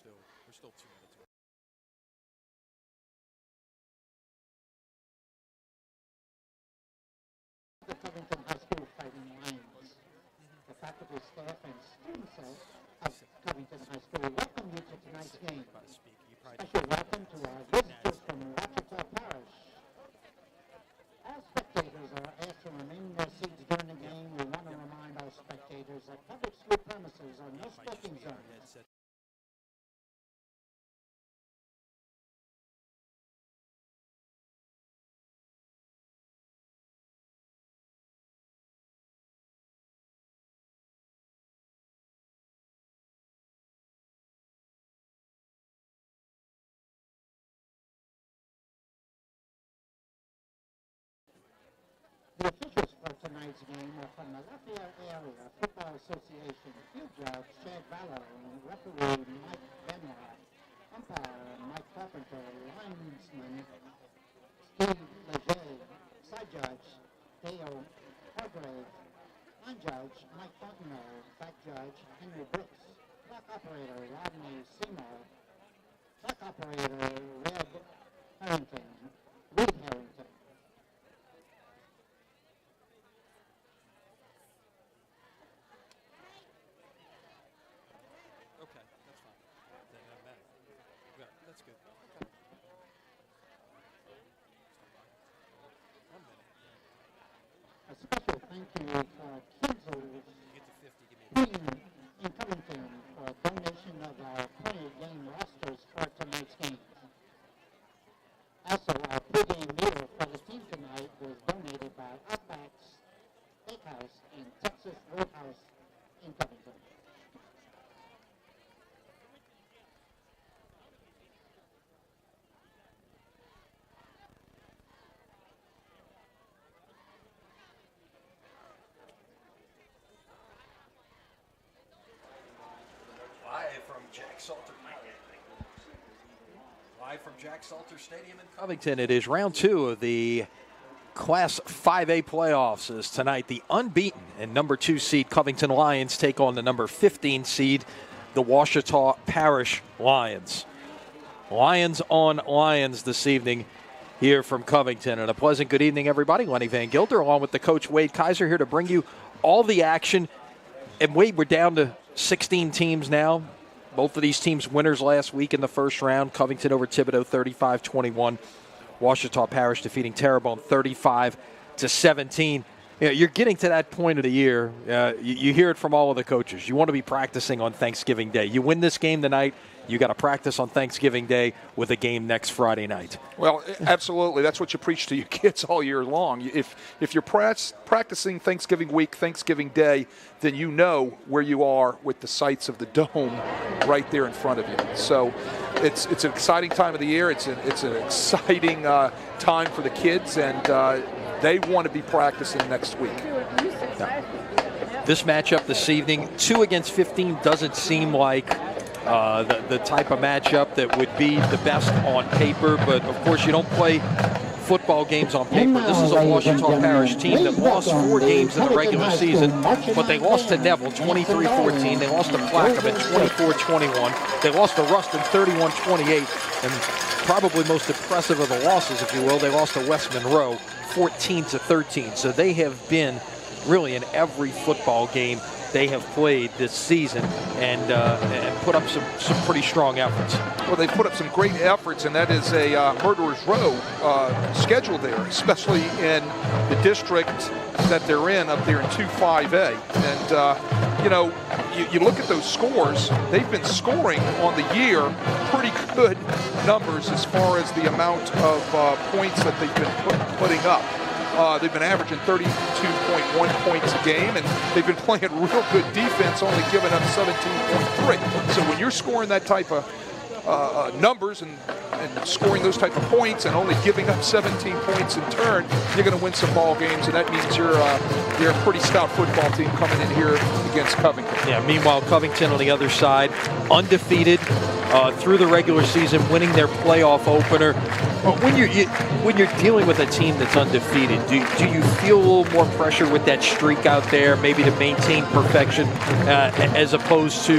still 2 minutes. The Covington High School Fighting Lions. The faculty, staff, and students of Covington High School welcome you to tonight's game. Special welcome to our visitors from Ouachita Parish. All spectators are asked to remain in their seats during the game. We want to remind our spectators that public school premises are no smoking zones. The officials for tonight's game are from the Lafayette Area Football Association. Field judge Chad Vallow, referee Mike Benoit, umpire Mike Carpenter, linesman Steve Leger, side judge Dale Hargrave, line judge Mike Fontenot, back judge Henry Brooks, clock operator Rodney Seymour, clock operator Reed Harrington. That's good. Okay. 1 minute. A special thank you for Kinsel's team in Covington for a donation of our printed game rosters for tonight's game. Also, our pregame meal for the team tonight was donated by Outback's Steakhouse and Texas Roadhouse in Covington. Live from Jack Salter Stadium in Covington. It is round 2 of the Class 5A playoffs as tonight the unbeaten and number 2 seed Covington Lions take on the number 15 seed, the Ouachita Parish Lions. Lions on Lions this evening here from Covington. And a pleasant good evening, everybody. Lenny Van Gilder along with the coach Wade Kaiser here to bring you all the action. And Wade, we're down to 16 teams now. Both of these teams winners last week in the first round. Covington over Thibodaux 35-21. Ouachita Parish defeating Terrebonne 35-17. You're getting to that point of the year. You hear it from all of the coaches. You want to be practicing on Thanksgiving Day. You win this game tonight, you got to practice on Thanksgiving Day with a game next Friday night. Well, absolutely. That's what you preach to your kids all year long. If you're practicing Thanksgiving week, Thanksgiving Day, then you know where you are with the sights of the dome right there in front of you. So it's an exciting time of the year. It's an exciting time for the kids, and they want to be practicing next week. Now, this matchup this evening, 2 against 15 doesn't seem like the type of matchup that would be the best on paper, but of course you don't play football games on paper. This is a Ouachita Parish team that lost 4 games in the regular season, but they lost to Neville 23-14. They lost to Plaquemine 24-21. They lost to Ruston 31-28, and probably most impressive of the losses, if you will, they lost to West Monroe 14-13. So they have been really in every football game they have played this season and put up some pretty strong efforts. Well, they've put up some great efforts, and that is a murderer's row schedule there, especially in the district that they're in up there in 2-5A. And, you look at those scores, they've been scoring on the year pretty good numbers as far as the amount of points that they've been putting up. They've been averaging 32.1 points a game, and they've been playing real good defense, only giving up 17.3. So when you're scoring that type of numbers and scoring those type of points and only giving up 17 points in turn, you're going to win some ball games, and that means you're a pretty stout football team coming in here against Covington. Yeah. Meanwhile, Covington on the other side, undefeated through the regular season, winning their playoff opener. When you're dealing with a team that's undefeated, do you feel a little more pressure with that streak out there, maybe to maintain perfection, as opposed to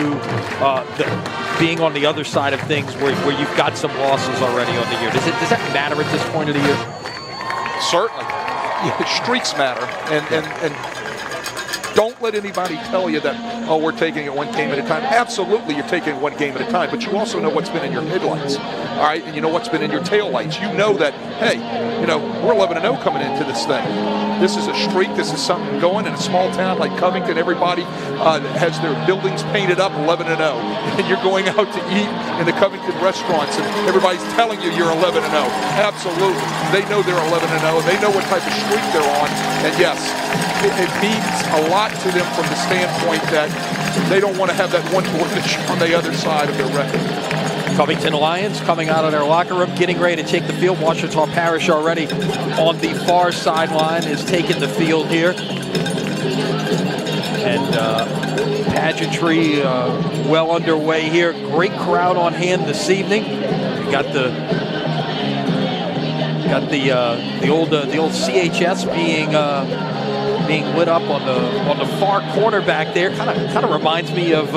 being on the other side of things where you've got some losses already on the year? Does that matter at this point of the year? Certainly. Streaks matter, and don't let anybody tell you that, oh, we're taking it one game at a time. Absolutely, you're taking it one game at a time, but you also know what's been in your headlights, all right? And you know what's been in your taillights. You know that, hey, we're 11-0 coming into this thing. This is a streak. This is something going in a small town like Covington. Everybody has their buildings painted up 11-0, and you're going out to eat in the Covington restaurants, and everybody's telling you you're 11-0. Absolutely. They know they're 11-0. They know what type of streak they're on, and yes, it means a lot to them from the standpoint that they don't want to have that one blemish on the other side of their record. Covington Lions coming out of their locker room, getting ready to take the field. Ouachita Parish already on the far sideline is taking the field here. And pageantry well underway here. Great crowd on hand this evening. We got the old CHS being lit up on the far corner back there. Kind of reminds me of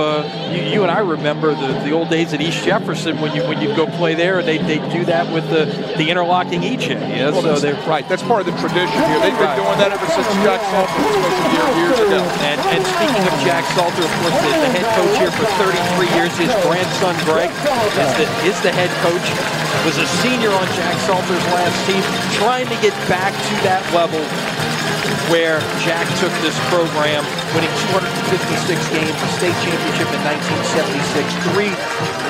you and I remember the old days at East Jefferson when you'd go play there, and they do that with the interlocking EJ. Yeah, well, so they're right. That's part of the tradition here. They've been doing that ever since Jack Salter was coaching here years ago. And speaking of Jack Salter, of course, the head coach here for 33 years. His grandson Greg is the head coach. Was a senior on Jack Salter's last team, trying to get back to that level where Jack took this program, winning 256 games, a state championship in 1976, 3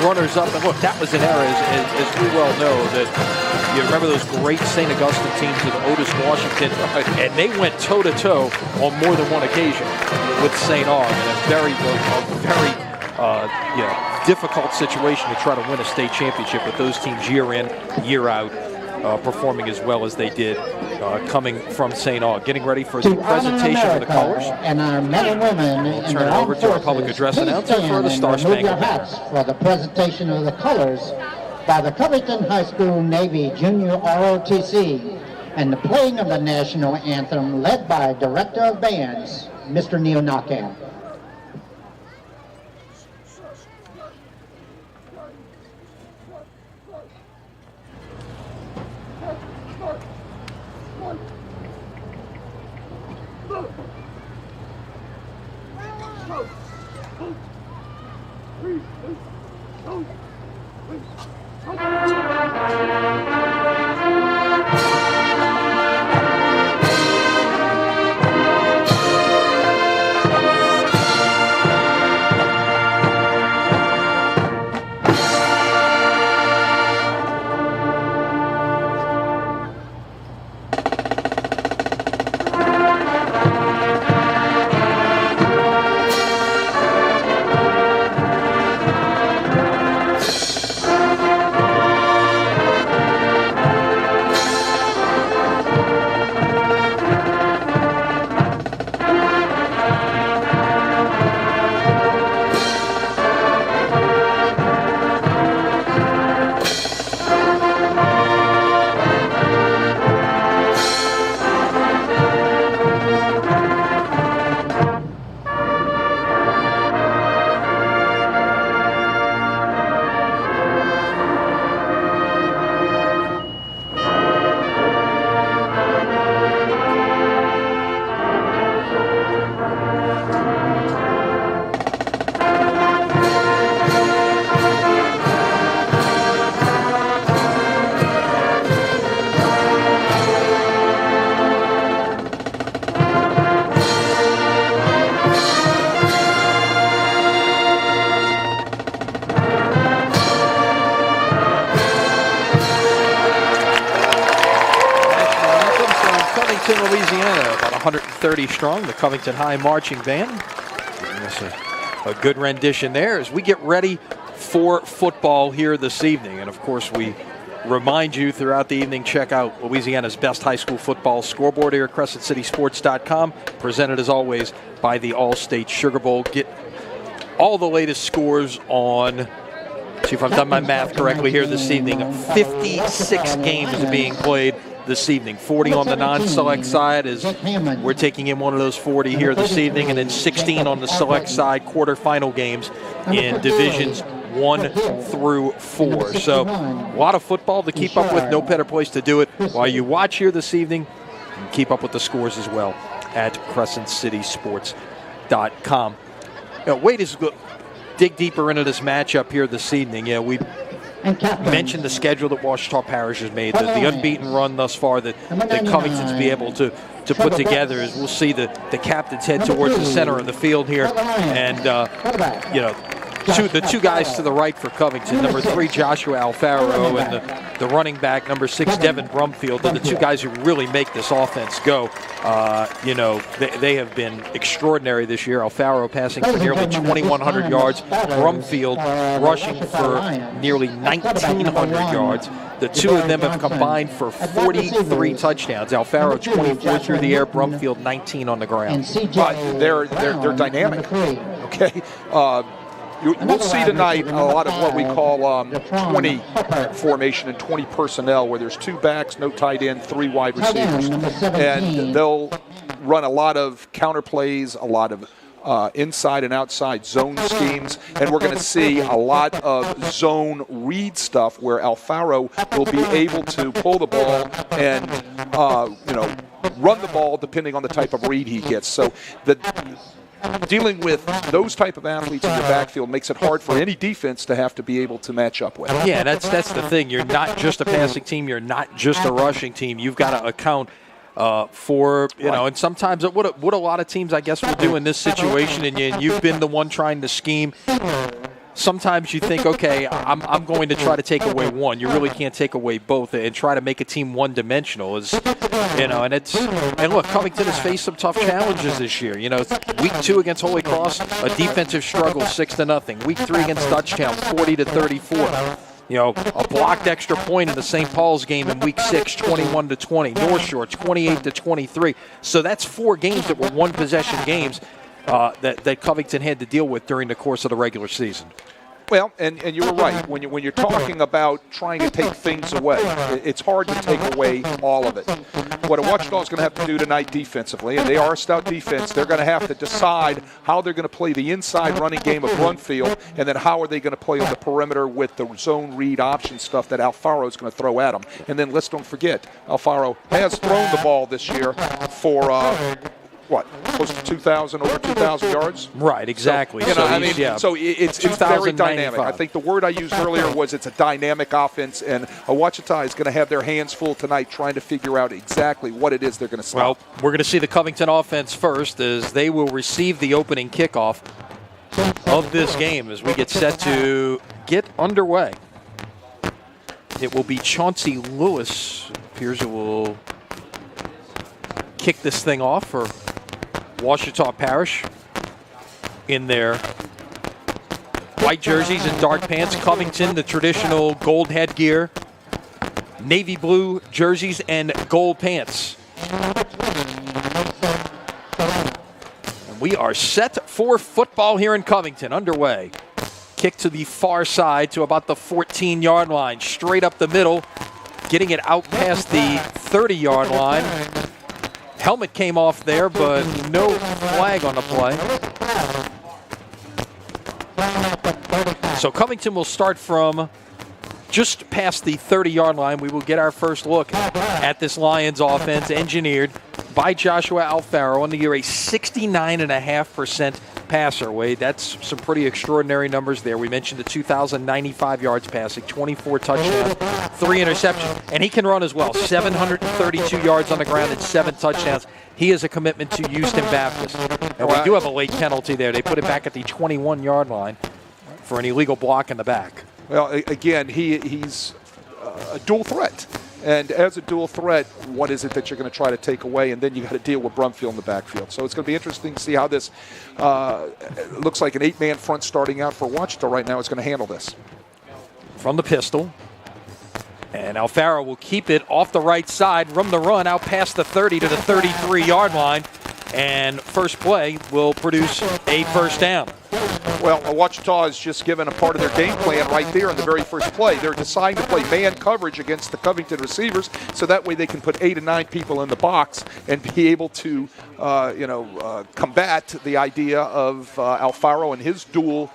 runners-up. And look, that was an era, as we well know, that you remember those great St. Augustine teams with Otis Washington, and they went toe-to-toe on more than one occasion with St. Aug, in a very difficult situation to try to win a state championship with those teams year in, year out, performing as well as they did, coming from St. Aug. Getting ready for the presentation of the colors. And our men and women we'll turn it over to our public address announcer for the Star Spangled Banner. For the presentation of the colors by the Covington High School Navy Junior ROTC and the playing of the national anthem led by Director of Bands, Mr. Neil Knockham. Louisiana, about 130 strong, the Covington High Marching Band. A good rendition there as we get ready for football here this evening. And, of course, we remind you throughout the evening, check out Louisiana's best high school football scoreboard here at CrescentCitySports.com, presented as always by the All-State Sugar Bowl. Get all the latest scores on, see if I've done my math correctly here this evening, 56 games being played this evening. 40 on the non-select side as we're taking in one of those 40 here this evening, and then 16 on the select side, quarterfinal games in divisions 1 through 4. So a lot of football to keep up with. No better place to do it while you watch here this evening, and keep up with the scores as well at CrescentCitySports.com. Wade is good. Dig deeper into this matchup here this evening. We mentioned the schedule that Ouachita Parish has made, the unbeaten run thus far that Covington's be able to put together. As we'll see the captains head towards the center of the field here, and the two guys to the right for Covington, number 3 Joshua Alfaro, and the running back number 6 Devin Brumfield, are the two guys who really make this offense go. They have been extraordinary this year. Alfaro passing for nearly 2,100 yards, Brumfield rushing for nearly 1,900 yards. The two of them have combined for 43 touchdowns. Alfaro 24 through the air, Brumfield 19 on the ground. But they're dynamic. Okay. We'll see tonight a lot of what we call 20 formation and 20 personnel, where there's 2 backs, no tight end, 3 wide receivers. And they'll run a lot of counter plays, a lot of inside and outside zone schemes, and we're going to see a lot of zone read stuff where Alfaro will be able to pull the ball and run the ball depending on the type of read he gets. So dealing with those type of athletes in your backfield makes it hard for any defense to have to be able to match up with. Yeah, that's the thing. You're not just a passing team. You're not just a rushing team. You've got to account for, and sometimes what a lot of teams, I guess, will do in this situation, and you've been the one trying to scheme. Sometimes you think, okay, I'm going to try to take away one. You really can't take away both and try to make a team one-dimensional. And look, Covington has faced some tough challenges this year. Week 2 against Holy Cross, a defensive struggle, 6-0. Week 3 against Dutchtown, 40-34. A blocked extra point in the St. Paul's game in Week 6, 21-20. North Shore, 28-23. So that's 4 games that were one-possession games that Covington had to deal with during the course of the regular season. Well, and you were right. When you're talking about trying to take things away, it's hard to take away all of it. What Ouachita is going to have to do tonight defensively, and they are a stout defense, they're going to have to decide how they're going to play the inside running game of Brumfield, and then how are they going to play on the perimeter with the zone read option stuff that Alfaro is going to throw at them. And then let's don't forget, Alfaro has thrown the ball this year for close to 2,000, over 2,000 yards? Right, exactly. So, so it's very dynamic. I think the word I used earlier was it's a dynamic offense, and Ouachita is going to have their hands full tonight trying to figure out exactly what it is they're going to stop. Well, we're going to see the Covington offense first, as they will receive the opening kickoff of this game as we get set to get underway. It will be Chauncey Lewis. It appears it will kick this thing off for Ouachita Parish in their white jerseys and dark pants. Covington, the traditional gold headgear, navy blue jerseys and gold pants. And we are set for football here in Covington, underway. Kick to the far side to about the 14-yard line, straight up the middle, getting it out past the 30-yard line. Helmet came off there, but no flag on the play. So Covington will start from just past the 30-yard line. We will get our first look at this Lions offense, engineered by Joshua Alfaro, on the year a 69.5% passer. Wade, that's some pretty extraordinary numbers there. We mentioned the 2,095 yards passing, 24 touchdowns, 3 interceptions, and he can run as well. 732 yards on the ground and 7 touchdowns. He is a commitment to Houston Baptist. And we do have a late penalty there. They put it back at the 21-yard line for an illegal block in the back. Well, again, he's a dual threat. And as a dual threat, what is it that you're going to try to take away? And then you got to deal with Brumfield in the backfield. So it's going to be interesting to see how this looks like an 8-man front starting out for Ouachita right now is going to handle this. From the pistol. And Alfaro will keep it off the right side, run the run out past the 30 to the 33-yard line. And first play will produce a first down. Well, Ouachita is just given a part of their game plan right there in the very first play. They're deciding to play man coverage against the Covington receivers, so that way they can put 8 and 9 people in the box and be able to, combat the idea of Alfaro and his dual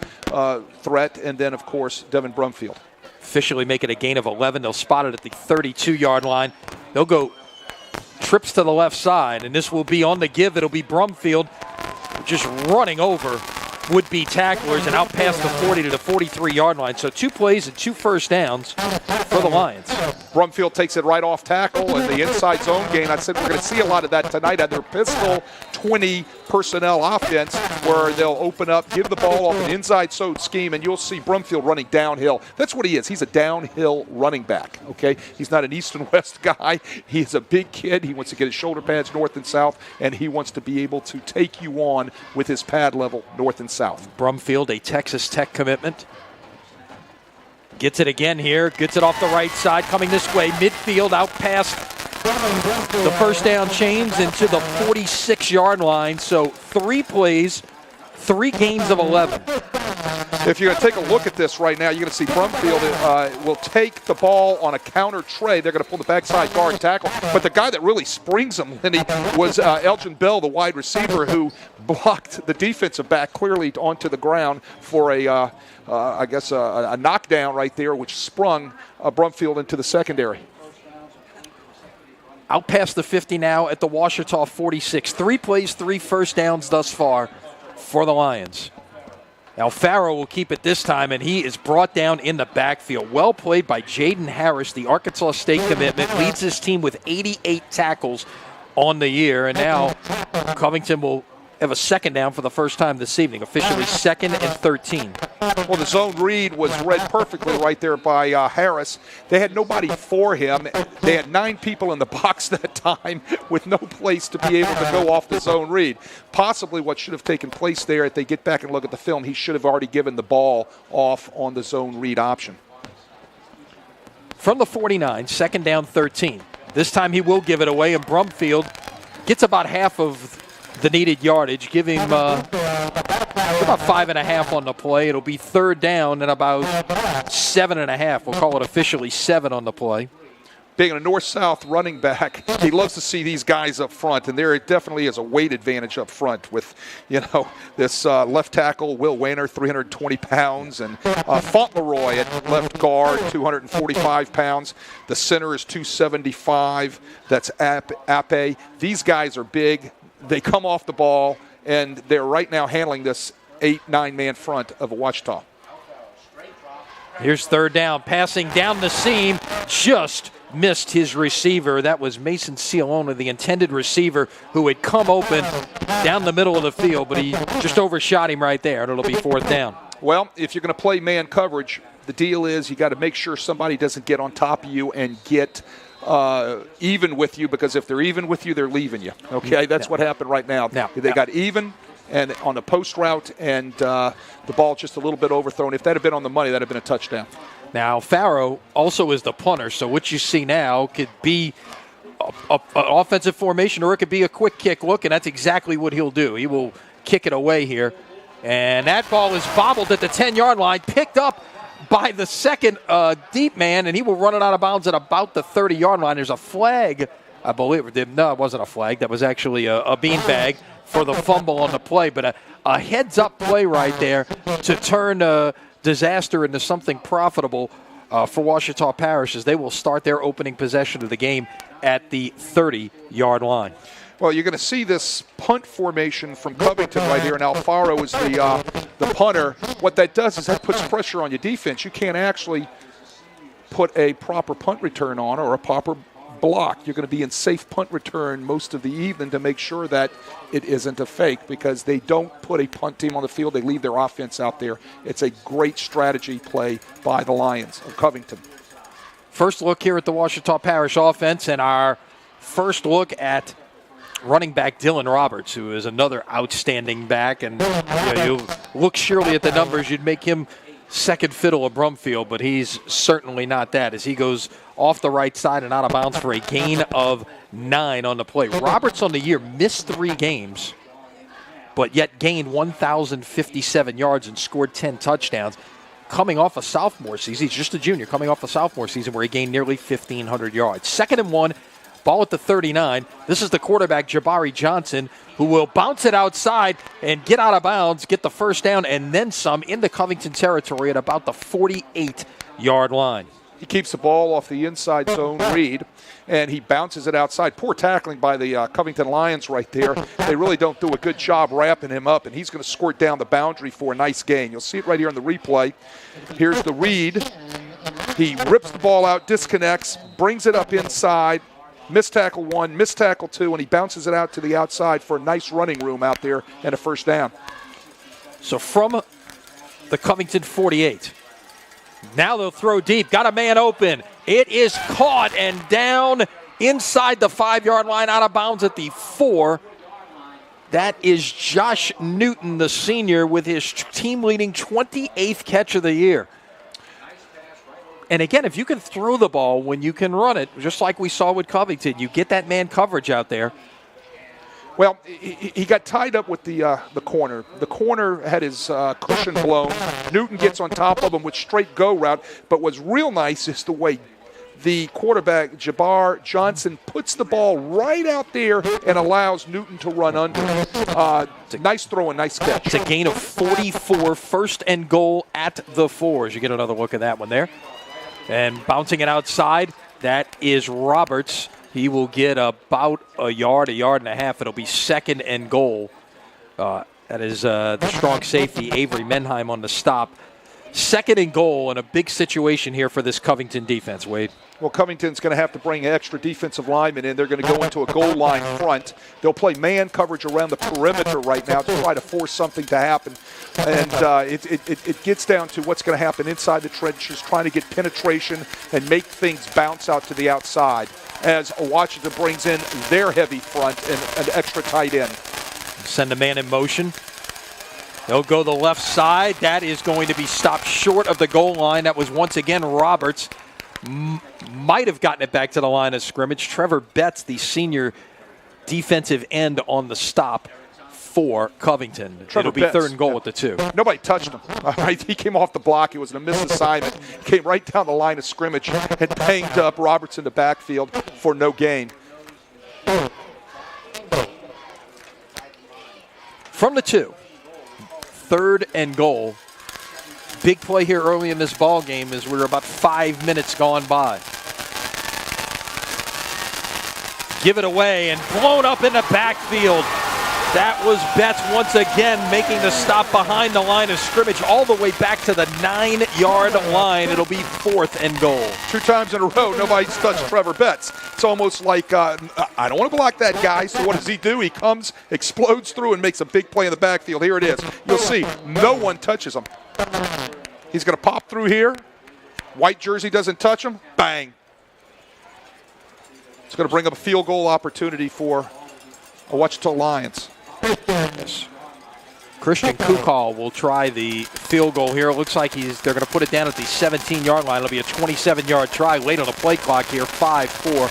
threat, and then, of course, Devin Brumfield. Officially make it a gain of 11. They'll spot it at the 32-yard line. They'll go trips to the left side, and this will be on the give. It'll be Brumfield just running over would-be tacklers and out past the 40 to the 43-yard line. So 2 plays and 2 first downs for the Lions. Brumfield takes it right off tackle in the inside zone game. I said we're going to see a lot of that tonight on their pistol 20 personnel offense, where they'll open up, give the ball off an inside zone scheme, and you'll see Brumfield running downhill. That's what he is. He's a downhill running back, okay? He's not an east and west guy. He's a big kid. He wants to get his shoulder pads north and south, and he wants to be able to take you on with his pad level north and south. Brumfield, a Texas Tech commitment. Gets it again here. Gets it off the right side. Coming this way. Midfield out past the first down chains into the 46-yard line. So 3 plays, 3 gains of 11. If you're going to take a look at this right now, you're going to see Brumfield will take the ball on a counter tray. They're going to pull the backside guard tackle. But the guy that really springs him, Lenny, was Elgin Bell, the wide receiver, who blocked the defensive back clearly onto the ground for a knockdown right there, which sprung Brumfield into the secondary. Out past the 50 now at the Ouachita 46. 3 plays, 3 first downs thus far for the Lions. Alfaro will keep it this time, and he is brought down in the backfield. Well played by Jaden Harris, the Arkansas State commitment. Leads his team with 88 tackles on the year. And now Covington will have a second down for the first time this evening. Officially 2nd and 13. Well, the zone read was read perfectly right there by Harris. They had nobody for him. They had 9 people in the box that time with no place to be able to go off the zone read. Possibly what should have taken place there, if they get back and look at the film, he should have already given the ball off on the zone read option. From the 49, 2nd down 13. This time he will give it away, and Brumfield gets about half of the needed yardage. Give him about 5.5 on the play. It'll be 3rd down and about 7.5. We'll call it officially 7 on the play. Being a north-south running back, he loves to see these guys up front, and there definitely is a weight advantage up front with, this left tackle, Will Weiner, 320 pounds, and Fauntleroy at left guard, 245 pounds. The center is 275. That's Ape. These guys are big. They come off the ball, and they're right now handling this 8-9-man front of Ouachita. Here's 3rd down. Passing down the seam. Just missed his receiver. That was Mason Cialona, the intended receiver, who had come open down the middle of the field, but he just overshot him right there, and it'll be 4th down. Well, if you're going to play man coverage, the deal is you got to make sure somebody doesn't get on top of you and get even with you, because if they're even with you, they're leaving you. Okay, that's what happened right now. They got even and on the post route, and the ball just a little bit overthrown. If that had been on the money, that would have been a touchdown. Now, Alfaro also is the punter, so what you see now could be an offensive formation, or it could be a quick kick look, and that's exactly what he'll do. He will kick it away here. And that ball is bobbled at the 10-yard line, picked up by the second deep man, and he will run it out of bounds at about the 30-yard line. There's a flag, I believe. No, it wasn't a flag. That was actually a beanbag for the fumble on the play. But a heads-up play right there to turn disaster into something profitable for Ouachita Parish, as they will start their opening possession of the game at the 30-yard line. Well, you're going to see this punt formation from Covington right here, and Alfaro is the punter. What that does is that puts pressure on your defense. You can't actually put a proper punt return on or a proper block. You're going to be in safe punt return most of the evening to make sure that it isn't a fake, because they don't put a punt team on the field. They leave their offense out there. It's a great strategy play by the Lions of Covington. First look here at the Ouachita Parish offense, and our first look at running back Dylan Roberts, who is another outstanding back. And you look surely at the numbers, you'd make him second fiddle of Brumfield, but he's certainly not that, as he goes off the right side and out of bounds for a gain of 9 on the play. Roberts on the year missed 3 games, but yet gained 1,057 yards and scored 10 touchdowns. Coming off a sophomore season, he's just a junior, coming off a sophomore season where he gained nearly 1,500 yards. 2nd and 1, ball at the 39. This is the quarterback, Jabari Johnson, who will bounce it outside and get out of bounds, get the first down, and then some into Covington territory at about the 48-yard line. He keeps the ball off the inside zone read, and he bounces it outside. Poor tackling by the Covington Lions right there. They really don't do a good job wrapping him up, and he's going to squirt down the boundary for a nice gain. You'll see it right here on the replay. Here's the read. He rips the ball out, disconnects, brings it up inside. Missed tackle 1, missed tackle 2, and he bounces it out to the outside for a nice running room out there and a first down. So from the Covington 48, now they'll throw deep. Got a man open. It is caught and down inside the 5-yard line, out of bounds at the 4. That is Josh Newton, the senior, with his team-leading 28th catch of the year. And again, if you can throw the ball when you can run it, just like we saw with Covington, you get that man coverage out there. Well, he got tied up with the corner. The corner had his cushion blown. Newton gets on top of him with straight go route. But what's real nice is the way the quarterback, Jabari Johnson, puts the ball right out there and allows Newton to run under. Nice throw and nice catch. It's a gain of 44, first and goal at the 4. As you get another look at that one there. And bouncing it outside, that is Roberts. He will get about a yard and a half. It'll be 2nd and goal. That is the strong safety, Avery Menheim, on the stop. 2nd and goal, and a big situation here for this Covington defense, Wade. Well, Covington's going to have to bring extra defensive linemen in. They're going to go into a goal line front. They'll play man coverage around the perimeter right now to try to force something to happen. And it gets down to what's going to happen inside the trenches, trying to get penetration and make things bounce out to the outside as Ouachita brings in their heavy front and an extra tight end. Send a man in motion. They'll go the left side. That is going to be stopped short of the goal line. That was once again Roberts. Might have gotten it back to the line of scrimmage. Trevor Betts, the senior defensive end, on the stop for Covington. It'll be Betts, 3rd and goal at the 2. Nobody touched him. Right? He came off the block. It was a misassignment. Came right down the line of scrimmage and banged up Roberts in the backfield for no gain. From the 2, 3rd and goal. Big play here early in this ball game as we're about 5 minutes gone by. Give it away and blown up in the backfield. That was Betts once again making the stop behind the line of scrimmage all the way back to the 9-yard line. It'll be 4th and goal. 2 times in a row, nobody's touched Trevor Betts. It's almost like, I don't want to block that guy, so what does he do? He comes, explodes through, and makes a big play in the backfield. Here it is. You'll see, no one touches him. He's going to pop through here. White jersey doesn't touch him. Bang. It's going to bring up a field goal opportunity for Ouachita Lions. Yes. Christian Kukal will try the field goal here. It looks like they're going to put it down at the 17-yard line. It'll be a 27-yard try late on the play clock here. 5-4.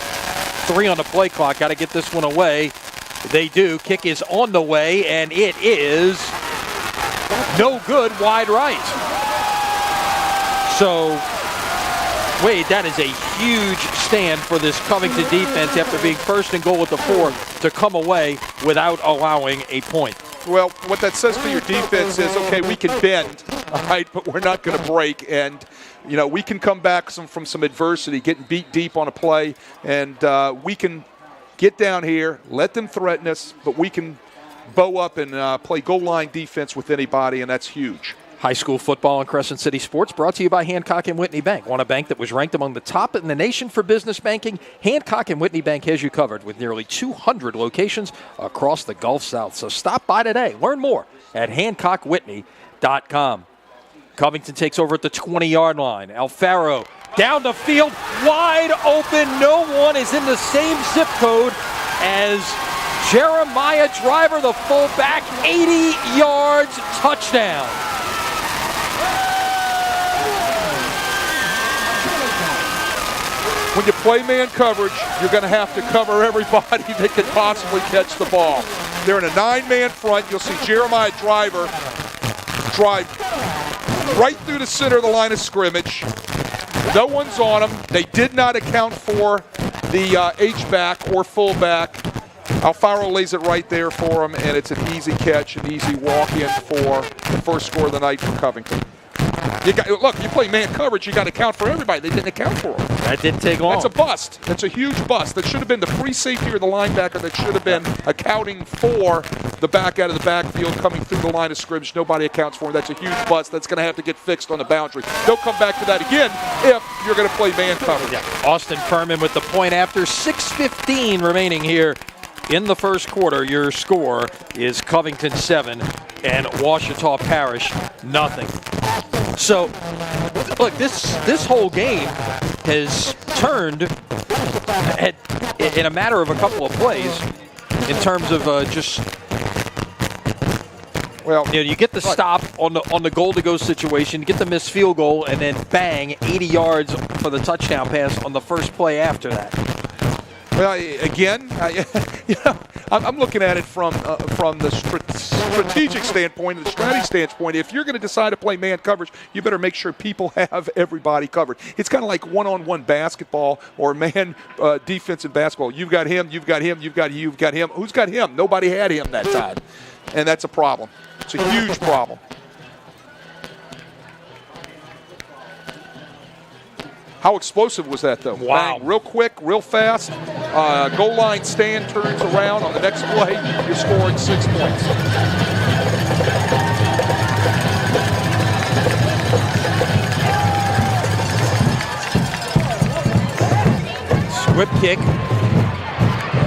3 on the play clock. Got to get this one away. They do. Kick is on the way, and it is no good, wide right. So, Wade, that is a huge stand for this Covington defense after being 1st and goal at the 4 to come away without allowing a point. Well, what that says to your defense is, okay, we can bend, all right, but we're not going to break. And, you know, we can come back from some adversity, getting beat deep on a play, and we can get down here, let them threaten us, but we can bow up and play goal line defense with anybody, and that's huge. High school football and Crescent City Sports brought to you by Hancock and Whitney Bank. Want a bank that was ranked among the top in the nation for business banking? Hancock and Whitney Bank has you covered with nearly 200 locations across the Gulf South. So stop by today. Learn more at HancockWhitney.com. Covington takes over at the 20-yard line. Alfaro down the field, wide open. No one is in the same zip code as Jeremiah Driver, the fullback. 80 yards, touchdown. When you play man coverage, you're going to have to cover everybody that could possibly catch the ball. They're in a 9-man front. You'll see Jeremiah Driver drive right through the center of the line of scrimmage. No one's on him. They did not account for the H-back or fullback. Alfaro lays it right there for him, and it's an easy catch, an easy walk-in for the first score of the night for Covington. Look, you play man coverage, you got to account for everybody. They didn't account for them. That didn't take long. That's a bust. That's a huge bust. That should have been the free safety or the linebacker that should have been accounting for the back out of the backfield coming through the line of scrimmage. Nobody accounts for him. That's a huge bust. That's going to have to get fixed on the boundary. They'll come back to that again if you're going to play man coverage. Yeah. Austin Furman with the point after. 6:15 remaining here in the first quarter. Your score is Covington 7 and Ouachita Parish nothing. So, look, this whole game has turned in a matter of a couple of plays in terms of just. Well, you get the stop on the goal-to-go situation, get the missed field goal, and then bang, 80 yards for the touchdown pass on the first play after that. Well, again, I'm looking at it from the strategic standpoint and the strategy standpoint. If you're going to decide to play man coverage, you better make sure people have everybody covered. It's kind of like one-on-one basketball or man defense in basketball. You've got him, you've got him, you've got him. Who's got him? Nobody had him that time, and that's a problem. It's a huge problem. How explosive was that, though? Wow. Bang, real quick, real fast. Goal line stand turns around on the next play. You're scoring 6 points. Squib kick.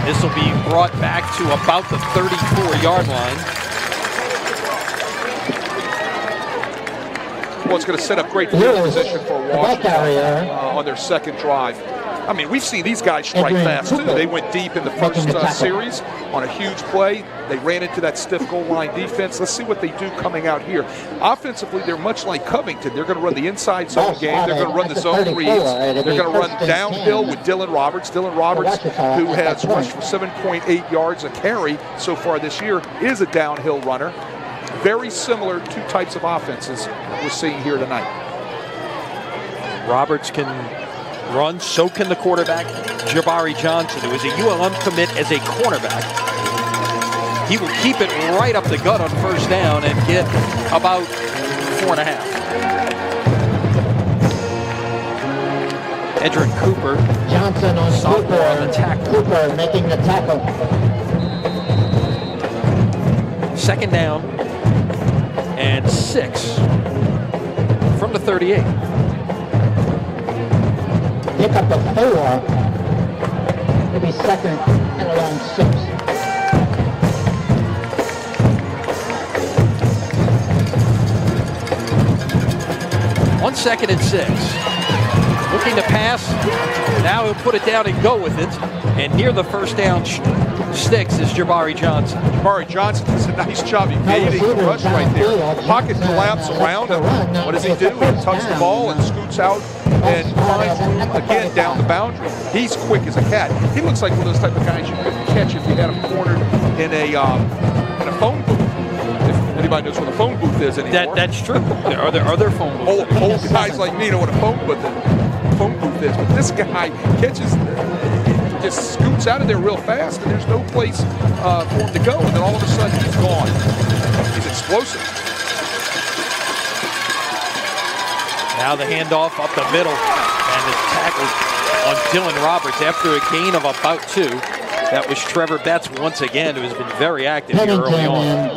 This will be brought back to about the 34-yard line. Well, it's going to set up great field position for Washington on their second drive. I mean, we've seen these guys strike fast, too. They went deep in the first series on a huge play. They ran into that stiff goal line defense. Let's see what they do coming out here. Offensively, they're much like Covington. They're going to run the inside zone game. They're going to run the zone reads. They're going to run downhill with Dylan Roberts. Dylan Roberts, who has rushed for 7.8 yards a carry so far this year, is a downhill runner. Very similar two types of offenses we're seeing here tonight. Roberts can run, so can the quarterback, Jabari Johnson, who is a ULM commit as a cornerback. He will keep it right up the gut on first down and get about 4.5. Edrin Cooper. Johnson on Cooper. On the tackle. Cooper making the tackle. Second down and 6 from the 38. Pick up a 4. Maybe second and around 6. On 2nd and 6. Looking to pass. Now he'll put it down and go with it. And near the first down sticks is Jabari Johnson. Jabari Johnson does a nice job evading the rush right there. Pocket collapse around him. What does he do? He tucks the ball and scoots out and finds room again down the boundary. He's quick as a cat. He looks like one of those type of guys you couldn't catch if you had him cornered in a phone booth. If anybody knows what a phone booth is anymore. That's true. Are there phone booths? Old guys like me know what a phone booth is. But this guy catches, just scoots out of there real fast, and there's no place for him to go. And then all of a sudden, he's gone. He's explosive. Now the handoff up the middle, and it's tackled on Dylan Roberts after a gain of about 2. That was Trevor Betts once again, who has been very active here early on.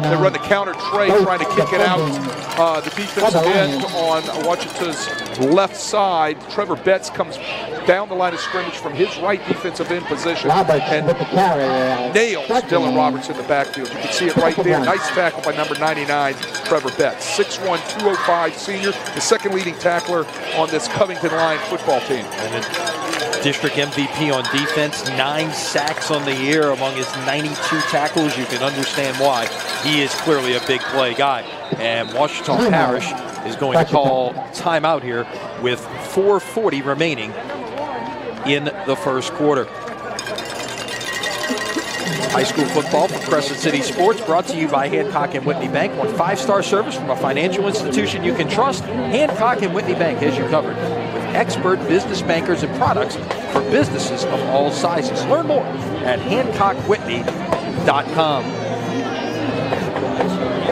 They run the counter Trey, trying to kick it out. The defensive end on Ouachita's left side. Trevor Betts comes down the line of scrimmage from his right defensive end position and nails Dylan Roberts in the backfield. You can see it right there. Nice tackle by number 99, Trevor Betts. 6'1", 205 senior, the second leading tackler on this Covington Lion football team. And district MVP on defense, 9 sacks on the year among his 92 tackles. You can understand why. He is clearly a big play guy. And Ouachita Parish is going to call timeout here with 4:40 remaining in the first quarter. High school football for Crescent City Sports brought to you by Hancock and Whitney Bank. Want 5-star service from a financial institution you can trust? Hancock and Whitney Bank has you covered with expert business bankers and products for businesses of all sizes. Learn more at HancockWhitney.com.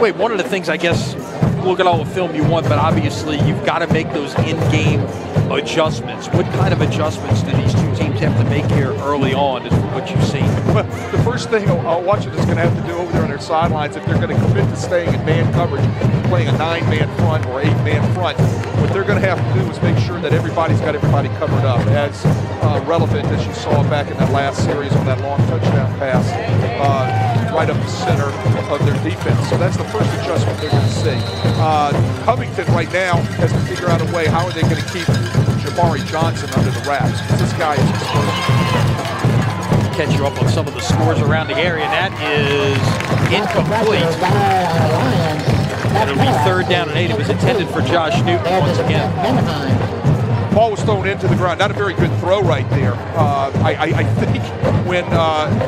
Wait, one of the things, I guess, look at all the film you want, but obviously you've got to make those in-game adjustments. What kind of adjustments do these two teams have to make here early on is what you've seen? Well, the first thing Ouachita's going to have to do over there on their sidelines, if they're going to commit to staying in man coverage, playing a 9-man front or 8-man front, what they're going to have to do is make sure that everybody's got everybody covered up, as relevant as you saw back in that last series on that long touchdown pass, right up the center of their defense. So that's the first adjustment they're going to see. Covington right now has to figure out a way, how are they going to keep Jabari Johnson under the wraps? Because this guy is catch you up on some of the scores around the area, and that is incomplete. It'll be 3rd down and 8. It was intended for Josh Newton once again. Ball was thrown into the ground. Not a very good throw right there. I think when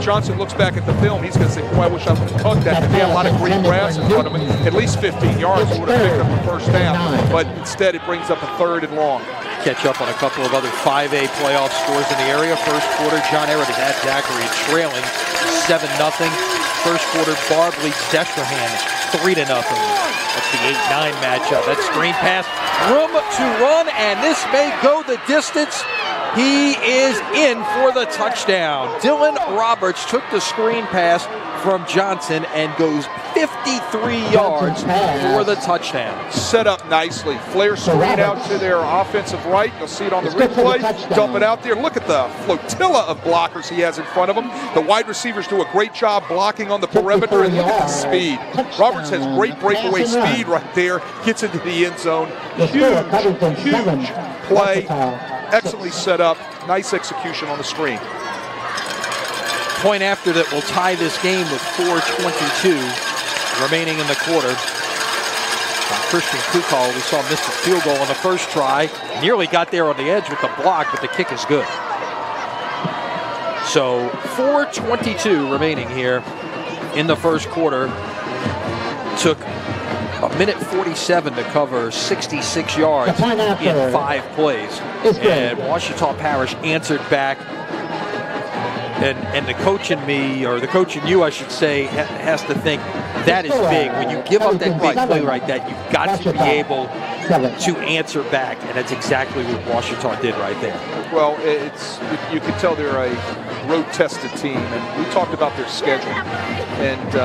Johnson looks back at the film, he's going to say, boy, I wish I would have tugged that. They had a lot of green grass in front of him. At least 15 yards would have picked up the first down. But instead, it brings up a 3rd and long. Catch up on a couple of other 5A playoff scores in the area. First quarter, John Ehret and Ad Zachary trailing 7-0. First quarter, Barb leads Destrehan 3-0. That's the 8-9 matchup. That screen pass, room to run, and this may go the distance. He is in for the touchdown. Dylan Roberts took the screen pass from Johnson and goes 53 yards for the touchdown. Set up nicely. Flare screen out to their offensive right. You'll see it on the replay. Dump it out there. Look at the flotilla of blockers he has in front of him. The wide receivers do a great job blocking on the perimeter, and look at the speed. Roberts has great breakaway speed right there. Gets into the end zone. Huge play. Excellently set up. Nice execution on the screen. Point after that will tie this game with 4:22 remaining in the quarter. Christian Kukal, we saw missed a field goal on the first try. Nearly got there on the edge with the block, but the kick is good. So 4:22 remaining here in the first quarter. Took a minute 47 to cover 66 yards in 5 plays. And Ouachita Parish answered back. And the coach in me, or the coach in you, I should say, has to think that is big. When you give up that big play like that, you've got to be able to answer back, and that's exactly what Ouachita did right there. Well, you can tell they're a road-tested team, and we talked about their schedule. And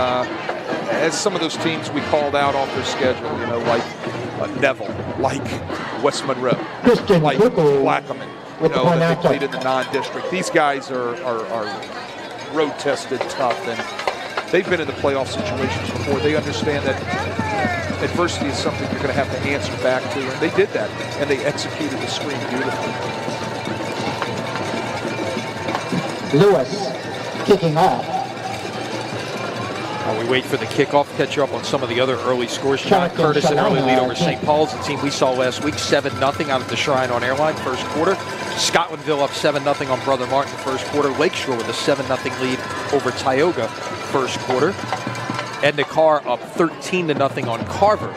as some of those teams we called out off their schedule, you know, like Neville, like West Monroe, like Plaquemine. You know, that they played in the non-district. These guys are road-tested, tough, and they've been in the playoff situations before. They understand that adversity is something you're going to have to answer back to, and they did that, and they executed the screen beautifully. Lewis kicking off. While we wait for the kickoff, catch you up on some of the other early scores. John Curtis, an early lead over St. Paul's, the team we saw last week, 7-0 out at the Shrine on Airline, first quarter. Scotlandville up 7-0 on Brother Martin, first quarter. Lakeshore with a 7-0 lead over Tioga, first quarter. Edna Carr up 13-0 on Carver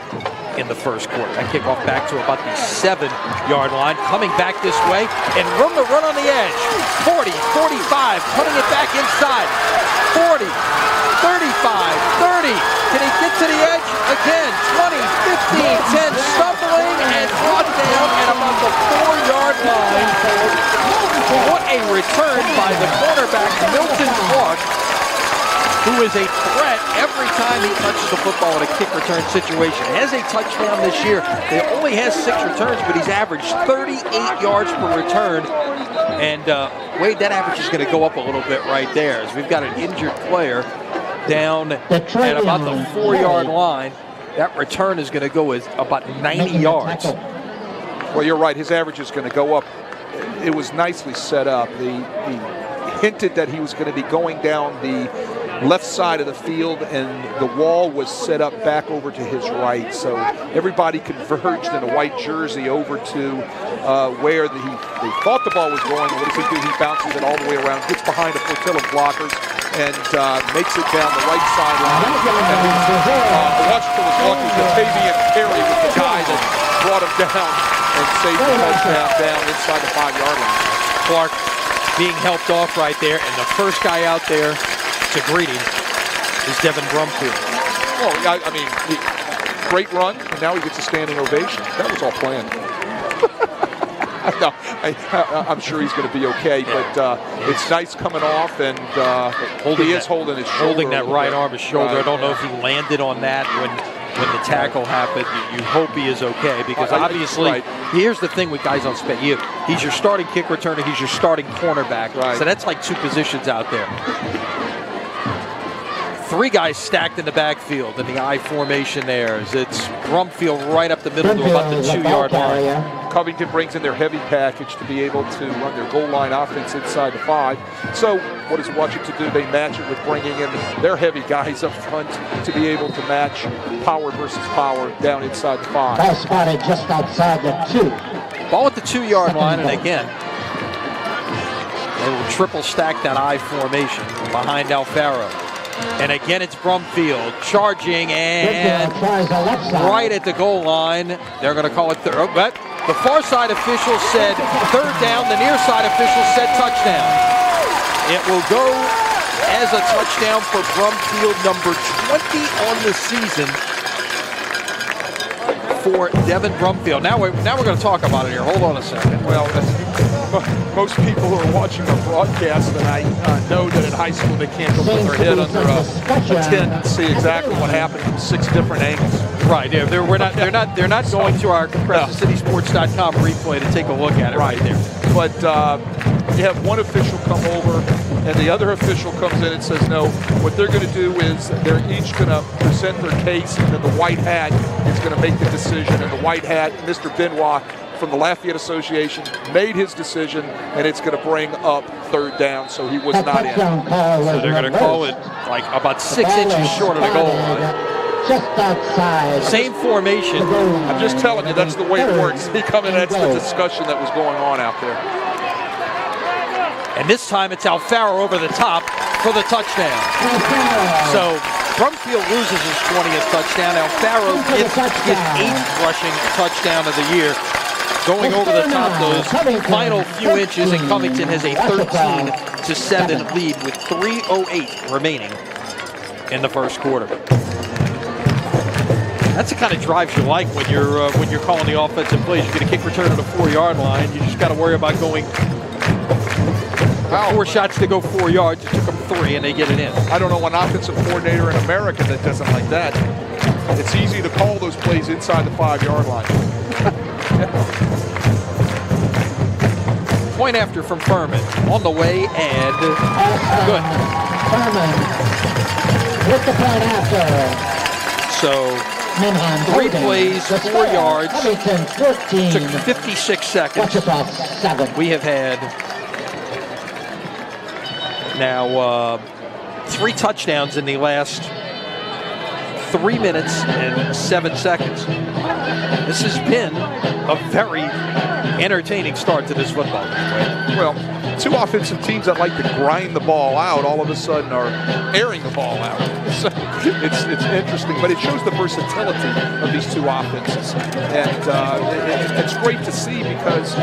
in the first quarter. That kickoff back to about the 7-yard line. Coming back this way, and room to run on the edge. 40, 45, cutting it back inside. 40, 35, 30. Can he get to the edge? Again, 20, 15, 10, stumbling and brought down at about the 4-yard line What a return by the cornerback, Milton Clark, who is a threat every time he touches the football in a kick return situation. Has a touchdown this year. He only has 6 returns, but he's averaged 38 yards per return. And Wade, that average is going to go up a little bit right there, as we've got an injured player down at about the 4-yard line. That return is going to go as about 90 yards. Well, you're right. His average is going to go up. It was nicely set up. He hinted that he was going to be going down the left side of the field, and the wall was set up back over to his right. So everybody converged in a white jersey over to where they thought the ball was going. And what does he do? He bounces it all the way around, gets behind a flotilla of blockers, and makes it down the right sideline. And Ouachita was lucky that Fabian Perry was the guy that brought him down and saved the touchdown down inside the 5-yard line. Clark being helped off right there, and the first guy out there to greet him is Devin Brumfield. Oh, yeah, I mean, great run, and now he gets a standing ovation. That was all planned. No, I'm sure he's going to be okay, but it's nice coming off, and he is holding his shoulder. Holding that right arm, his shoulder. Right, I don't know if he landed on that when the tackle happened. You hope he is okay, because obviously, here's the thing with guys on spin. He's your starting kick returner, he's your starting cornerback. Right. So that's like 2 positions out there. 3 guys stacked in the backfield in the I formation there. It's Brumfield right up the middle to about the 2-yard line. Covington brings in their heavy package to be able to run their goal line offense inside the 5. So what does Ouachita do? They match it with bringing in their heavy guys up front to be able to match power versus power down inside the 5. Ball spotted just outside the 2. Ball at the 2-yard line, and again, they will triple stack that I formation behind Alfaro. And again, it's Brumfield charging, and right at the goal line, they're going to call it third. But the far side official said 3rd down. The near side official said touchdown. It will go as a touchdown for Brumfield, number 20 on the season for Devin Brumfield. Now we're going to talk about it here. Hold on a second. Well, most people who are watching the broadcast tonight know that in high school they can't go put their head under a tent and see exactly what happened from 6 different angles. Right. They're not going to our CrescentCitySports.com replay to take a look at it right there. But you have one official come over, and the other official comes in and says, no, what they're going to do is they're each going to present their case, and then the white hat is going to make the decision. And the white hat, Mr. Benoit from the Lafayette Association, made his decision, and it's going to bring up 3rd down, so he was not in. So they're going to call it like about 6 inches short of the goal line. Just outside. Same formation. I'm just telling you, that's the way it works. He come in, that's the discussion that was going on out there. And this time it's Alfaro over the top for the touchdown. So Brumfield loses his 20th touchdown. Alfaro gets his 8th rushing touchdown of the year. Going over the top those final few inches, and Covington has a 13-7 lead with 3:08 remaining in the first quarter. That's the kind of drives you like when you're calling the offensive plays. You get a kick return at the 4-yard line. You just got to worry about going 4 shots to go 4 yards. It took them 3, and they get it in. I don't know an offensive coordinator in America that doesn't like that. It's easy to call those plays inside the 5-yard line. Point after from Furman on the way, and good. Furman with the point after. So 3 plays, 4 yards, took 56 seconds. We have had now 3 touchdowns in the last 3 minutes and 7 seconds. This has been a very entertaining start to this football game. Well, 2 offensive teams that like to grind the ball out all of a sudden are airing the ball out. So it's interesting, but it shows the versatility of these 2 offenses. And it's great to see because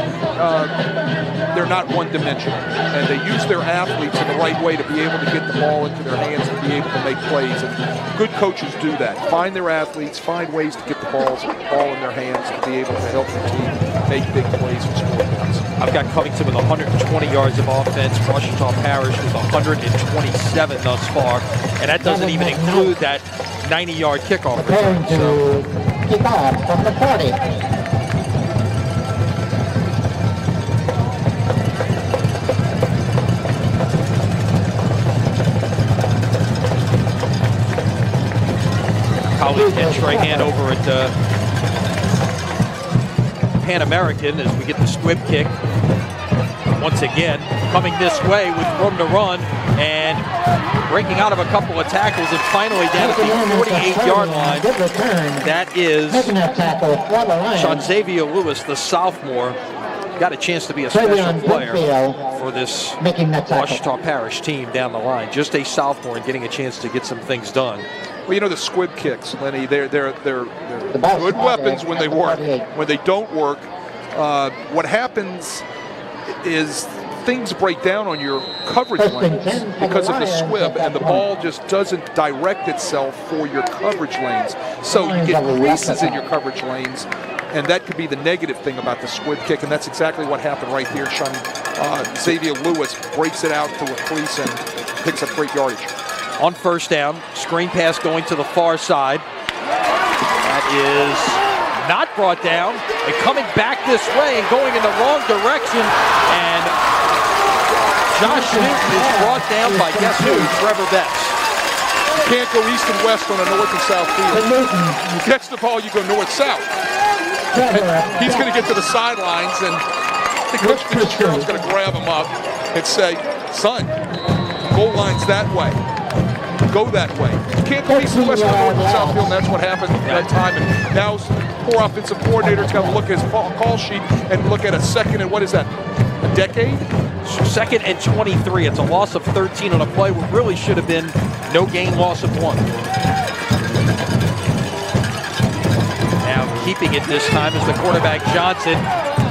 they're not one-dimensional. And they use their athletes in the right way to be able to get the ball into their hands and be able to make plays. And good coaches do that. Find their athletes, find ways to get the ball in their hands to be able to help their team make big plays and score points. I've got Covington with 120 yards of offense, Ouachita Parish with 127 thus far, and that doesn't even include that 90-yard kickoff return. Preparing to kick off from the 40. Colleague Ken Strahan over at Pan American as we get the squib kick. Once again, coming this way with room to run and breaking out of a couple of tackles and finally down at the 48-yard line. That is Sean Xavier Lewis, the sophomore. Got a chance to be a special player for this Ouachita Parish team down the line. Just a sophomore and getting a chance to get some things done. Well, you know, the squib kicks, Lenny, they're good weapons when they work. When they don't work, what happens is things break down on your coverage lanes because of the squib, and the ball just doesn't direct itself for your coverage lanes. So you get creases in your coverage lanes, and that could be the negative thing about the squib kick, and that's exactly what happened right there. Sean Xavier Lewis breaks it out to a crease and picks up great yardage. On first down, screen pass going to the far side. That is not brought down. And coming back this way and going in the wrong direction. And Josh Newton is brought down by guess who? Trevor Betts. You can't go east and west on a north and south field. You catch the ball, you go north-south. He's going to get to the sidelines, and the coach Fitzgerald's going to grab him up and say, son, goal line's that way. Go that way. You can't go east and west on north and south field, and that's what happened that time. And now poor offensive coordinator's got to look at his call sheet and look at a second and what is that, a decade? Second and 23. It's a loss of 13 on a play where really should have been no gain, loss of 1. Now keeping it this time is the quarterback Johnson,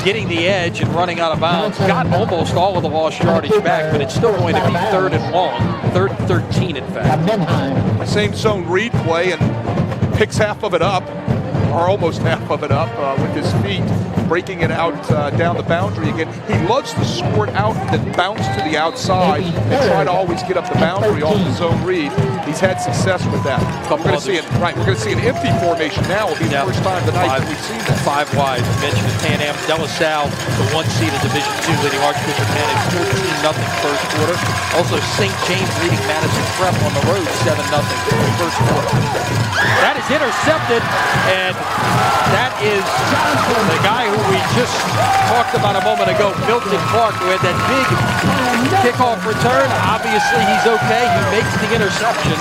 getting the edge and running out of bounds. Got almost all of the lost yardage back, but it's still going to be 3rd and long. 3rd and 13, in fact. Same zone read play and picks half of it up, or almost half of it up with his feet, breaking it out down the boundary again. He loves to squirt out and then bounce to the outside and try to always get up the boundary off the zone read. He's had success with that. We're going to see it. Right, we're going to see an empty formation now. It'll be the first time tonight we've seen that. 5 wide. You mentioned the Pan Am. De La Salle, the 1 seed in Division II, leading Archbishop Manning 14-0 first quarter. Also, St. James leading Madison Prep on the road 7-0 first quarter. That is intercepted, and that is the guy who we just talked about a moment ago, Milton Clark, who had that big kickoff return. Obviously, he's okay. He makes the interception.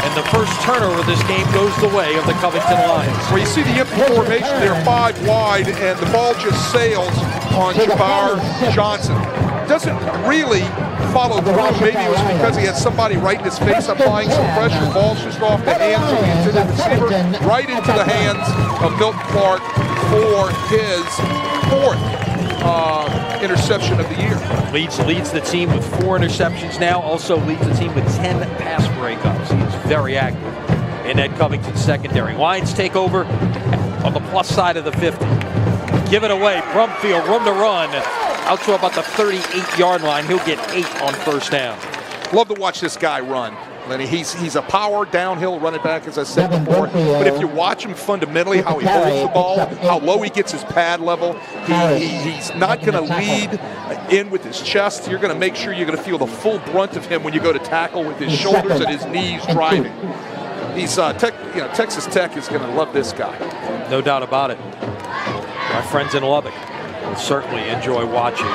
And the first turnover of this game goes the way of the Covington Lions. Well, you see the empty formation there, 5 wide, and the ball just sails on Jabari Johnson. Doesn't really follow through. Maybe it was because he had somebody right in his face applying some pressure. The ball's just off the hands of the intended receiver, right into the hands of Milton Clark for his 4th interception of the year. Leads the team with 4 interceptions now. Also leads the team with 10 pass breakups. He is very active in that Covington secondary. Lions take over on the plus side of the 50. Give it away. Brumfield, room to run. Out to about the 38-yard line. He'll get 8 on first down. Love to watch this guy run, Lenny. He's a power downhill running back, as I said before. But if you watch him fundamentally, how he holds the ball, how low he gets his pad level, he's not going to lead in with his chest. You're going to make sure you're going to feel the full brunt of him when you go to tackle with his shoulders and his knees driving. He's Texas Tech is going to love this guy. No doubt about it. My friends in Lubbock will certainly enjoy watching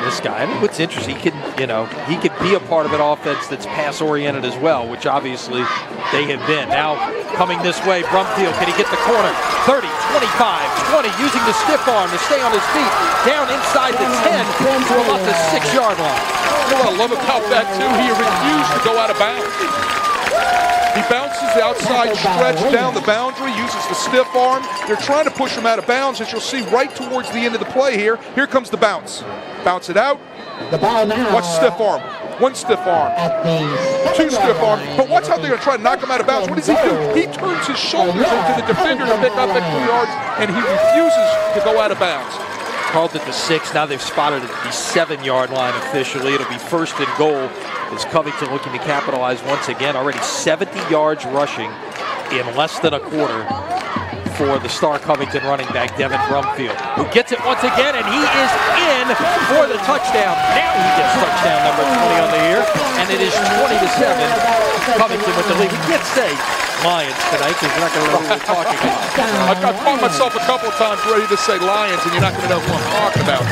this guy. I mean, what's interesting, he could be a part of an offense that's pass-oriented as well, which obviously they have been. Now coming this way, Brumfield, can he get the corner? 30, 25, 20, using the stiff arm to stay on his feet, down inside the 10 to about the 6-yard line. You know what I love about that, too? He refused to go out of bounds. He bounces the outside stretch down the boundary, uses the stiff arm. They're trying to push him out of bounds, as you'll see right towards the end of the play here. Here comes the bounce. Bounce it out. The ball now. Watch stiff arm. 1 stiff arm. 2 stiff arm. But watch how they're going to try to knock him out of bounds. What does he do? He turns his shoulders into the defender to pick up extra yards, and he refuses to go out of bounds. Called at the 6. Now they've spotted it at the 7-yard line officially. It'll be first and goal as Covington looking to capitalize once again. Already 70 yards rushing in less than a quarter for the star Covington running back, Devin Brumfield, who gets it once again, and he is in for the touchdown. Now he gets touchdown number 20 on the year, and it is 20-7. Covington with the lead. We can't say Lions tonight because we're not going to know who we're talking about. I've caught myself a couple of times ready to say Lions, and you're not going to know who I'm talking about.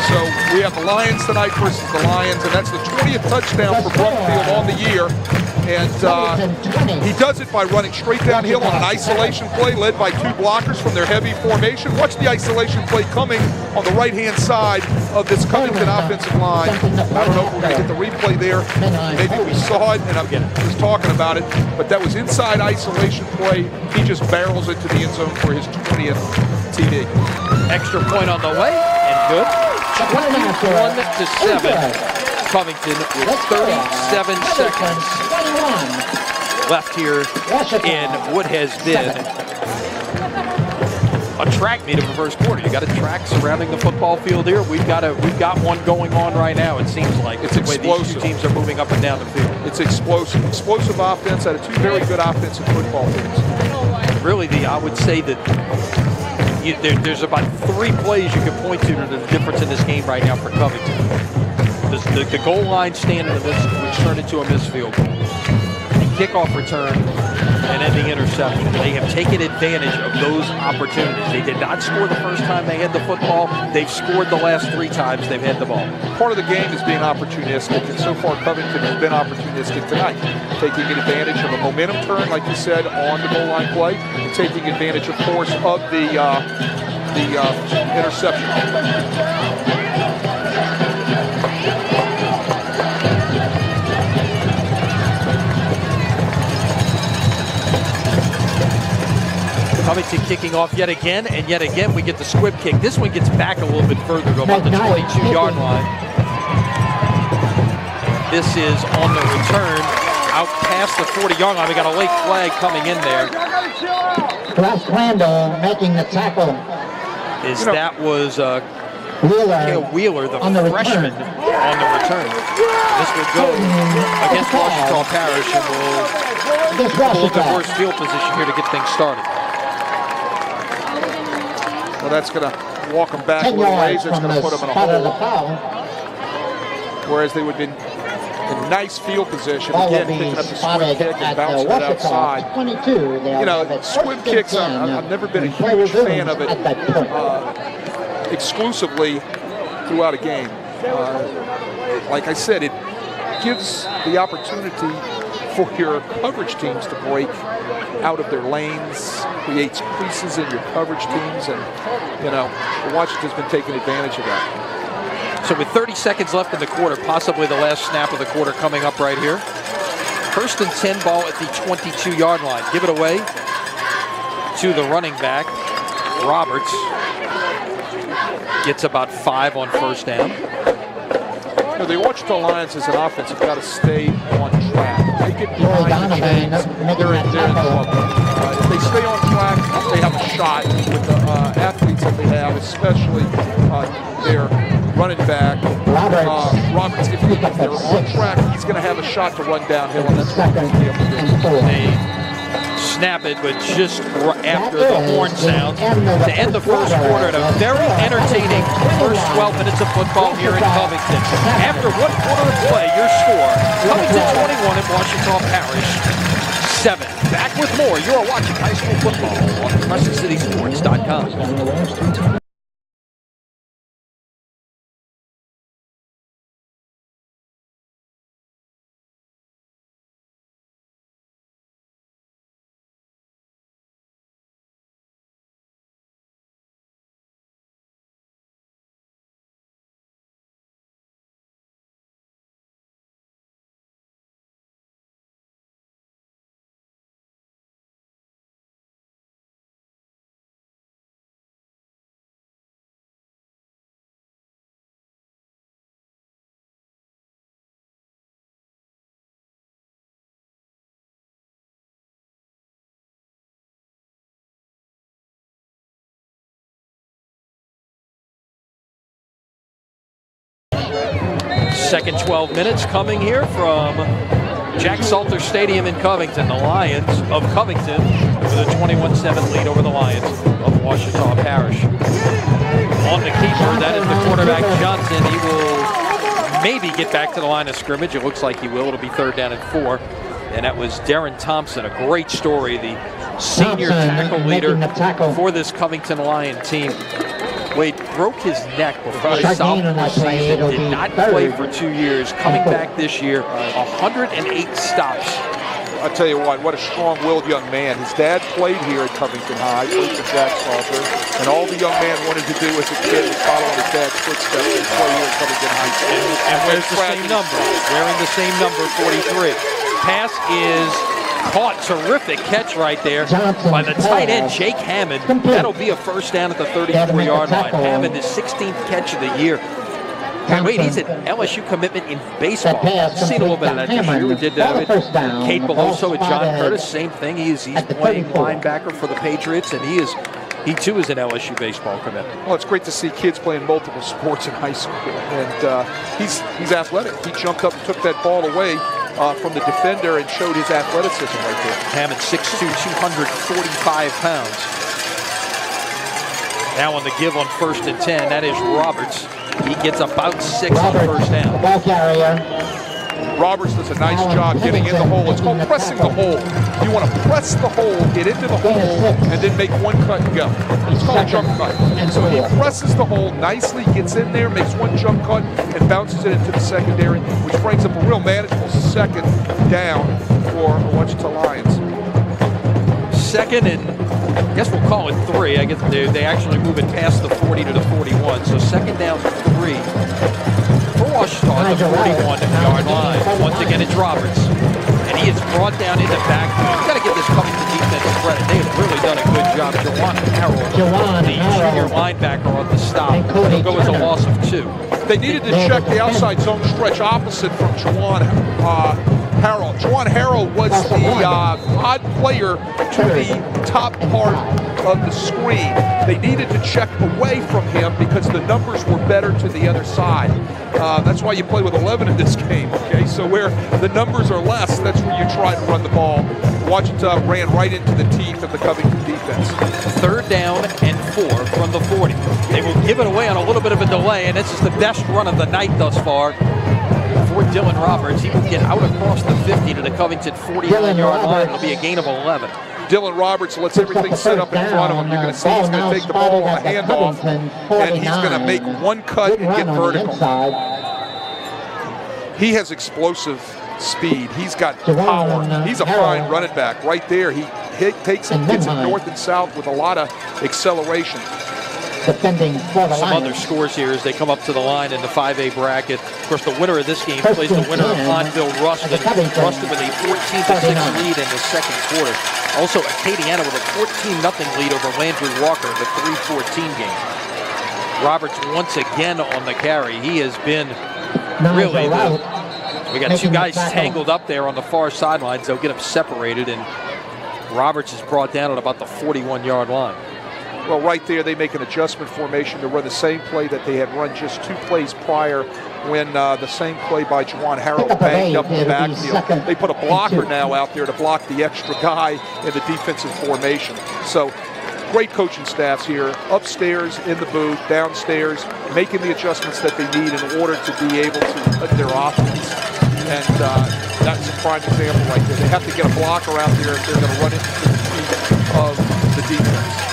So we have the Lions tonight versus the Lions, and that's the 20th touchdown for Brumfield on the year. And he does it by running straight downhill on an isolation play led by 2 blockers from their heavy formation. Watch the isolation play coming on the right-hand side of this Covington offensive line. I don't know if we're going to get the replay there. Maybe we saw it, and I'm just talking about it. But that was inside isolation play. He just barrels it to the end zone for his 20th TD. Extra point on the way, and good. 21-7. Covington with 37 seconds left here in what has been a track meet of the first quarter. You got a track surrounding the football field here. We've got one going on right now. It seems like it's explosive. The way these two teams are moving up and down the field. It's explosive offense out of 2 very good offensive football teams. Really, I would say that there's about 3 plays you can point to the difference in this game right now for Covington. The goal line stand in the miss, which turned into a missed field goal. Kickoff return and ending interception. They have taken advantage of those opportunities. They did not score the first time they had the football. They've scored the last 3 times they've had the ball. Part of the game is being opportunistic, and so far Covington has been opportunistic tonight, taking advantage of a momentum turn, like you said, on the goal line play, and taking advantage, of course, of the interception. Covington kicking off yet again, and yet again we get the squib kick. This one gets back a little bit further to about the 22-yard line. This is on the return, out past the 40-yard line. We got a late flag coming in there. Ross Crandall making the tackle. That was Wheeler, the freshman, on the return. This will go against Ouachita Parish, and we'll a little bit worse field position here to get things started. Well, that's going to walk them back a little ways. It's going to put them in a hole. Whereas they would have been in nice field position. Again, picking up the squib kick and bouncing it outside. 22. You know, squib kicks, I've never been a huge fan of it exclusively throughout a game. Like I said, it gives the opportunity for your coverage teams to break out of their lanes, creates creases in your coverage teams, and, you know, Ouachita's been taking advantage of that. So with 30 seconds left in the quarter, possibly the last snap of the quarter coming up right here. First and 10, ball at the 22-yard line. Give it away to the running back, Roberts. Gets about 5 on first down. You know, the Ouachita Lions as an offense have got to stay on track. They get behind the chains, they're in trouble. If they stay on track, they have a shot with the athletes that they have, especially their running back, Roberts. If they're on track, he's going to have a shot to run downhill, and that's what they're going to be able to do. They snap it, but just after the horn sounds to end the first quarter at a very entertaining first 12 minutes of football here in Covington. After 1 quarter of play, your score, Covington 21 and Ouachita Parish 7. Back with more. You're watching high school football on CrescentCitySports.com. Second 12 minutes coming here from Jack Salter Stadium in Covington. The Lions of Covington with a 21-7 lead over the Lions of Ouachita Parish. On the keeper, that is the quarterback Johnson. He will maybe get back to the line of scrimmage. It looks like he will. It'll be 3rd down and 4. And that was Darren Thompson, a great story, the senior tackle leader for this Covington Lion team. Wade broke his neck before his sophomore season, did not play for 2 years, coming back this year, 108 stops. I'll tell you what a strong-willed young man. His dad played here at Covington High, played for Jack Salter, and all the young man wanted to do as a kid was follow in his dad's footsteps and play here at Covington High School. And wears the same number, wearing the same number, 43. Pass is caught. Terrific catch right there by the tight end, Jake Hammond. That'll be a first down at the 34-yard line. Hammond, his 16th catch of the year. And wait, he's an LSU commitment in baseball. I've seen a little bit of that this year. We did Kate Beloso at John Curtis. Same thing. He's playing linebacker for the Patriots, and he too is an LSU baseball commitment. Well, it's great to see kids playing multiple sports in high school, and he's athletic. He jumped up and took that ball away from the defender and showed his athleticism right there. Hammond, 6'2", 245 pounds. Now on the give on 1st and 10, that is Roberts. He gets about 6 on first down. Ball carrier. Roberts does a nice job getting in the hole. It's called pressing the hole. You want to press the hole, get into the hole, and then make one cut and go. It's called a jump cut. So he presses the hole nicely, gets in there, makes one jump cut, and bounces it into the secondary, which brings up a real manageable 2nd down for the Ouachita Lions. 2nd and I guess we'll call it 3. I guess they actually move it past the 40 to the 41. So 2nd down 3 for Ouachita at the 41-yard line. Once again, it's Roberts. And he is brought down in the backfield. You've got to give this Covington defense credit. They have really done a good job. Jawan Harrell, the junior linebacker on the stop. It'll go as a loss of 2. They needed to check the outside zone stretch opposite from Jawan Harrell. Jawan Harrell was the odd player to the top part of the screen. They needed to check away from him because the numbers were better to the other side. That's why you play with 11 in this game, okay? So where the numbers are less, that's where you try to run the ball. Ouachita ran right into the teeth of the Covington defense. 3rd down and 4 from the 40. They will give it away on a little bit of a delay, and this is the best run of the night thus far for Dylan Roberts. He will get out across the 50 to the Covington 49-yard line. It'll be a gain of 11. Dylan Roberts lets everything set up in front of him. You're going to see he's going to take the ball on a handoff, and he's going to make one cut and get vertical. He has explosive speed. He's got power. He's a fine running back right there. He takes it, gets it north and south with a lot of acceleration. Some other scores here as they come up to the line in the 5A bracket. Of course, the winner of this game plays the winner of Pondville-Ruston. Ruston with a 14-6 lead in the 2nd quarter. Also, Acadiana with a 14-0 lead over Landry Walker in the 3-14 game. Roberts once again on the carry. He has been really we got 2 guys tangled up there on the far sidelines. They'll get them separated, and Roberts is brought down at about the 41-yard line. Well, right there, they make an adjustment formation to run the same play that they had run just 2 plays prior when the same play by Jawan Harrell banged up the backfield. They put a blocker now out there to block the extra guy in the defensive formation. So great coaching staffs here, upstairs in the booth, downstairs, making the adjustments that they need in order to be able to put their offense. And that's a prime example right there. They have to get a blocker out there if they're going to run into the feet of the defense.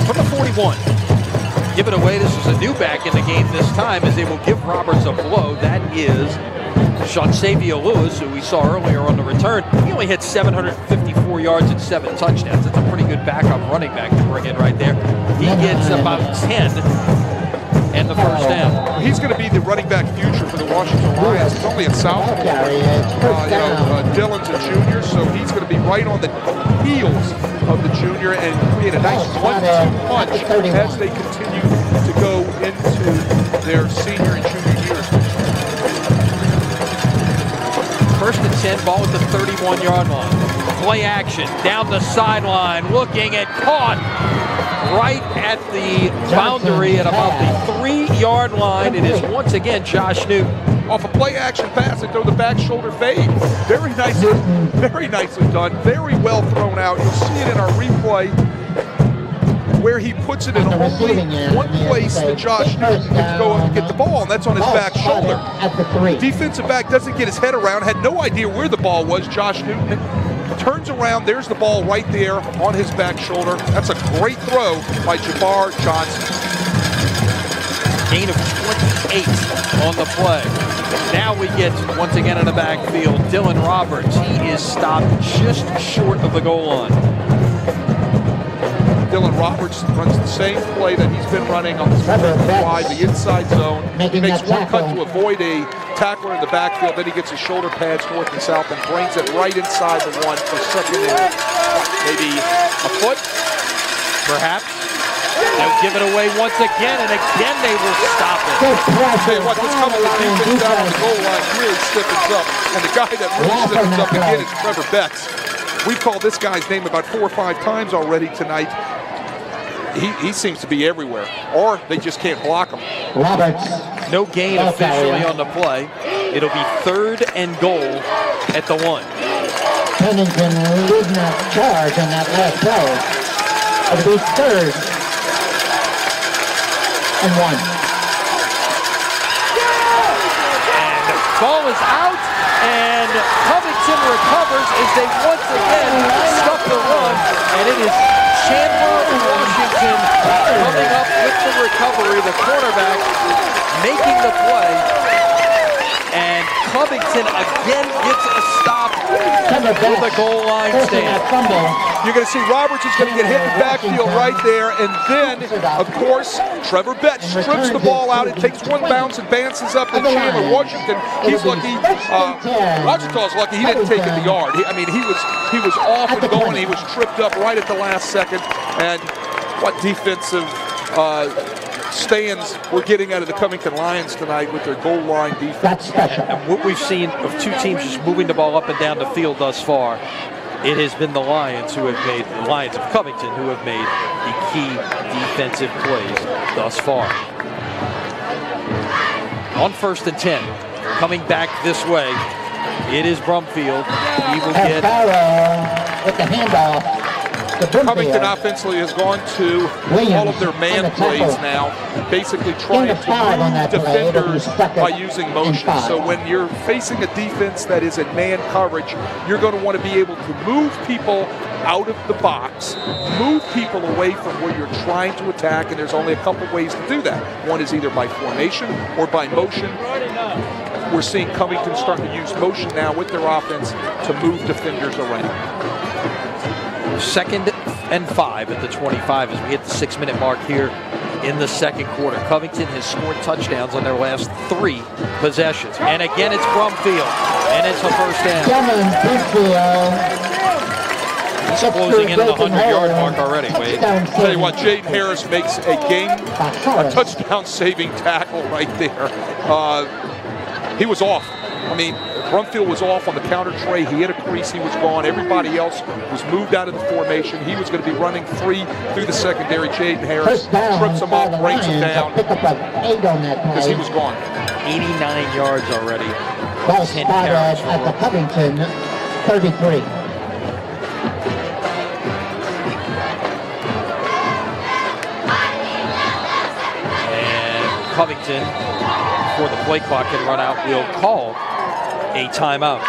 From the 41, give it away. This is a new back in the game this time as they will give Roberts a blow. That is Shawn'Savia Lewis, who we saw earlier on the return. He only hit 754 yards and 7 touchdowns. That's a pretty good backup running back to bring in right there. He gets about 10 and the first down. He's going to be the running back future for the Washington Lions. He's only a sophomore. Dylan's a junior, so he's going to be right on the heels of the junior and create a nice 1-2 punch as they continue to go into their senior and junior years. 1st and 10, ball at the 31-yard line. Play action down the sideline, looking at caught right at the boundary at about the 3-yard line. It is once again Josh Newton. Off a play-action pass and throw the back shoulder fade. Very nicely done. Very well thrown out. You'll see it in our replay where he puts it in only one place that Josh Newton can go and get the ball, and that's on his back shoulder. Defensive back doesn't get his head around, had no idea where the ball was. Josh Newton turns around. There's the ball right there on his back shoulder. That's a great throw by Jabari Johnson. Gain of 28 on the play. Now we get, once again in the backfield, Dylan Roberts. He is stopped just short of the goal line. Dylan Roberts runs the same play that he's been running on the slide, the inside zone. He makes one cut to avoid a tackler in the backfield, then he gets his shoulder pads north and south and brings it right inside the one for second and maybe a foot, perhaps. They'll give it away once again, and again they will stop it. I'll tell you what, this coming to defense down on the goal line really stiffens up, and the guy that really stiffens up again is Trevor Betts. We've called this guy's name about 4 or 5 times already tonight. He seems to be everywhere, or they just can't block him. Roberts. No gain officially on the play. It'll be 3rd and goal at the 1. Covington leading that charge on that last play. It'll be 3rd and 1. And the ball is out, and Covington recovers as they once again stuff the run, and it is Chandler Washington coming up with the recovery, the cornerback making the play, and Covington again gets a stop with a goal line stand. You're going to see Roberts is going to get hit in the backfield right there, and then, of course, Trevor Betts strips the ball out. It takes one bounce and bounces up to Chandler Washington. He's lucky. Ouachita's lucky he didn't take it the yard. He was off and going. He was tripped up right at the last second. And what defensive stands we're getting out of the Covington Lions tonight with their goal line defense. And what we've seen of 2 teams just moving the ball up and down the field thus far, it has been the Lions of Covington who have made the key defensive plays thus far. On 1st and 10, coming back this way, it is Brumfield. He will get with the handoff. Covington offensively has gone to all of their man plays now, basically trying to move defenders by using motion. So when you're facing a defense that is in man coverage, you're going to want to be able to move people out of the box, move people away from where you're trying to attack, and there's only a couple ways to do that. One is either by formation or by motion. We're seeing Covington starting to use motion now with their offense to move defenders around. 2nd and 5 at the 25 as we hit the 6-minute mark here in the second quarter. Covington has scored touchdowns on their last 3 possessions. And again, it's Brumfield, and it's a first down. He's closing in on the 100-yard mark already, Wade. I'll tell you what, Jaden Harris makes a touchdown-saving tackle right there. He was off. Brumfield was off on the counter tray. He hit a crease. He was gone. Everybody else was moved out of the formation. He was going to be running free through the secondary. Jaden Harris trips him up, brings him down because he was gone. 89 yards already. Ball spotted at the Covington 33. And Covington, before the play clock can run out, will call a timeout.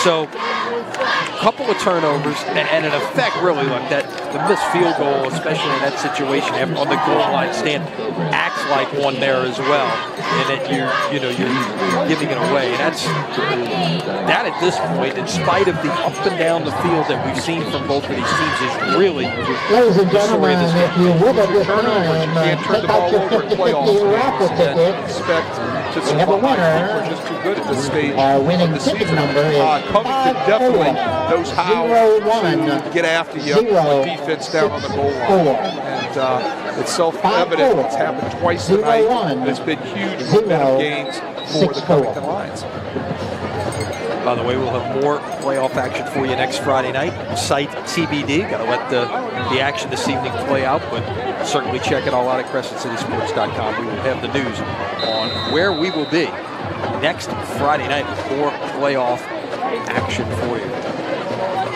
So, a couple of turnovers, and in effect, really, like that, the missed field goal, especially in that situation on the goal line stand, acts like one there as well. And that you're giving it away. And that at this point, in spite of the up and down the field that we've seen from both of these teams, is really ladies and gentlemen, if you would at this time, can't turn the ball over in playoffs and expect to survive. We're just too good at this stage. Our winning ticket number is Covington definitely knows how to get after you on defense down on the goal line. And it's self-evident. It's happened twice tonight. It's been huge momentum gains for the Covington Lions. By the way, we'll have more playoff action for you next Friday night. Site TBD. Got to let the action this evening play out, but certainly check it all out at CrescentCitySports.com. We will have the news on where we will be next Friday night with more playoff action for you.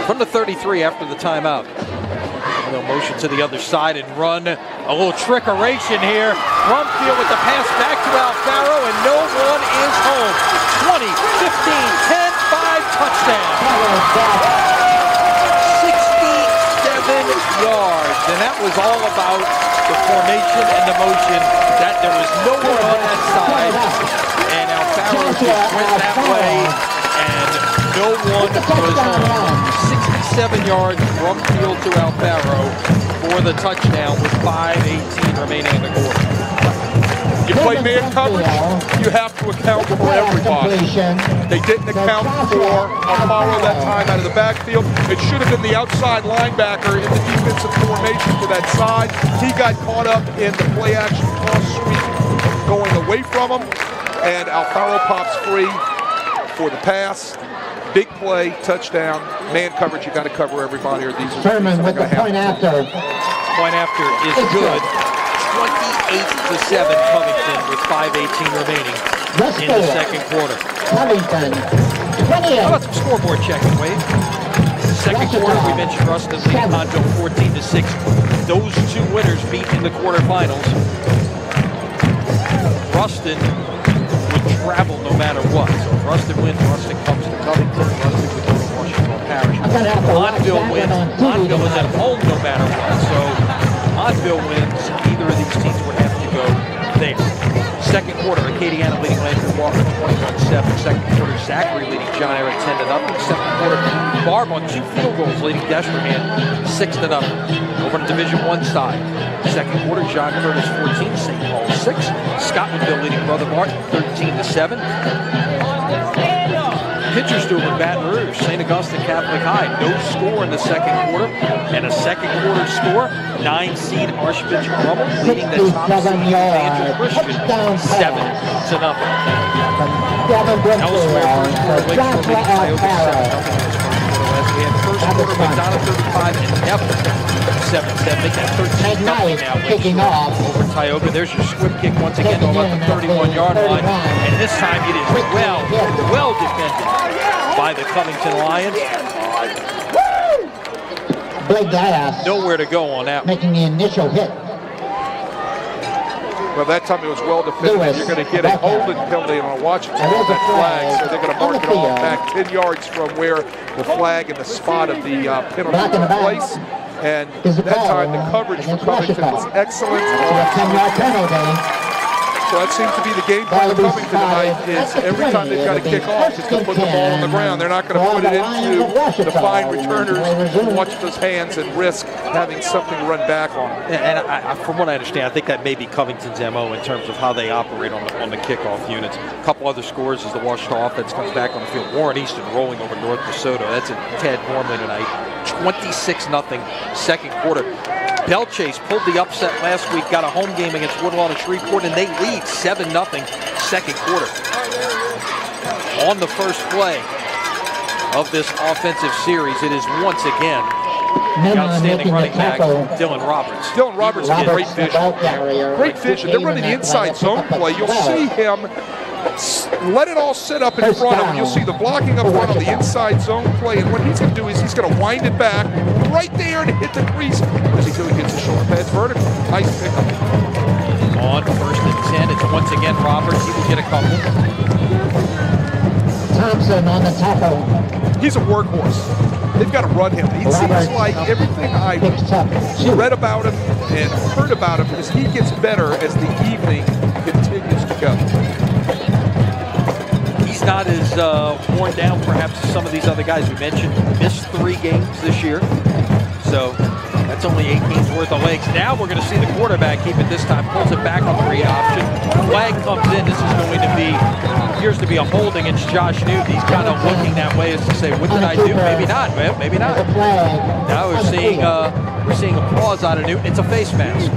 From the 33 after the timeout. A little motion to the other side and run. A little trickeration here. Brumfield with the pass back to Alfaro, and no one is home. 20, 15, 10, 5, touchdown. 67 yards, and that was all about the formation and the motion. That there was no one on that side, and Alfaro just went that way, and no one was home. 67 yards from field to Alfaro for the touchdown with 5:18 remaining in the quarter. You play man coverage, you have to account for everybody. They didn't account for Alfaro that time out of the backfield. It should have been the outside linebacker in the defensive formation for that side. He got caught up in the play action cross sweep going away from him, and Alfaro pops free for the pass. Big play, touchdown, man coverage. You got to cover everybody, or these are Sherman with the point after. Point after is good. 28-7 Covington with 5:18 remaining in the second quarter. Covington, 28. How about some scoreboard checking, Wade? Second quarter, we mentioned Rustin leading Conville 14-6. Those two winners beat in the quarterfinals. Rustin would travel no matter what. So if Rustin wins, Rustin comes to Covington. Rustin would go to Washington Parish. Montville wins. Montville is at home no matter what. So Montville wins. Either of these teams would have to go there. Second quarter, Acadiana leading Landry Walker 21-7. Second quarter, Zachary leading John Eric 10-0. Second quarter, Barb on 2 field goals leading Destrehan 6-0. Over on the Division I side. Second quarter, John Curtis 14, St. Paul 6. Scotlandville leading Brother Martin 13-7. Pitchers duel in Baton Rouge, St. Augustine Catholic High. No score in the second quarter. And a second quarter score, 9-seed Archbishop Rummel leading the top seed Evangel Christian 7-0. Elsewhere, first quarter, Lakeshore leading Tioga 7-0. We had the first quarter, McDonough 35 and Neville 7-7. Make that 13-0 now. Kicking off over Tioga. There's your squib kick once again over at the 31-yard line. And this time it is well defended by the Covington Lions. Blake Glass. Nowhere to go on that one. Making the initial hit. Well, that time it was well defended. You're going to get a holding penalty on Ouachita on that flag, so they're going to mark it off back 10 yards from where the flag and the spot of the penalty took place. And that time the coverage for Covington was excellent. 10-yard penalty. So that seems to be the game plan of Covington tonight, is every time they've got to kick off, just to put the ball on the ground. They're not going to put it into the fine returners and watch those hands and risk having something run back on them. And from what I understand, I think that may be Covington's MO in terms of how they operate on the kickoff units. A couple other scores as the Ouachita offense comes back on the field. Warren Easton rolling over North DeSoto. That's a Ted Gormley tonight. 26-0 second quarter. Belchase pulled the upset last week, got a home game against Woodlawn and Shreveport, and they lead 7-0 second quarter. On the first play of this offensive series, it is once again the outstanding running back, Dylan Roberts. Dylan Roberts has great vision. Great vision. They're running the inside zone play. You'll see him let it all sit up in front of him. You'll see the blocking up front on the inside zone play, and what he's going to do is he's going to wind it back right there and hit the crease. What does he do? He gets his shoulder pads vertical. Nice pickup. On first and 10, it's once again Roberts. He will get a couple. Thompson on the tackle. He's a workhorse. They've got to run him. It seems like everything I read about him and heard about him is he gets better as the evening continues to go. He's not as worn down perhaps as some of these other guys. We mentioned missed 3 games this year. So that's only 8 games worth of legs. Now we're going to see the quarterback keep it this time. Pulls it back on the read option. Flag comes in. This is going to be, appears to be a hold against Josh Newt. He's kind of looking that way as to say, what did I do? Maybe not, man. Maybe not. Now we're seeing applause out of Newt. It's a face mask.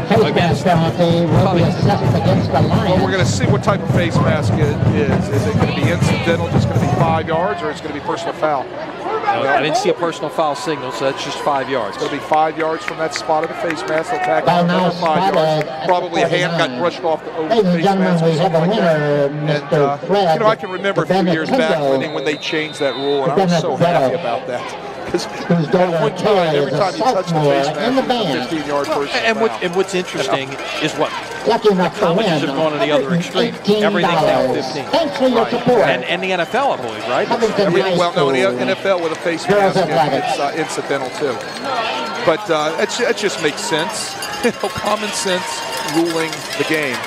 Against Covington. Well, we're going to see what type of face mask it is. Is it going to be incidental, just going to be 5 yards, or it's going to be personal foul? I didn't see a personal foul signal, so that's just 5 yards. It's going to be 5 yards from that spot of the face mask. They'll tackle another 5 yards. Probably a hand got brushed off the over the face mask or something like that. And, I can remember a few years back when they changed that rule, and I was so happy about that. Because at one time, every time you touch the face mask, it's a 15-yard personal foul. And what's interesting is what colleges have gone to the other extreme. Everything's now 15. Right. And the NFL, I believe, right? In the NFL with a face mask, it's incidental too. But it just makes sense. Common sense ruling the game.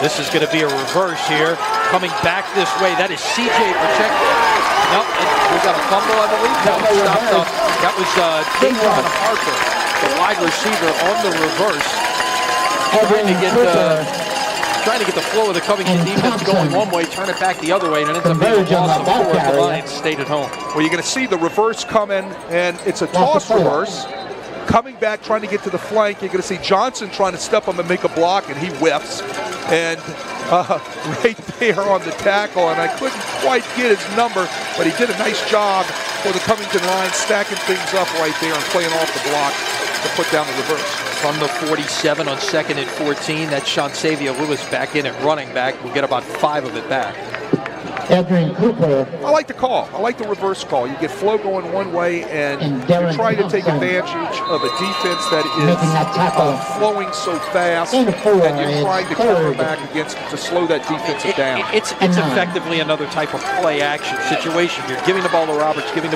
This is going to be a reverse here. Coming back this way, that is C.J. Pacheco. No, we got a fumble, I believe. That was Davon Harper, the wide receiver, on the reverse, trying to get the flow of the Covington defense going one way, turn it back the other way, and it ends up being a loss of 4 if the Lions stayed at home. Well, you're going to see the reverse come in, and it's a toss reverse. Coming back, trying to get to the flank, you're going to see Johnson trying to step up and make a block, and he whiffs. And right there on the tackle, and I couldn't quite get his number, but he did a nice job for the Covington Lions, stacking things up right there and playing off the block to put down the reverse. From the 47 on 2nd and 14, that's Onside Lewis back in at running back. We'll get about 5 of it back. Adrian Cooper. I like the call. I like the reverse call. You get flow going one way, and you're trying to take advantage of a defense that is flowing so fast, and you're trying to cover back against to slow that defense down. It's effectively another type of play-action situation. You're giving the ball to Roberts, you put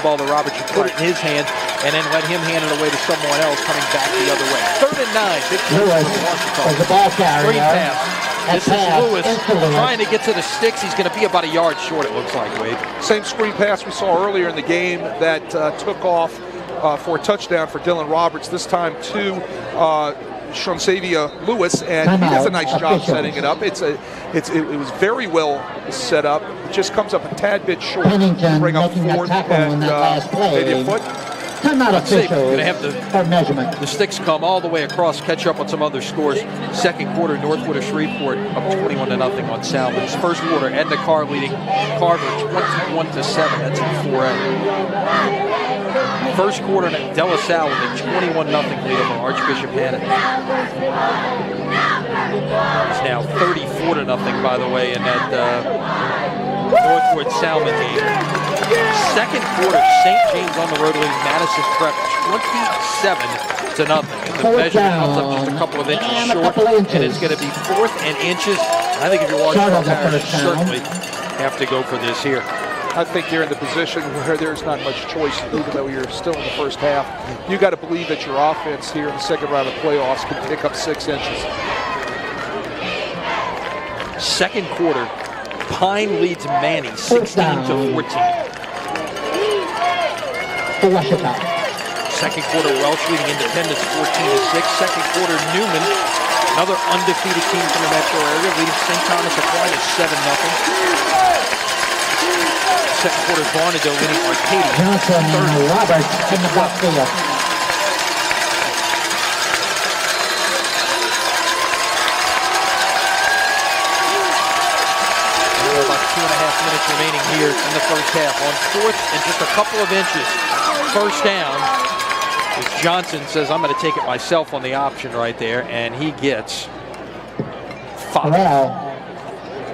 it in his hand, and then let him hand it away to someone else coming back the other way. 3rd and 9. Big Lewis was the ball carrier. Screen pass. This is Lewis trying to get to the sticks. He's going to be about a yard short, it looks like, Wade. Same screen pass we saw earlier in the game that took off for a touchdown for Dylan Roberts, this time to Onside Lewis, and he does a nice job setting it up. It was very well set up. It just comes up a tad bit short. Bring up 4th and maybe a foot. Let's see, we're going to have the sticks come all the way across, catch up on some other scores. Second quarter, Northwood of Shreveport up 21-0 on Salmons. First quarter, Edna Carr leading Carver 21-7. That's in 4A. First quarter, De La Salle with a 21-0 lead over Archbishop Hannon. It's now 34-0, by the way, in that Northwood Salmon game. Second quarter, St. James on the road leading Madison Prep 27-0. And the measurement comes up just a couple of inches short. And it's going to be 4th and inches. I think if you're watching the Parish, you certainly have to go for this here. I think you're in the position where there's not much choice, even though you're still in the first half. You got to believe that your offense here in the second round of playoffs can pick up 6 inches. Second quarter, Pine leads Manny 16-14. Ouachita. Second quarter, Welsh leading Independence 14-6. Second quarter, Newman, another undefeated team from the metro area, leading St. Thomas Aquinas 7-0. Second quarter, Varnado leading Arcadia. Johnson and Roberts in the backfield. About 2.5 minutes remaining here in the first half. On 4th and just a couple of inches. First down, as Johnson says, I'm going to take it myself on the option right there, and he gets 5. Well,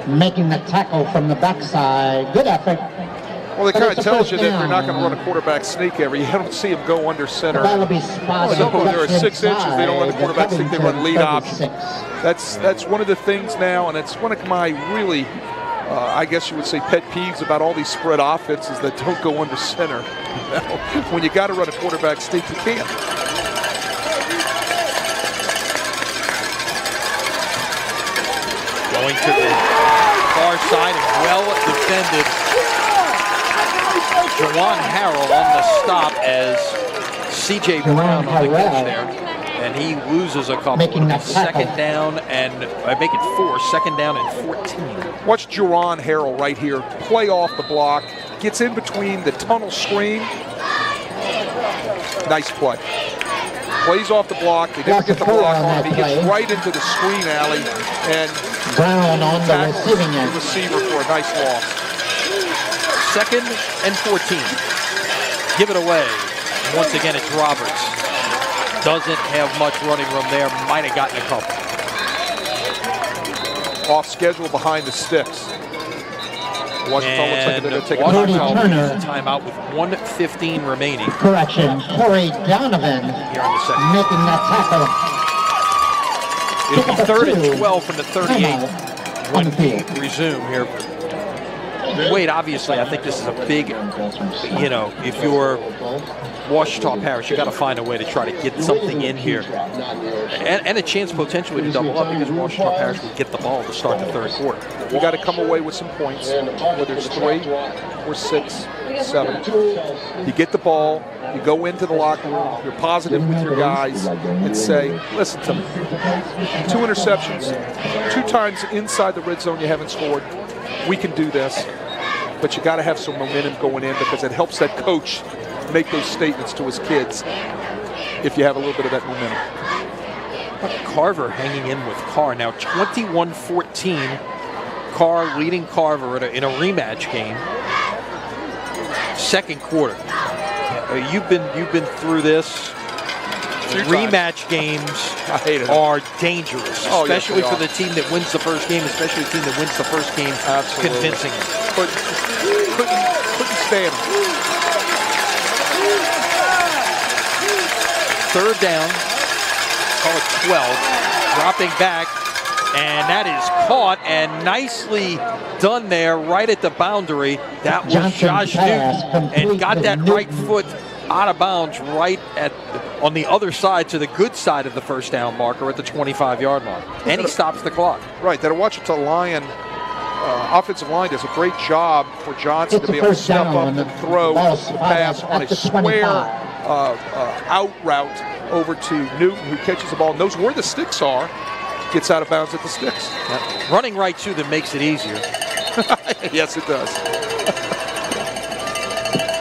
making the tackle from the backside. Good effort. Well, it kind of tells you that they're not going to run a quarterback sneak every. You don't see them go under center. There are 6 inches. They don't run a quarterback sneak. They run lead option. That's one of the things now, and it's one of my really, I guess you would say, pet peeves about all these spread offenses that don't go under center. When you got to run a quarterback sneak, you can't. Going to the far side and well defended. Jawan Harrell on the stop as C.J. Brown on the catch there. And he loses a couple. Second down and make it 4. Second down and 14. Watch Jawan Harrell right here play off the block. Gets in between the tunnel screen. Nice play. Plays off the block. They didn't get the block on him. He gets right into the screen alley and Brown on the receiving end. The receiver for a nice loss. 2nd and 14. Give it away. Once again, it's Roberts. Doesn't have much running room there. Might have gotten a couple. Off schedule behind the sticks. Washington looks like they're going to take a timeout with 1:15 remaining. Correction, Corey Donovan Here in the second. making that tackle. It'll be 3rd and 12 from the 38 when we resume here. Wade, obviously, I think this is a big, if you're Ouachita Parish, you got to find a way to try to get something in here. And a chance potentially to double up because Ouachita Parish will get the ball to start the 3rd quarter. You got to come away with some points, whether it's 3 or 6, 7. You get the ball, you go into the locker room, you're positive with your guys, and say, listen to me. 2 interceptions, 2 times inside the red zone you haven't scored. We can do this. But you got to have some momentum going in because it helps that coach make those statements to his kids if you have a little bit of that momentum. Carver hanging in with Carr. Now 21-14. Carr leading Carver in a rematch game. 2nd quarter. You've been through this. Rematch games are dangerous, especially for the team that wins the first game, especially the team that wins the first game convincingly. But couldn't stand them. 3rd down, call it 12, dropping back, and that is caught and nicely done there right at the boundary. That was Josh Newton, and got that right foot out of bounds right on the other side to the good side of the first down marker at the 25-yard line. And he stops the clock. Right, that Ouachita Lion offensive line does a great job for Johnson to be able to step up and throw the pass on a square out route over to Newton, who catches the ball, knows where the sticks are, gets out of bounds at the sticks. Running right to them makes it easier. Yes, it does.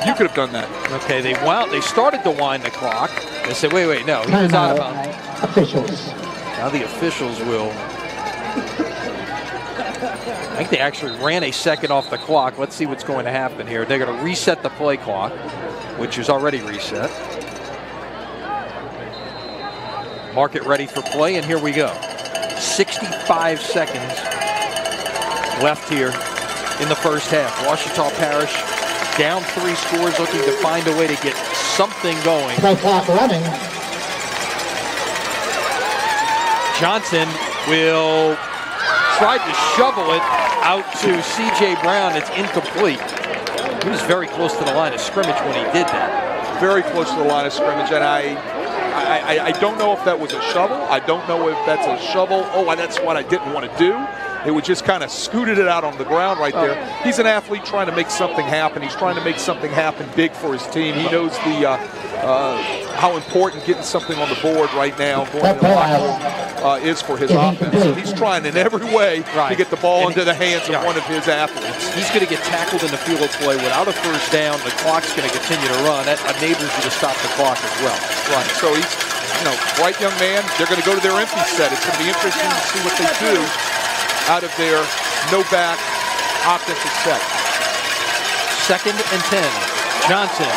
You could have done that. Okay, they started to wind the clock. They said, wait, no, he was out of bounds. Officials. Now the officials will. I think they actually ran a second off the clock. Let's see what's going to happen here. They're going to reset the play clock, which is already reset. Mark it ready for play, and here we go. 65 seconds left here in the first half. Ouachita Parish down 3 scores, looking to find a way to get something going. Play clock running. Johnson will try to shovel it out to C.J. Brown. It's incomplete. He was very close to the line of scrimmage when he did that. Very close to the line of scrimmage, and I don't know if that was a shovel. I don't know if that's a shovel. Oh, that's what I didn't want to do. It would just kind of scooted it out on the ground right there. He's an athlete trying to make something happen. He's trying to make something happen big for his team. He knows how important getting something on the board right now going to the locker room is for his offense. So he's trying in every way to get the ball into the hands of one of his athletes. He's going to get tackled in the field of play without a first down. The clock's going to continue to run. That enables you to stop the clock as well. Right. So he's, bright young man. They're going to go to their empty set. It's going to be interesting to see what they do out of their no-back offensive set. 2nd and 10. Johnson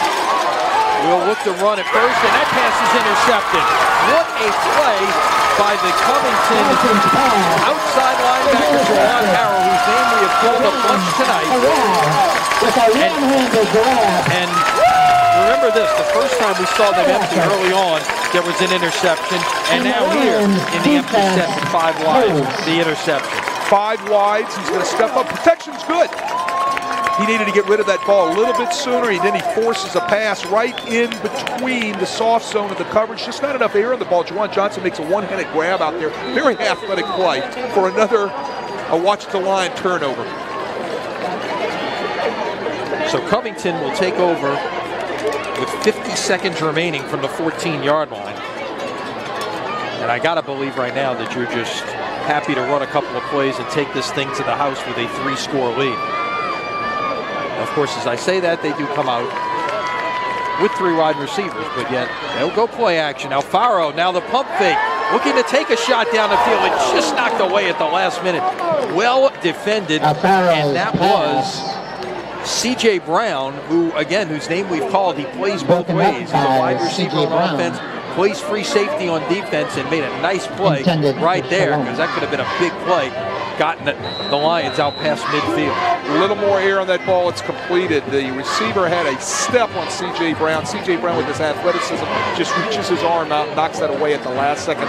will look to run at first, and that pass is intercepted. What a play by the Covington outside linebacker, Ron Harrell, whose name we have called a bunch tonight. And remember this, the first time we saw them empty early on, there was an interception, and now here in the empty set with 5 wides, the interception. 5 wides, he's going to step up. Protection's good. He needed to get rid of that ball a little bit sooner, and then he forces a pass right in between the soft zone and the coverage. Just not enough air on the ball. Juwan Johnson makes a one-handed grab out there. Very athletic play for another Ouachita Lion turnover. So Covington will take over with 50 seconds remaining from the 14-yard line. And I got to believe right now that you're just happy to run a couple of plays and take this thing to the house with a 3-score lead. Of course, as I say that, they do come out with 3 wide receivers, but yet they'll go play action. Alfaro, now the pump fake, looking to take a shot down the field. It's just knocked away at the last minute. Well defended, and that was C.J. Brown, whose name we've called, he plays both ways. He's a wide receiver on offense, plays free safety on defense, and made a nice play right there, because that could have been a big play. Gotten the Lions out past midfield. A little more air on that ball. It's completed. The receiver had a step on C.J. Brown. C.J. Brown, with his athleticism, just reaches his arm out and knocks that away at the last second.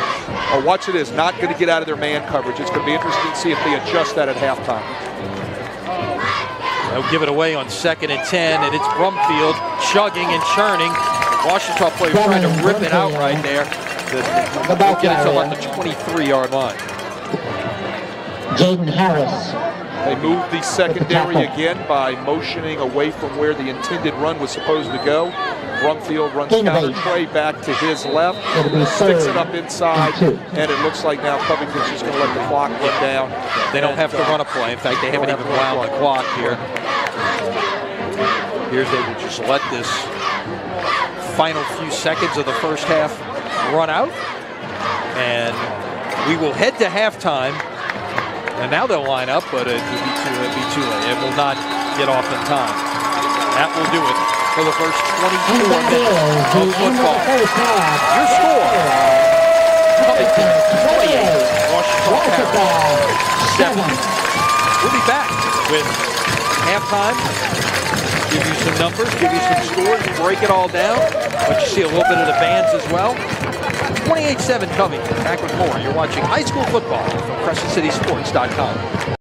Watch it is not going to get out of their man coverage. It's going to be interesting to see if they adjust that at halftime. They'll give it away on 2nd and 10, and it's Brumfield chugging and churning. Ouachita player trying to rip it out right there. They'll get it to about the 23-yard line. Jaden Harris. They moved the secondary again by motioning away from where the intended run was supposed to go. Brumfield runs counter trey back to his left, sticks it up inside, and it looks like now Covington's just going to let the clock run down. They don't have to run a play. In fact, they haven't even wound the clock here. Here's they will just let this final few seconds of the first half run out, and we will head to halftime. And now they'll line up, but it will be too late. It will not get off in time. That will do it for the first 24 minutes of football. Your score: Covington 28, Ouachita Parish 7. We'll be back with halftime. Give you some numbers, give you some scores, break it all down. Let you see a little bit of the bands as well. 28-7 Covington. Back with more. You're watching high school football from CrescentCitySports.com.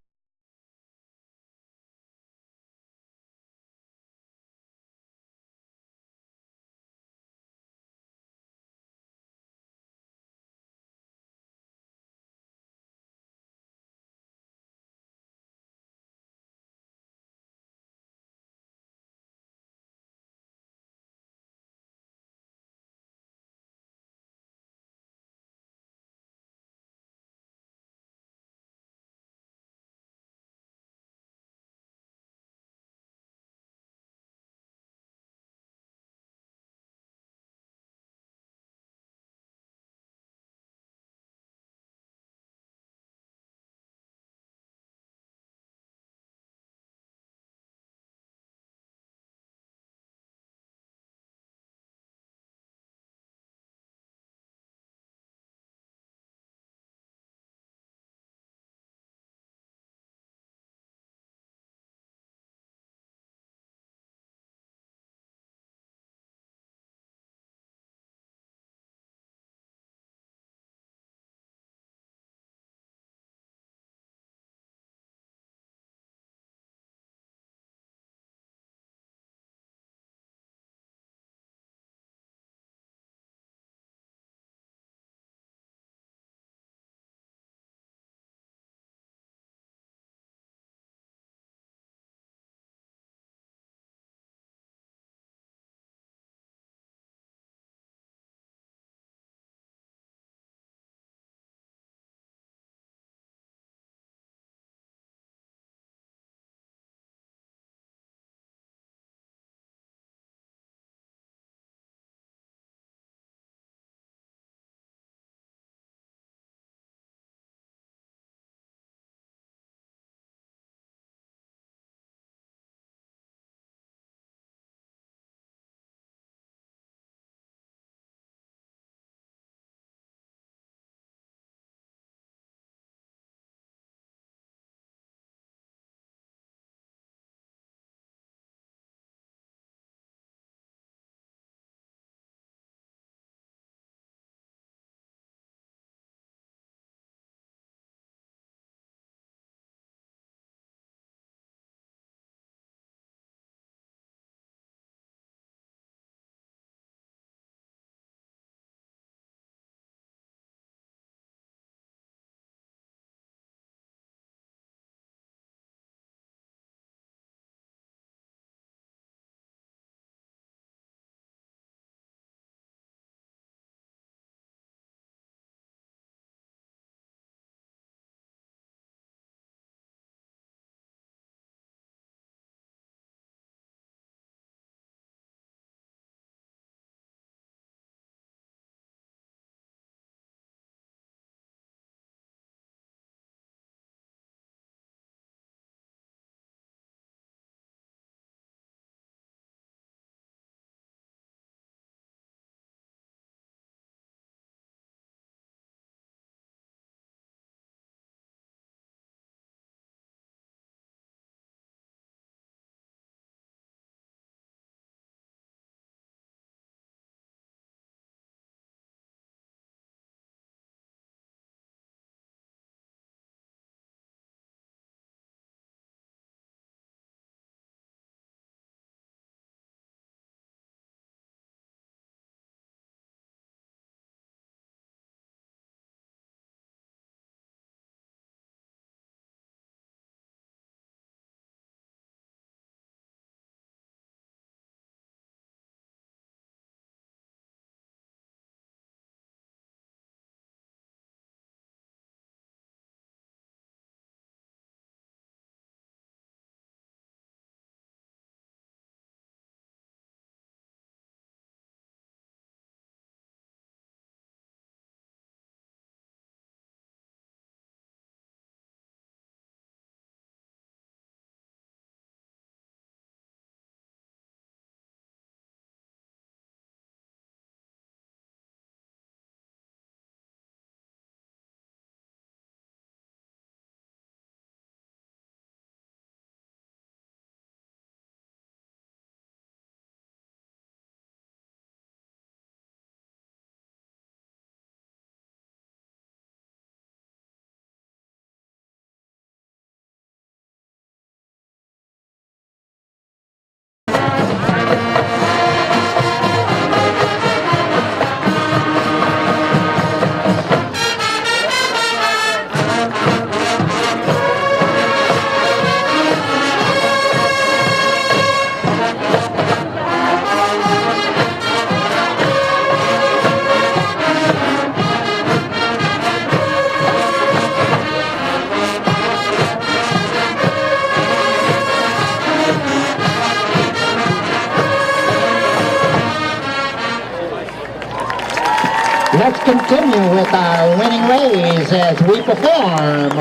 Let's continue with our winning ways as we perform.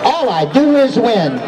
All I do is win.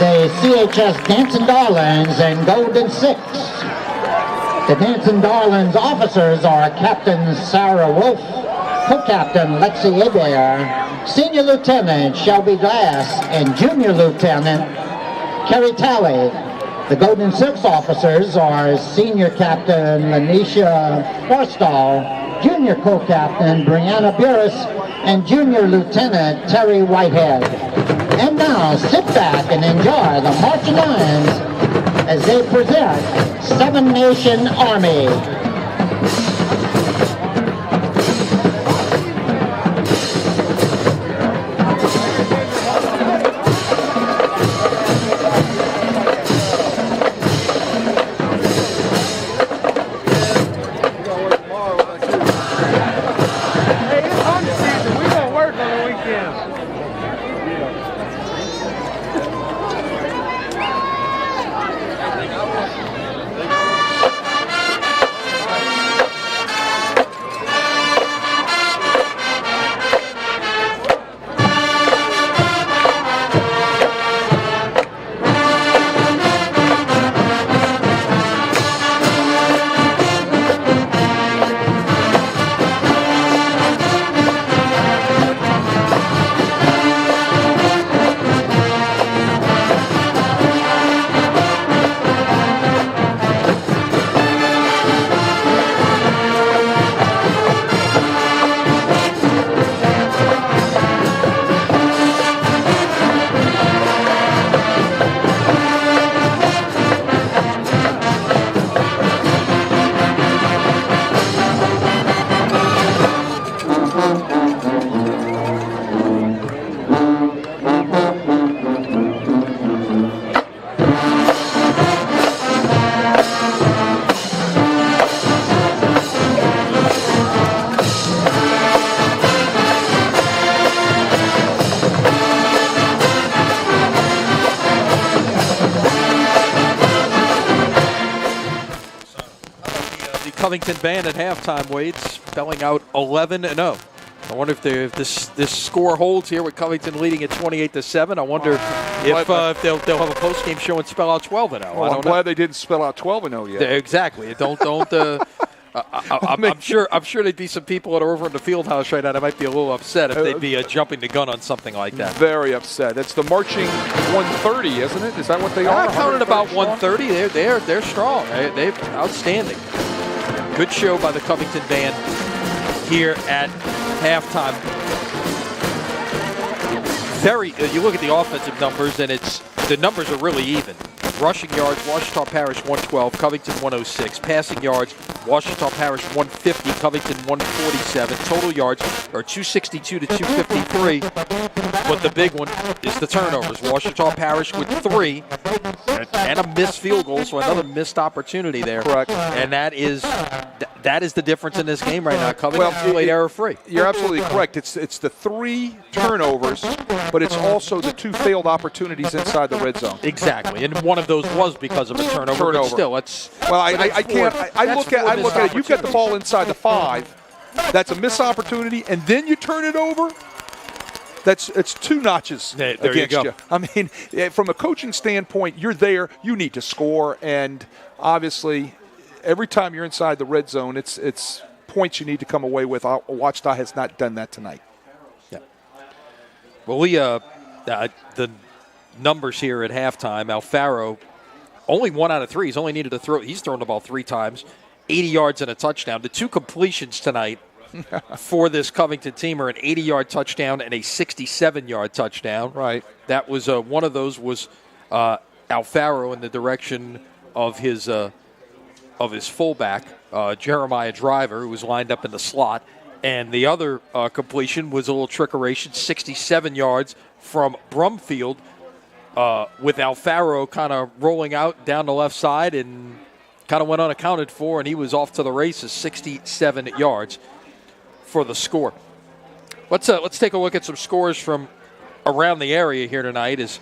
The CHS Dancing Darlings and Golden Six. The Dancing Darlings officers are Captain Sarah Wolf, Co-Captain Lexi Hebert, Senior Lieutenant Shelby Glass, and Junior Lieutenant Kerry Talley. The Golden Six officers are Senior Captain Lanisha Forstall, Junior Co-Captain Brianna Burris, and Junior Lieutenant Terry Whitehead. And now, sit back and enjoy the Marching Lions as they present Seven Nation Army. Covington band at halftime, Wade, spelling out 11-0. I wonder if this score holds here with Covington leading at 28-7. I wonder if they'll have a post-game show and spell out 12-0. Well, I'm glad they didn't spell out 12-0 yet. Exactly. I'm sure there'd be some people that are over in the field house right now that might be a little upset if they'd be jumping the gun on something like that. Very upset. It's the marching 130, isn't it? Is that what they are? I counted about 130. They're strong. They're outstanding. Good show by the Covington band here at halftime. You look at the offensive numbers, and the numbers are really even. Rushing yards, Ouachita Parish 112, Covington 106. Passing yards, Ouachita Parish 150, Covington 147. Total yards are 262 to 253. But the big one is the turnovers. Ouachita Parish with 3 and a missed field goal, so another missed opportunity there. Correct. And that is the difference in this game right now. Covington played error-free. You're absolutely correct. It's the 3 turnovers, but it's also the 2 failed opportunities inside the red zone. Exactly, and one of those was because of a turnover. But still, it's I can't. I look at it. You get the ball inside the 5. That's a missed opportunity, and then you turn it over. It's 2 notches against you. I mean, from a coaching standpoint, you're there. You need to score, and obviously, every time you're inside the red zone, it's points you need to come away with. Ouachita has not done that tonight. Yeah. Well, the numbers here at halftime, Alfaro, only 1 out of 3. He's only needed to throw. He's thrown the ball 3 times, 80 yards and a touchdown. The 2 completions tonight for this Covington team are an 80-yard touchdown and a 67-yard touchdown. Right. That was one of those was Alfaro in the direction of his fullback, Jeremiah Driver, who was lined up in the slot. And the other completion was a little trickeration, 67 yards from Brumfield, with Alfaro kind of rolling out down the left side and kind of went unaccounted for, and he was off to the races, 67 yards for the score. Let's take a look at some scores from around the area here tonight. Is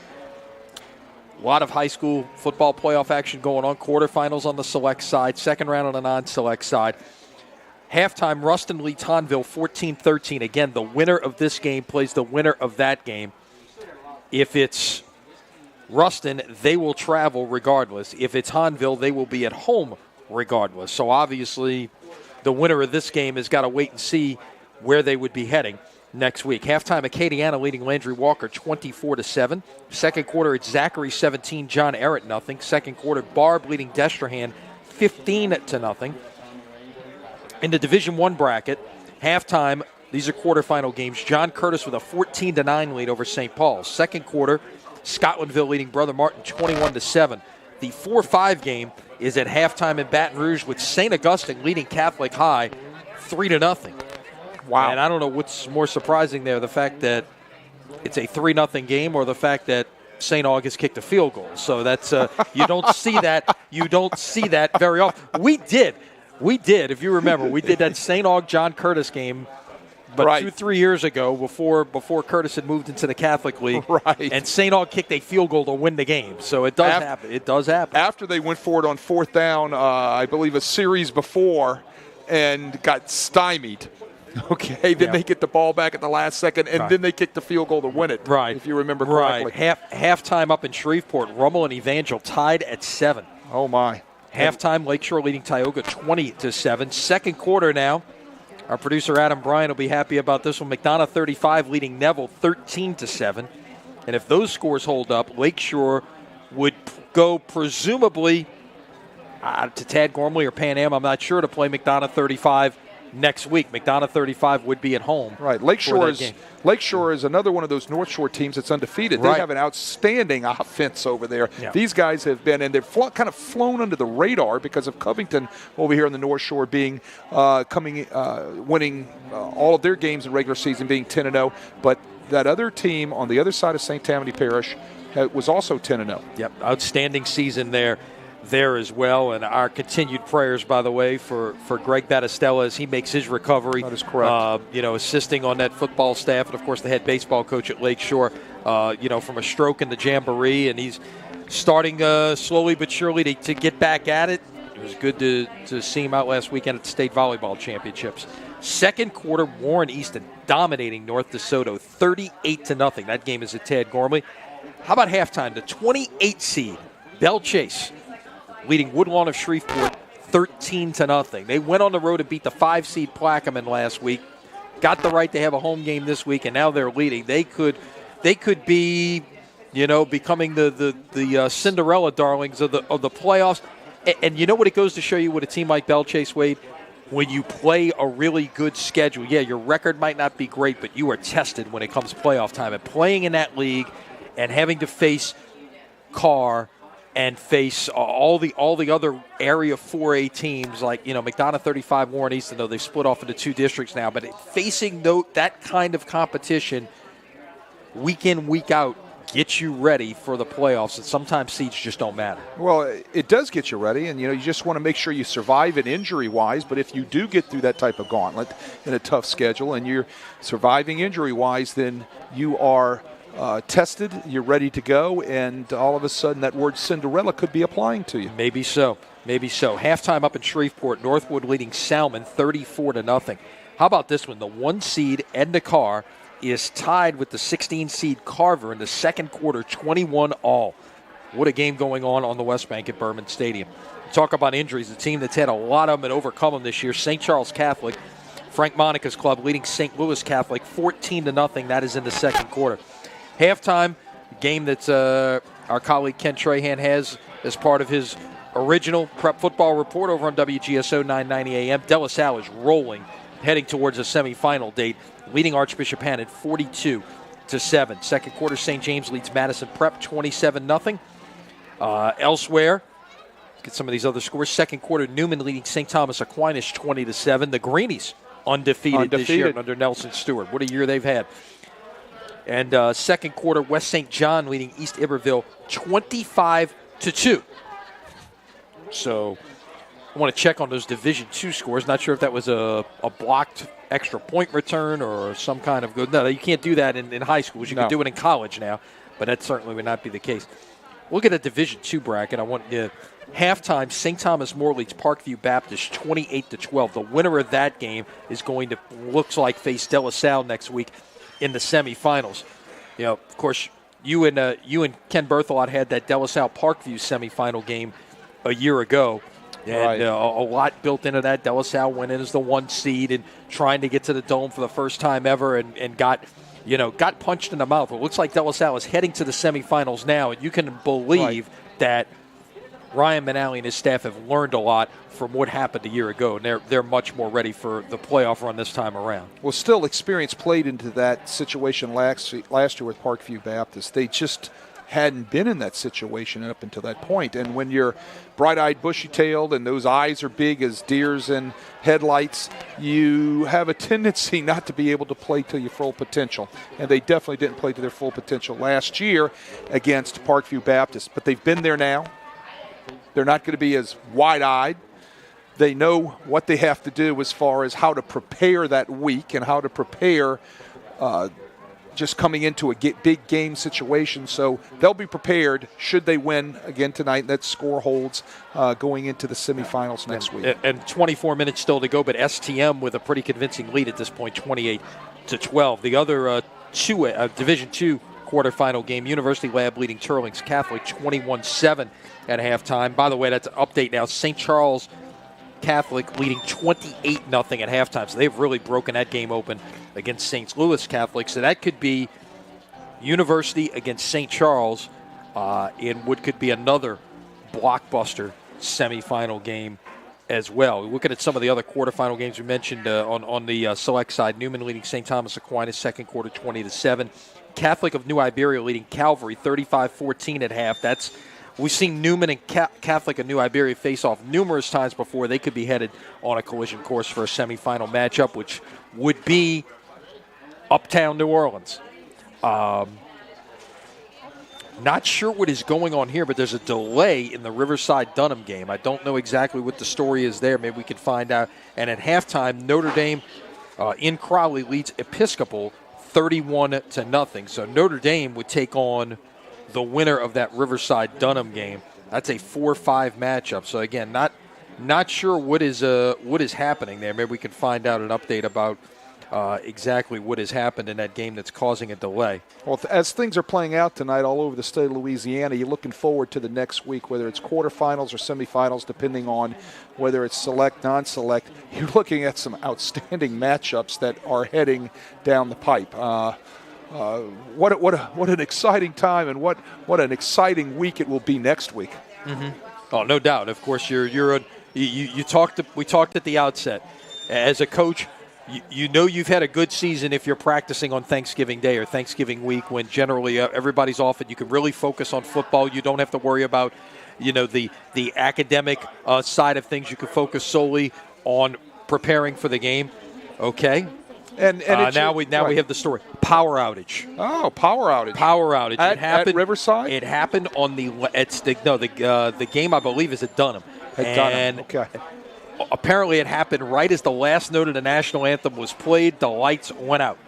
a lot of high school football playoff action going on. Quarterfinals on the select side, second round on the non-select side. Halftime, Ruston leads Hahnville 14-13. Again, the winner of this game plays the winner of that game. If it's Ruston, they will travel regardless. If it's Hahnville, they will be at home regardless. So obviously, the winner of this game has got to wait and see where they would be heading next week. Halftime, Acadiana leading Landry Walker 24-7. Second quarter, it's Zachary 17, John Errett nothing. Second quarter, Barb leading Destrehan 15-0. In the Division I bracket, halftime, these are quarterfinal games. John Curtis with a 14-9 lead over St. Paul's. Second quarter, Scotlandville leading Brother Martin 21-7. The 4-5 game is at halftime in Baton Rouge with St. Augustine leading Catholic High 3-0. Wow. And I don't know what's more surprising there, the fact that it's a 3-0 game or the fact that St. August kicked a field goal. So that's you don't see that. You don't see that very often. We did. If you remember, we did that St. Aug John Curtis game, but right. 2-3 years ago before Curtis had moved into the Catholic League. Right. And St. Aug kicked a field goal to win the game. So it does happen. It does happen. After they went for it on 4th down, I believe a series before, and got stymied. Okay, then they get the ball back at the last second, and then they kick the field goal to win it. Right. If you remember correctly. Right. Halftime up in Shreveport, Rummel and Evangel tied at 7. Oh, my. Halftime, Lakeshore leading Tioga 20-7. Second quarter now. Our producer Adam Bryan will be happy about this one. McDonough 35 leading Neville 13-7. And if those scores hold up, Lakeshore would go presumably to Tad Gormley or Pan Am, I'm not sure, to play McDonough 35 next week. McDonough 35 would be at home. Right. Lakeshore is another one of those North Shore teams that's undefeated. They have an outstanding offense over there. Yeah. These guys have been, and they've kind of flown under the radar because of Covington over here on the North Shore being winning all of their games in regular season, being 10-0. But that other team on the other side of St. Tammany Parish was also 10-0. Yep, outstanding season there as well. And our continued prayers, by the way, for Greg Battistella as he makes his recovery. That is correct. Assisting on that football staff, and of course the head baseball coach at Lakeshore, from a stroke in the jamboree, and he's starting slowly but surely to get back at it. It was good to see him out last weekend at the state volleyball championships. Second quarter, Warren Easton dominating North DeSoto 38-0. That game is at Tad Gormley. How about halftime? The 28 seed, Belle Chase, leading Woodlawn of Shreveport 13-0. They went on the road to beat the 5 seed Plaquemine last week, got the right to have a home game this week, and now they're leading. They could be, becoming the Cinderella darlings of the playoffs. And you know what it goes to show you with a team like Belle Chase, Wade? When you play a really good schedule, your record might not be great, but you are tested when it comes to playoff time. And playing in that league and having to face Carr and face all the other Area 4A teams like, McDonough 35, Warren Easton, though they've split off into 2 districts now. But facing that kind of competition week in, week out gets you ready for the playoffs, and sometimes seeds just don't matter. Well, it does get you ready, and you just want to make sure you survive it injury-wise. But if you do get through that type of gauntlet in a tough schedule and you're surviving injury-wise, then you are tested, you're ready to go, and all of a sudden that word Cinderella could be applying to you. Maybe so. Halftime up in Shreveport, Northwood leading Salmon 34-0. How about this one? The 1 seed, Edna Carr, is tied with the 16 seed Carver in the second quarter, 21-all. What a game going on the West Bank at Berman Stadium. Talk about injuries. The team that's had a lot of them and overcome them this year, St. Charles Catholic, Frank Monica's club leading St. Louis Catholic 14-0. That is in the second quarter. Halftime, game that our colleague Ken Trahan has as part of his original prep football report over on WGSO 990 AM. De La Salle is rolling, heading towards a semifinal date, leading Archbishop Hannon 42-7. Second quarter, St. James leads Madison Prep 27-0. Elsewhere, get some of these other scores. Second quarter, Newman leading St. Thomas Aquinas 20-7. The Greenies undefeated this year under Nelson Stewart. What a year they've had. And second quarter, West St. John leading East Iberville 25-2. So I want to check on those Division II scores. Not sure if that was a blocked extra point return or some kind of good. No, you can't do that in high schools. You can do it in college now, but that certainly would not be the case. Look at a Division II bracket. I want you halftime, St. Thomas More leads Parkview Baptist 28-12. The winner of that game is going to, looks like, face De La Salle next week in the semifinals. Of course, you and Ken Berthelot had that De La Salle Parkview semifinal game a year ago. And a lot built into that. De La Salle went in as the 1 seed and trying to get to the Dome for the first time ever and got punched in the mouth. It looks like De La Salle is heading to the semifinals now, and you can believe that Ryan Manali and his staff have learned a lot from what happened a year ago, and they're much more ready for the playoff run this time around. Well, still, experience played into that situation last year with Parkview Baptist. They just hadn't been in that situation up until that point. And when you're bright-eyed, bushy-tailed, and those eyes are big as deers in headlights, you have a tendency not to be able to play to your full potential. And they definitely didn't play to their full potential last year against Parkview Baptist. But they've been there now. They're not going to be as wide-eyed. They know what they have to do as far as how to prepare that week and how to prepare just coming into a big game situation. So they'll be prepared should they win again tonight. That score holds going into the semifinals next week. And 24 minutes still to go, but STM with a pretty convincing lead at this point, 28-12. The other Division II quarterfinal game, University Lab leading Turlings Catholic 21-7 at halftime. By the way, that's an update now. St. Charles Catholic leading 28-0 at halftime. So they've really broken that game open against St. Louis Catholic. So that could be University against St. Charles in what could be another blockbuster semifinal game as well. Looking at some of the other quarterfinal games we mentioned on the select side, Newman leading St. Thomas Aquinas second quarter 20-7. Catholic of New Iberia leading Calvary 35-14 at half. We've seen Newman and Catholic of New Iberia face off numerous times before. They could be headed on a collision course for a semifinal matchup, which would be uptown New Orleans. Not sure what is going on here, but there's a delay in the Riverside-Dunham game. I don't know exactly what the story is there. Maybe we can find out. And at halftime, Notre Dame in Crowley leads Episcopal 31-0. So Notre Dame would take on the winner of that Riverside-Dunham game. That's a 4-5 matchup. So again, not sure what is happening there. Maybe we can find out an update about exactly what has happened in that game that's causing a delay. Well, as things are playing out tonight all over the state of Louisiana, you're looking forward to the next week, whether it's quarterfinals or semifinals, depending on whether it's select, non-select. You're looking at some outstanding matchups that are heading down the pipe. What an exciting time, and what an exciting week it will be next week. Mm-hmm. Oh, no doubt. Of course, we talked at the outset. As a coach, you know you've had a good season if you're practicing on Thanksgiving Day or Thanksgiving week, when generally everybody's off and you can really focus on football. You don't have to worry about the academic side of things. You can focus solely on preparing for the game. Okay. And now we have the story. Power outage. Oh, power outage. Power outage. It happened at Riverside. It happened on the game I believe is at Dunham. Dunham. Okay. Apparently, it happened right as the last note of the national anthem was played. The lights went out.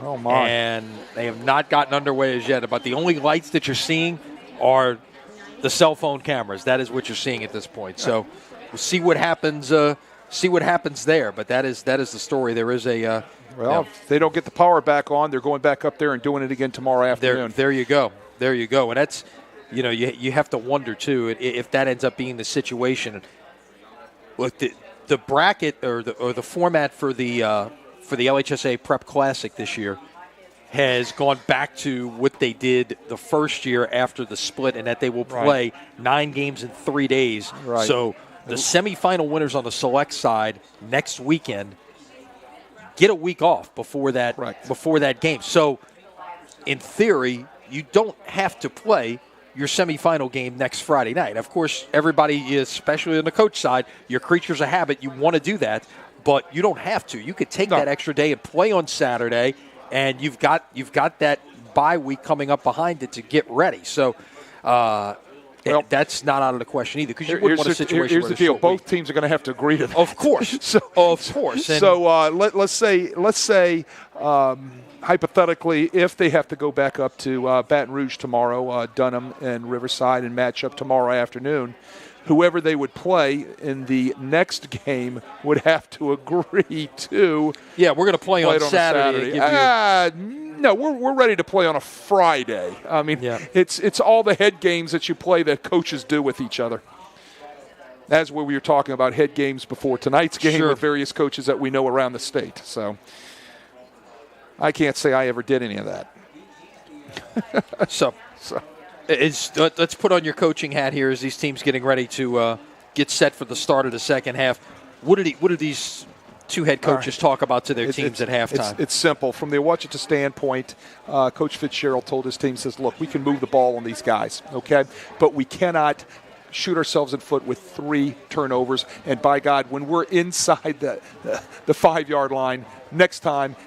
Oh my! And they have not gotten underway as yet. About the only lights that you're seeing are the cell phone cameras. That is what you're seeing at this point. So we'll see what happens. See what happens there. But that is the story. There is a. If they don't get the power back on, they're going back up there and doing it again tomorrow afternoon. There you go. There you go. And that's, you have to wonder too if that ends up being the situation. Look, the bracket or the format for the LHSA Prep Classic this year has gone back to what they did the first year after the split, and that they will play 9 games in 3 days. Right. So the semifinal winners on the select side next weekend get a week off before that game. So in theory, you don't have to play your semifinal game next Friday night. Of course, everybody, especially on the coach side, your creatures of habit, you want to do that, but you don't have to. You could take that extra day and play on Saturday, and you've got that bye week coming up behind it to get ready. So that's not out of the question either, because you wouldn't want a situation here's where the deal. Both week. teams are going to have to agree to that. Of course. Of course. So let's say hypothetically, if they have to go back up to Baton Rouge tomorrow, Dunham and Riverside, and match up tomorrow afternoon, whoever they would play in the next game would have to agree to. Yeah, we're going to play on Saturday. No, we're ready to play on a Friday. I mean, it's all the head games that you play that coaches do with each other. That's where we were talking about head games before tonight's game with various coaches that we know around the state. So I can't say I ever did any of that. So let's put on your coaching hat here as these teams getting ready to get set for the start of the second half. What do these two head coaches talk about to their teams at halftime? It's simple. From the Ouachita standpoint, Coach Fitzgerald told his team, says, look, we can move the ball on these guys, okay? But we cannot shoot ourselves in the foot with 3 turnovers. And by God, when we're inside the 5-yard line, next time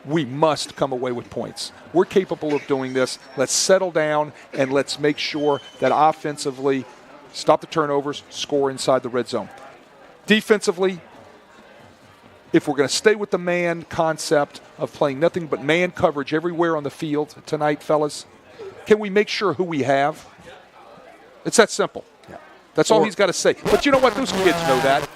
we must come away with points. We're capable of doing this. Let's settle down and let's make sure that offensively, stop the turnovers, score inside the red zone. Defensively, if we're going to stay with the man concept of playing nothing but man coverage everywhere on the field tonight, fellas, can we make sure who we have? It's that simple. Yeah. That's all he's got to say. But you know what? Those kids know that.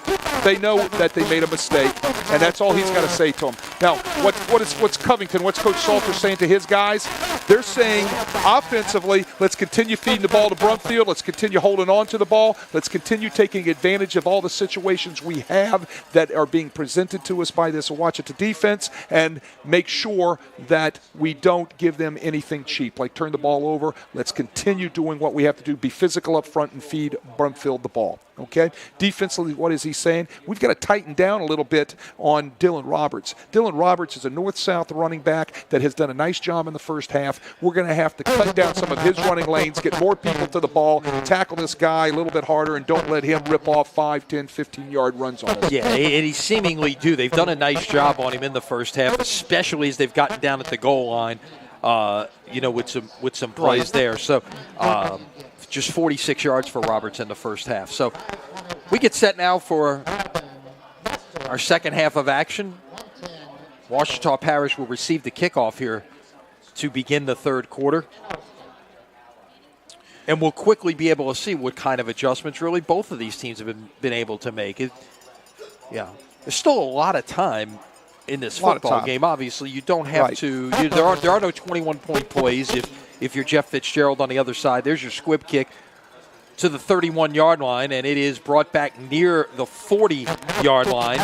They know that they made a mistake, and that's all he's got to say to them. Now, what's Covington, what's Coach Salter saying to his guys? They're saying offensively, let's continue feeding the ball to Brumfield. Let's continue holding on to the ball. Let's continue taking advantage of all the situations we have that are being presented to us by this Ouachita defense, and make sure that we don't give them anything cheap, like turn the ball over. Let's continue doing what we have to do, be physical up front and feed Brumfield the ball. Okay? Defensively, what is he saying? We've got to tighten down a little bit on Dylan Roberts. Dylan Roberts is a north-south running back that has done a nice job in the first half. We're going to have to cut down some of his running lanes, get more people to the ball, tackle this guy a little bit harder, and don't let him rip off 5, 10, 15-yard runs on us. Yeah, and he seemingly do. They've done a nice job on him in the first half, especially as they've gotten down at the goal line, with some plays there. So just 46 yards for Roberts in the first half. So we get set now for our second half of action. Ouachita Parish will receive the kickoff here to begin the third quarter. And we'll quickly be able to see what kind of adjustments really both of these teams have been able to make. There's still a lot of time in this football game. Obviously, you don't have to. There are no 21-point plays if you're Jeff Fitzgerald on the other side. There's your squib kick to the 31-yard line, and it is brought back near the 40-yard line.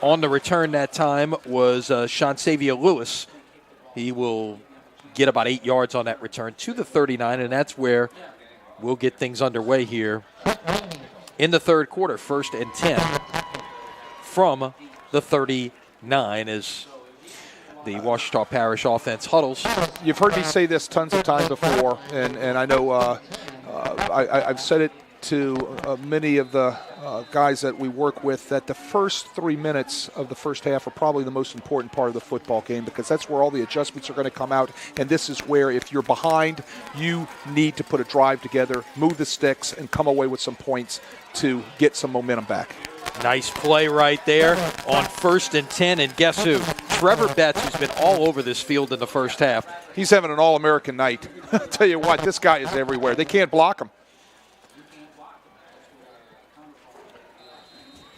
On the return that time was Shansavia Lewis. He will get about 8 yards on that return to the 39, and that's where we'll get things underway here in the third quarter. 1st and 10 from the 39 as the Ouachita Parish offense huddles. You've heard me say this tons of times before, and I know I've said it to many of the guys that we work with, that the first 3 minutes of the first half are probably the most important part of the football game, because that's where all the adjustments are going to come out. And this is where, if you're behind, you need to put a drive together, move the sticks, and come away with some points to get some momentum back. Nice play right there on 1st and 10, and guess who? Trevor Betts, who's been all over this field in the first half. He's having an All-American night. I'll tell you what, this guy is everywhere. They can't block him.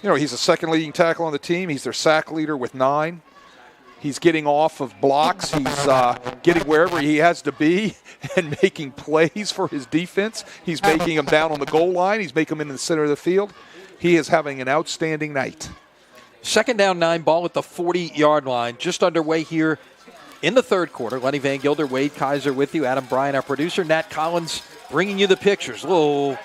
You know, he's the second leading tackle on the team. He's their sack leader with 9. He's getting off of blocks. He's getting wherever he has to be and making plays for his defense. He's making them down on the goal line. He's making them in the center of the field. He is having an outstanding night. 2nd down 9, ball at the 40-yard line. Just underway here in the third quarter. Lenny Van Gilder, Wade Kaiser with you. Adam Bryan, our producer. Nat Collins bringing you the pictures. Little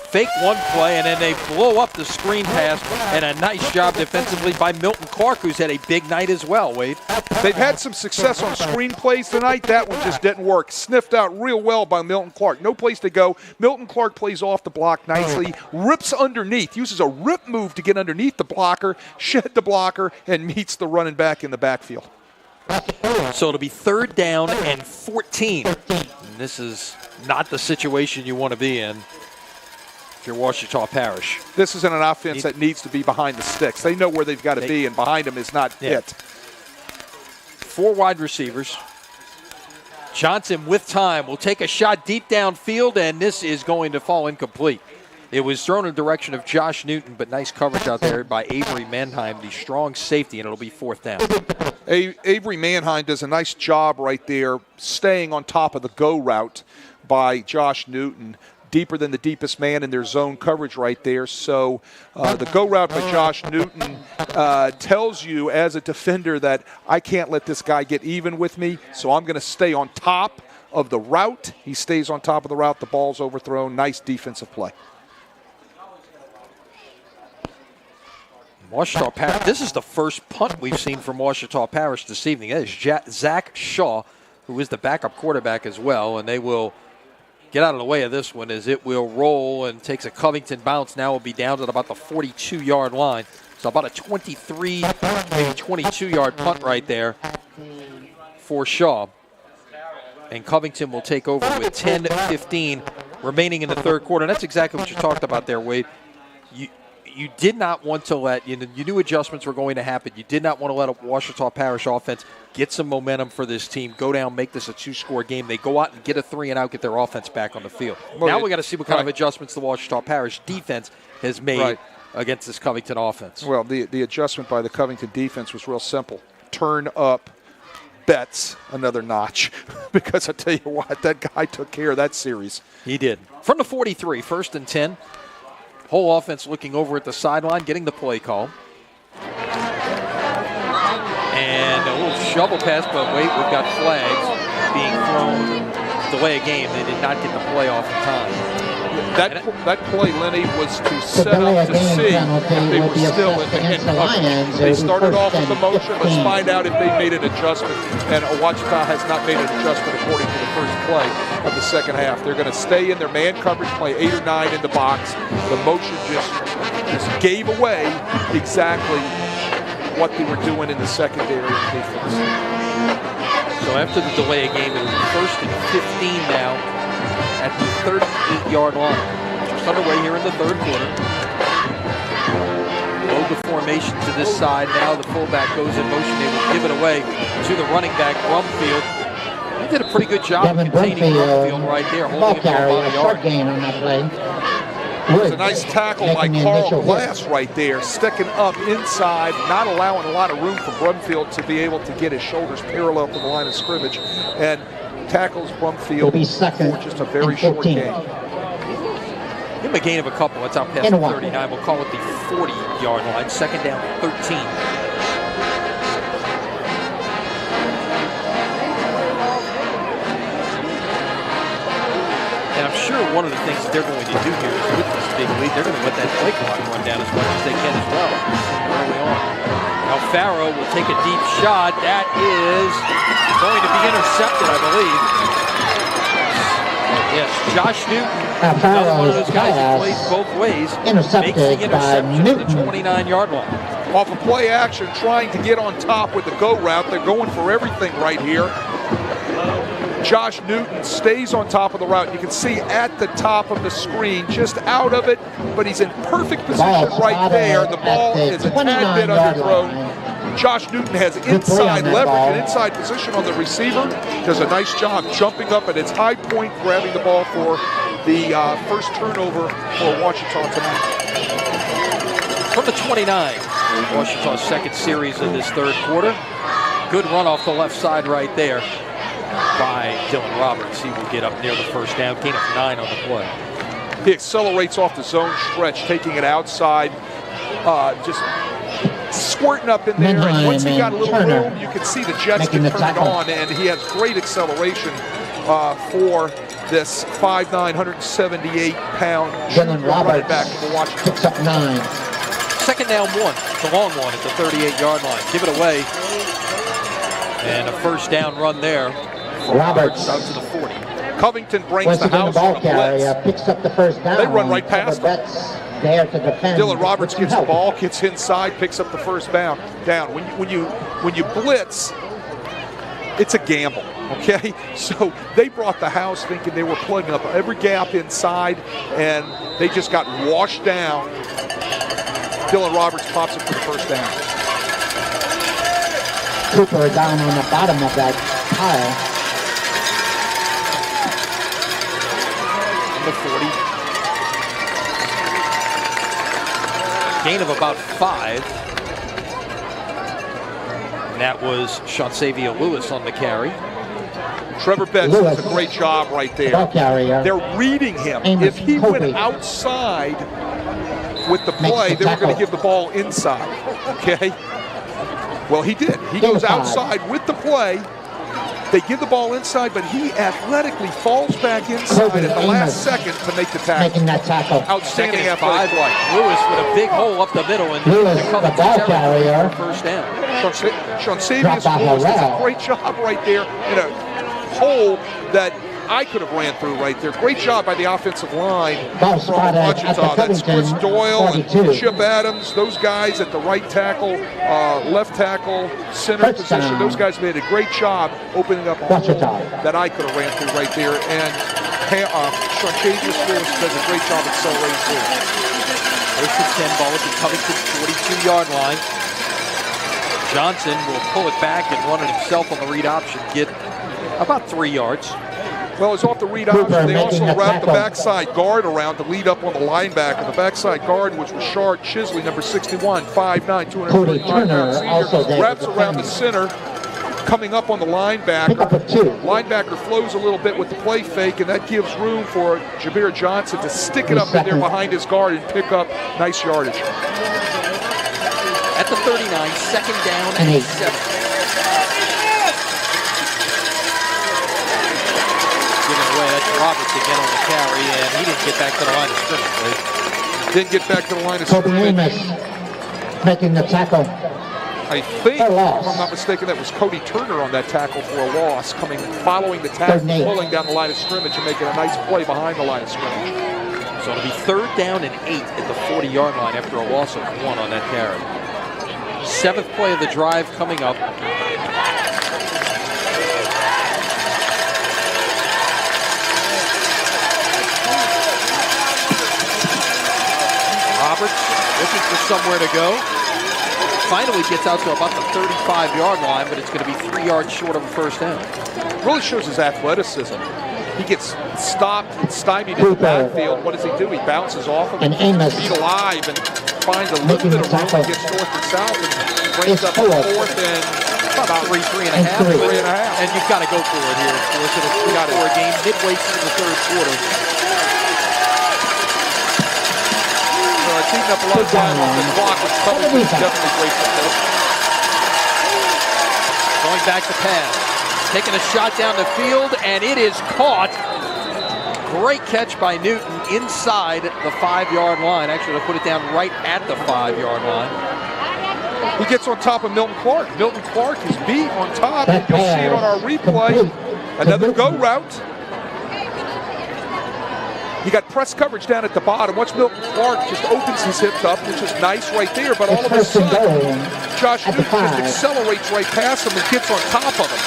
fake one play, and then they blow up the screen pass, and a nice job defensively by Milton Clark, who's had a big night as well, Wade. They've had some success on screen plays tonight. That one just didn't work. Sniffed out real well by Milton Clark. No place to go. Milton Clark plays off the block nicely, rips underneath, uses a rip move to get underneath the blocker, shed the blocker, and meets the running back in the backfield. So it'll be 3rd down and 14. And this is not the situation you want to be in if you're Ouachita Parish. This isn't an offense that needs to be behind the sticks. They know where they've got to be, and behind them is not it. 4 wide receivers. Johnson with time will take a shot deep downfield, and this is going to fall incomplete. It was thrown in the direction of Josh Newton, but nice coverage out there by Avery Mannheim, the strong safety, and it'll be 4th down. Avery Mannheim does a nice job right there, staying on top of the go route by Josh Newton. Deeper than the deepest man in their zone coverage right there. So the go route by Josh Newton tells you as a defender that I can't let this guy get even with me, so I'm going to stay on top of the route. He stays on top of the route. The ball's overthrown. Nice defensive play. Ouachita Parish. This is the first punt we've seen from Ouachita Parish this evening. That is Zach Shaw, who is the backup quarterback as well, and they will get out of the way of this one as it will roll and takes a Covington bounce. Now will be down to about the 42-yard line. So about a 23, maybe 22-yard punt right there for Shaw. And Covington will take over with 10-15 remaining in the third quarter. And that's exactly what you talked about there, Wade. You did not want to let, you knew adjustments were going to happen. You did not want to let a Ouachita Parish offense get some momentum for this team, go down, make this a 2-score game. They go out and get a 3-and-out, get their offense back on the field. Well, now we got to see what kind of adjustments the Ouachita Parish defense has made against this Covington offense. Well, the adjustment by the Covington defense was real simple. Turn up Betts another notch, because I tell you what, that guy took care of that series. He did. From the 43, 1st and 10. Whole offense looking over at the sideline, getting the play call. And a little shovel pass, but wait, we've got flags being thrown. Delay a game. They did not get the play off in time. That play, Lenny, was to set up to see if they were still in coverage. They started off with the motion. Let's find out if they made an adjustment. And Ouachita has not made an adjustment according to the first play of the second half. They're going to stay in their man coverage, play 8 or 9 in the box. The motion just gave away exactly what they were doing in the secondary defense. So after the delay of game, it was 1st and 15 now at the 38-yard line. Just underway here in the third quarter. Load the formation to this side. Now the fullback goes in motion. They will give it away to the running back, Brumfield. He did a pretty good job of containing Brumfield right there, holding him to about a yard. Gain on that play. It's a nice tackle by Carl Glass right there, sticking up inside, not allowing a lot of room for Brumfield to be able to get his shoulders parallel to the line of scrimmage, and tackles Brumfield for just a very short game. Give him a gain of a couple. That's out past the 39. We'll call it the 40-yard line. 2nd down, 13. And I'm sure one of the things that they're going to do here is with this big lead, they're going to let that play clock run down as much as they can as well early on. Now Farrow will take a deep shot. That is going to be intercepted, I believe. Yes, Josh Newton, another one of those guys who plays both ways, makes the interception at the 29-yard line. Off of play action, trying to get on top with the go route. They're going for everything right here. Josh Newton stays on top of the route. You can see at the top of the screen, just out of it, but he's in perfect position right there. The ball is a tad bit underthrown. Josh Newton has inside leverage and inside position on the receiver. Does a nice job jumping up at its high point, grabbing the ball for the first turnover for Ouachita tonight. From the 29, Ouachita's second series of this third quarter. Good run off the left side right there by Dylan Roberts. He will get up near the first down, gain of 9 on the play. He accelerates off the zone stretch, taking it outside, just squirting up in there. And once he got a little room, you could see the Jets can turn it on, and he has great acceleration for this 5'9", 178-pound running back from Ouachita. Picks up 9. Second down 1, the long one at the 38-yard line. Give it away. And a first down run there. Roberts out to the 40. Covington brings the house on a blitz. Picks up the first down. They run right past him. There to defend. Dylan Roberts gets the ball, gets inside, picks up the first down. When you blitz, it's a gamble. Okay, so they brought the house thinking they were plugging up every gap inside, and they just got washed down. Dylan Roberts pops it for the first down. Cooper down on the bottom of that pile. The 40. Gain of about 5. And that was Shawnsavier Lewis on the carry. Trevor Betts does a great job right there. They're reading him. If he went outside with the play, they were going to give the ball inside. Okay? Well, he did. He goes outside with the play. They give the ball inside, but he athletically falls back inside at the last second to make the tackle. Making that tackle. Outstanding athletic play. Lewis with a big hole up the middle, and Lewis, the ball carrier, first down. Shawnsavier Lewis does a great job right there in a hole that I could have ran through right there. Great job by the offensive line from Ouachita. That's Chris Doyle 42. And Chip Adams. Those guys at the right tackle, left tackle, center position. Those guys made a great job opening up a hole that I could have ran through right there. And Shawnsavier Lewis does a great job accelerating through. First and 10 ball at the Covington 42-yard line. Johnson will pull it back and run it himself on the read option. Get about 3 yards. Well, it's off the read option. They also wrapped the backside guard around to lead up on the linebacker. The backside guard, which was Shard Chisley, number 61, 5'9", 235-pound senior, wraps around the center, coming up on the linebacker. Linebacker flows a little bit with the play fake, and that gives room for Jabari Johnson to stick it up in there behind his guard and pick up nice yardage. At the 39, second down and 7. Roberts again on the carry, and he didn't get back to the line of scrimmage. Didn't get back to the line of scrimmage. Making the tackle. I think, if I'm not mistaken, that was Cody Turner on that tackle for a loss, following the tackle, pulling down the line of scrimmage and making a nice play behind the line of scrimmage. So it'll be third down and 8 at the 40-yard line after a loss of 1 on that carry. 7th play of the drive coming up. Roberts looking for somewhere to go. Finally gets out to about the 35-yard line, but it's going to be 3 yards short of a first down. Really shows his athleticism. He gets stopped and stymied in the backfield. What does he do? He bounces off of it, feet alive, and finds a little bit of room and gets north and south and brings up the 4th and about 3.5. And you've got to go for it here. Of course, it's a 3-4 game midway through the third quarter. It's eating up a lot of time on the clock, which probably is definitely great for this. Going back to pass. Taking a shot down the field, and it is caught. Great catch by Newton inside the 5-yard line. Actually, they'll put it down right at the 5-yard line. He gets on top of Milton Clark. Milton Clark is beat on top. You'll see it on our replay. Another go route. You got press coverage down at the bottom. Watch Milton Clark just opens his hips up, which is nice right there. But all of a sudden, Josh Newton just accelerates right past him and gets on top of him.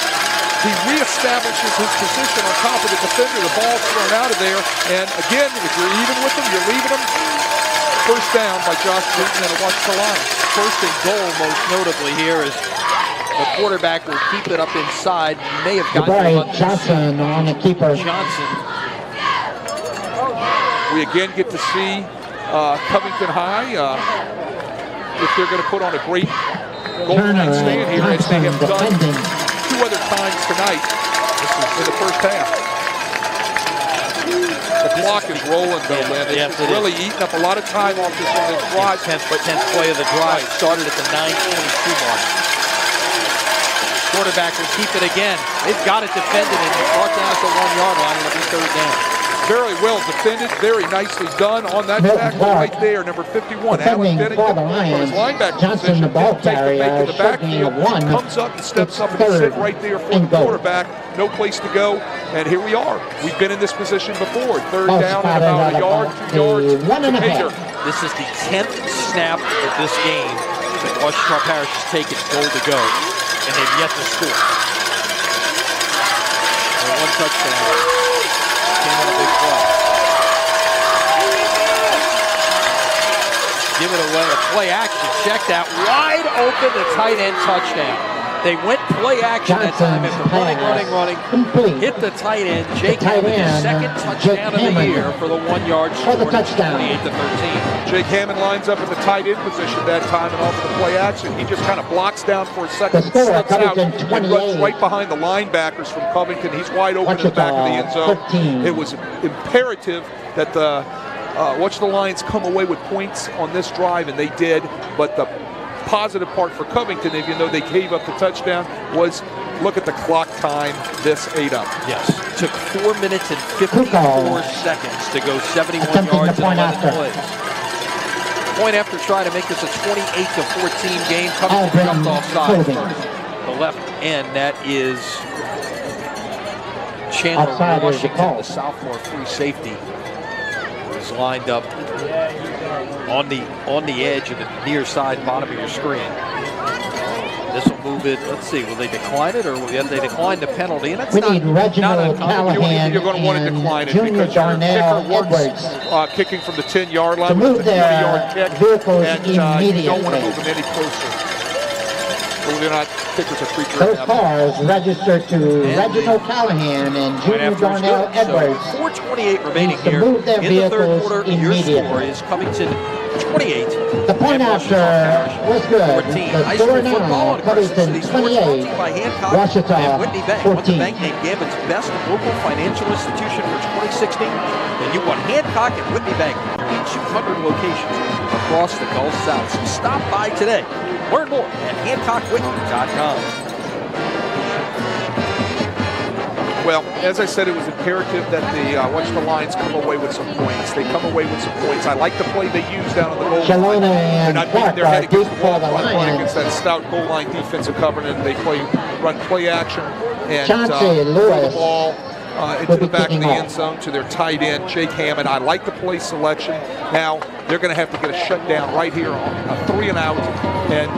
He reestablishes his position on top of the defender. The ball's thrown out of there. And again, if you're even with him, you're leaving him. First down by Josh Newton and Ouachita Lions. First and goal, most notably here, is the quarterback will keep it up inside. May have gotten Jabari Johnson on the keeper. Johnson. We again get to see Covington High if they're going to put on a great goal line stand here, as they have done 2 other times tonight in the first half. The clock is rolling, though, Lynn. It's really eating up a lot of time off this one. Drive. 10th play of the drive started at the 9:22 mark. Quarterback will keep it again. They've got it defended, and it's brought down at the 1-yard line, and it'll be third down. Very well defended, very nicely done on that tackle right there. Number 51, Alan Bennett, his linebacker Johnson, the ball carrier, in the backfield, comes up and steps up and sits right there for the quarterback. No place to go, and here we are. We've been in this position before. Third down and about a yard, 2 yards. This is the 10th snap of this game that Ouachita Parish has taken goal to go, and they've yet to score. One touchdown. Came on a big play. Give it away. A play action. Check that. Wide open. The tight end touchdown. They went play action that time after running. Complete. Hit the tight end. Jake Hammond, his second touchdown of the year for the 1-yard score. 28-13. Jake Hammond lines up in the tight end position that time and off the play action. He just kind of blocks down for a second, steps out, and runs right behind the linebackers from Covington. He's wide open in the back of the end zone. It was imperative that the Ouachita Lions come away with points on this drive, and they did. But the positive part for Covington, even though they gave up the touchdown, was look at the clock time this ate up. Yes. Took 4 minutes and 54 seconds to go 71 yards and 11 plays. Point after try to make this a 28-14 game. Covington jumped offside first. The left end, that is Chandler Washington, the sophomore free safety, is lined up on the edge of the near side bottom of your screen. This will move it. Let's see. Will they decline it, or will they decline the penalty? And that's we need Reginald Callahan you're going to want to decline it Junior because your kicker Edwards kicking from the 10-yard line. To move their 20-yard kick, vehicles and immediately. you don't want to move them any closer. Believe it or not, kickers are creatures. Those cars registered to Reginald Callahan and Junior Darnell Edwards. So 4:28 remaining here in the third quarter. Your score is Covington 28. The point after was good. 14. The High score school football now, and Crescent Covington City Sports brought to 28, you by Hancock Ouachita and Whitney Bank. 14. Want the bank named Gambit's best local financial institution for 2016? Then you want Hancock and Whitney Bank. Nearly 200 locations across the Gulf South. So stop by today. Learn more at HancockWhitney.com. Well, as I said, it was imperative that the Ouachita Lions come away with some points. They come away with some points. I like the play they used down on the goal line. They're not beating their head against the wall, playing against that stout goal line defensive covenant. They run play action and throw the ball into the back of the end zone to their tight end, Jake Hammond. I like the play selection. Now, they're going to have to get a shutdown right here on a 3-and-out and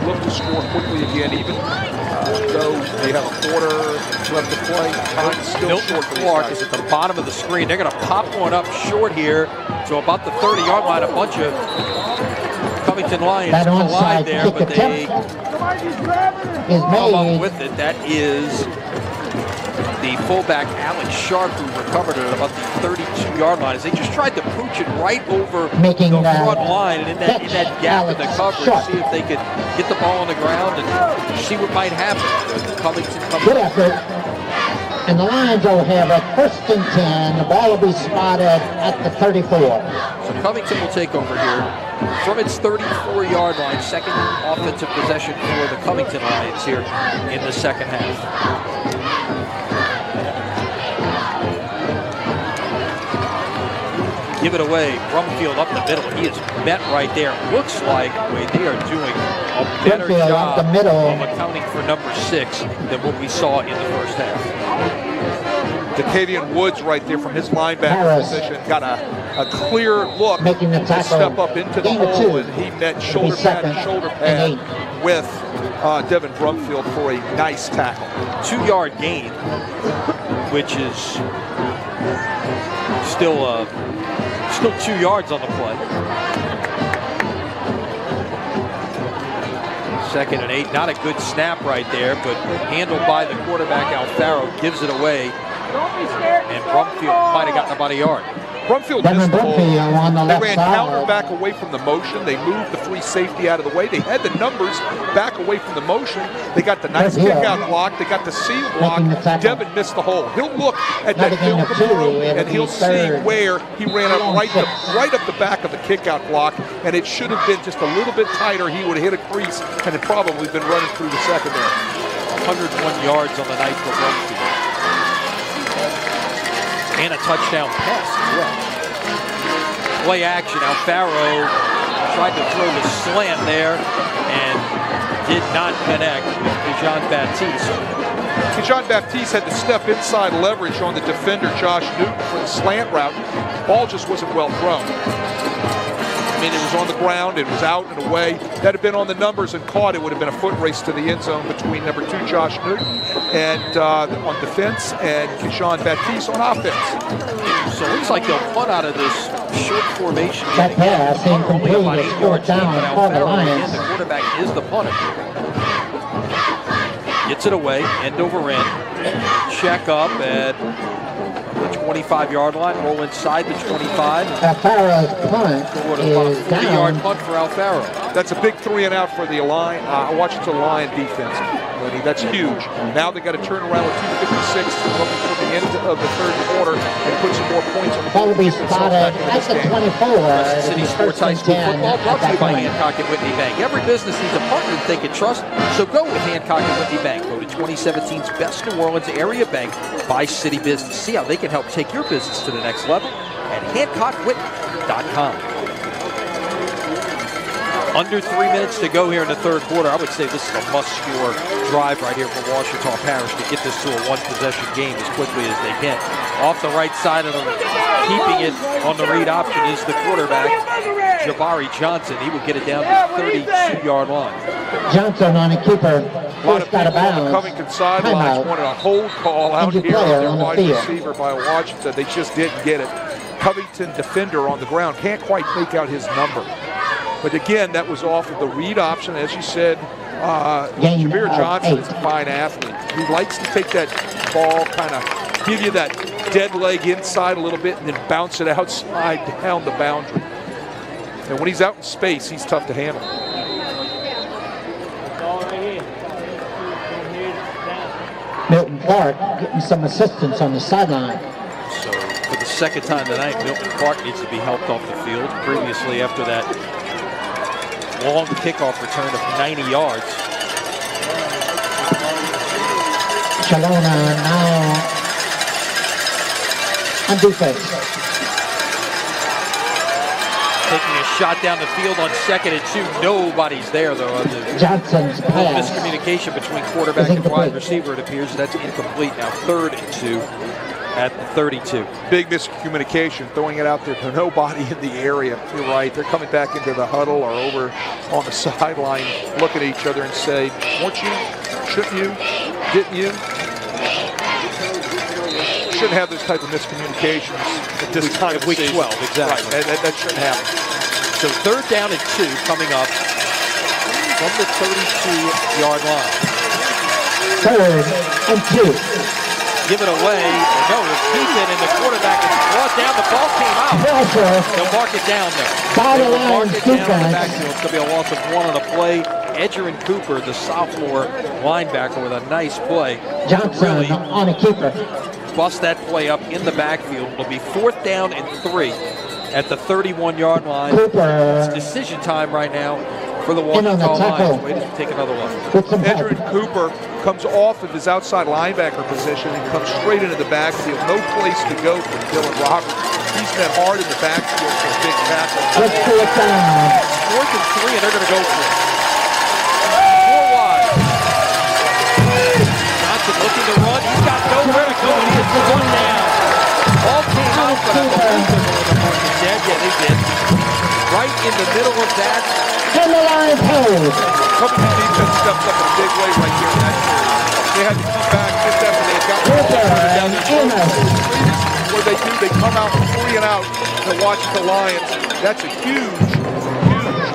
look to score quickly again, even though they have a quarter left to play. Time still Milton short for Clark is at the bottom of the screen. They're going to pop one up short here to about the 30-yard line. A bunch of Covington Lions collide there, but they come up with it. That is the fullback, Alex Sharp, who recovered it at about the 32-yard line. As they just tried to pooch it right over the front line and in that gap in the coverage, see if they could get the ball on the ground and see what might happen. Covington good effort. And the Lions will have a 1st and 10. The ball will be spotted at the 34. So Covington will take over here from its 34-yard line. Second offensive possession for the Covington Lions here in the second half. Give it away. Brumfield up the middle. He is met right there. Looks like they are doing a better job of accounting for number 6 than what we saw in the first half. DeCavian Woods right there from his linebacker position got a clear look Making the to tackle. step up into the Gain of hole, 2. and he met It'll be shoulder pad to second shoulder and pad with Devin Brumfield for a nice tackle. 2-yard gain, which is still 2 yards on the play. 2nd and 8. Not a good snap right there, but handled by the quarterback. Alfaro gives it away, and Brumfield might have gotten about a yard. Brumfield Devin missed the hole. Brumfield on the They left ran side. counter back away from the motion. They moved the free safety out of the way. They had the numbers back away from the motion. They got the nice Right here. kick out block. They got the seal block. Making the tackle. Devin missed the hole. He'll look at Another that gain film of 2. tomorrow, It'll and he'll be see third. where he ran up right 3 on 6. up the back of the kick out block, and it should have been just a little bit tighter. He would have hit a crease and had probably been running through the secondary. 101 yards on the night for Brumfield. And a touchdown pass as well. Play action. Alfaro tried to throw the slant there and did not connect with Jean Baptiste. Jean Baptiste had to step inside leverage on the defender, Josh Newton, for the slant route. The ball just wasn't well thrown. I mean, it was on the ground, it was out and away. That had been on the numbers and caught, it would have been a foot race to the end zone between number 2, Josh Newton, and on defense, and Jean Baptiste on offense. So it looks like they'll punt out of this short formation. That pass Only about incomplete. 8 It's yards fourth down deep, but for the Alfaro, Lions. again, the quarterback is the punter. Gets it away, end over end. Check up at the 25-yard line, roll inside the 25. Alfaro's punt About a is 40-yard down. punt for Alfaro. That's a big 3 and out for the Ouachita Lion defense. That's huge. Now they got to turn around with 2:56 looking for the end of the third quarter and put some more points on the Ball will board. be to get themselves spotted back into at this the game. 24. Crescent City It'll be Sports first High and School 10 football at brought to that you by point. Hancock and Whitney Bank. Every business needs a partner that they can trust, so go with Hancock and Whitney Bank. Voted 2017's Best New Orleans Area Bank by City Business. See how they can help take your business to the next level at HancockWhitney.com. Under 3 minutes to go here in the third quarter. I would say this is a must-score drive right here for Ouachita Parish to get this to a one-possession game as quickly as they can. Off the right side of them, keeping it on the read option is the quarterback, Jabari Johnson. He will get it down to the 32-yard line. Johnson on a keeper. A lot of First out people of on the bounds. Covington sidelines Timeout. wanted a hold call out Injured here on player their on the wide field. receiver by Ouachita. They just didn't get it. Covington defender on the ground. Can't quite make out his number. But again, that was off of the read option. As you said, Gain Jabari of Johnson 8. is a fine athlete. He likes to take that ball, kind of give you that dead leg inside a little bit and then bounce it outside down the boundary. And when he's out in space, he's tough to handle. Milton Clark getting some assistance on the sideline. So for the second time tonight, Milton Clark needs to be helped off the field. Previously, after that long kickoff return of 90 yards. Shalona now on defense. Taking a shot down the field on 2nd and 2. Nobody's there, though. Johnson's pass. Miscommunication between quarterback and wide receiver, it appears. That's incomplete. Now 3rd and 2 at the 32. Big miscommunication, throwing it out there to nobody in the area. You're right. They're coming back into the huddle or over on the sideline, look at each other and say, weren't you? Shouldn't you? Didn't you? Shouldn't have this type of miscommunications at this time of week season. 12, exactly. Right, that shouldn't happen. So 3rd down and 2 coming up from the 32-yard line. 3rd and 2. Give it away. No, it's keep it, and the quarterback is brought down. The ball came out. Pressure They'll mark it down there. by the They'll mark Lions it down in the defense. backfield. It's going to be a loss of 1 on the play. Edgerrin Cooper, the sophomore linebacker, with a nice play. Johnson Really on a keeper. bust that play up in the backfield. It'll be 4th down and 3 at the 31-yard line. Cooper It's decision time right now for the in on the Ouachita tackle. Lions. Wait to take another look. with some help. Edgerrin Cooper comes off of his outside linebacker position and comes straight into the backfield. No place to go for Dylan Roberts. He's been hard in the backfield for a big tackle. Let's do it down. 4th and 3, and they're going to go for it. 4 wide. Johnson looking to run. He's got nowhere to go. He is 1 down. Yeah, they did. Right in the middle of that. From the line pose. Covington defense stepped up in a big way right here in that series. They had to come back just after they had gotten down the street. What they come out 3 and out to watch the Lions. That's a huge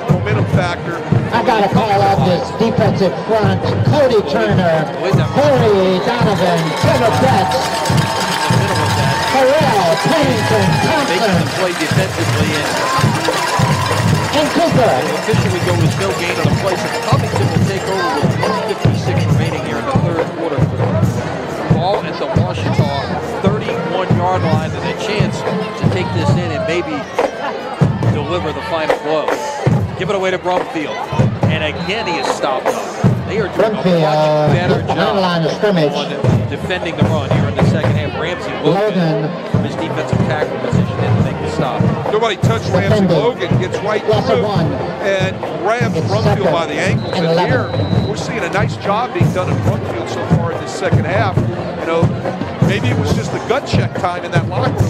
momentum factor. I got to call out this defensive front. Cody Turner, Corey Donovan, Trevor Betts, Farrell, Pennington, Making Thompson, the play defensively and Cooper. will officially go with no gain on the play. So Covington will take over with 1:56 remaining here in the third quarter. Ball at the Ouachita 31-yard line and a chance to take this in and maybe deliver the final blow. Give it away to Brumfield. And again, he is stopped up. They are doing a much better job line of scrimmage. on defending the run here in the second half. Ramsey Logan from his defensive tackle position in to make the stop. Nobody touched Ramsey Logan, gets right through and grabs Brumfield by the ankles. And here, we're seeing a nice job being done at Brumfield so far in this second half. You know, maybe it was just the gut check time in that locker room.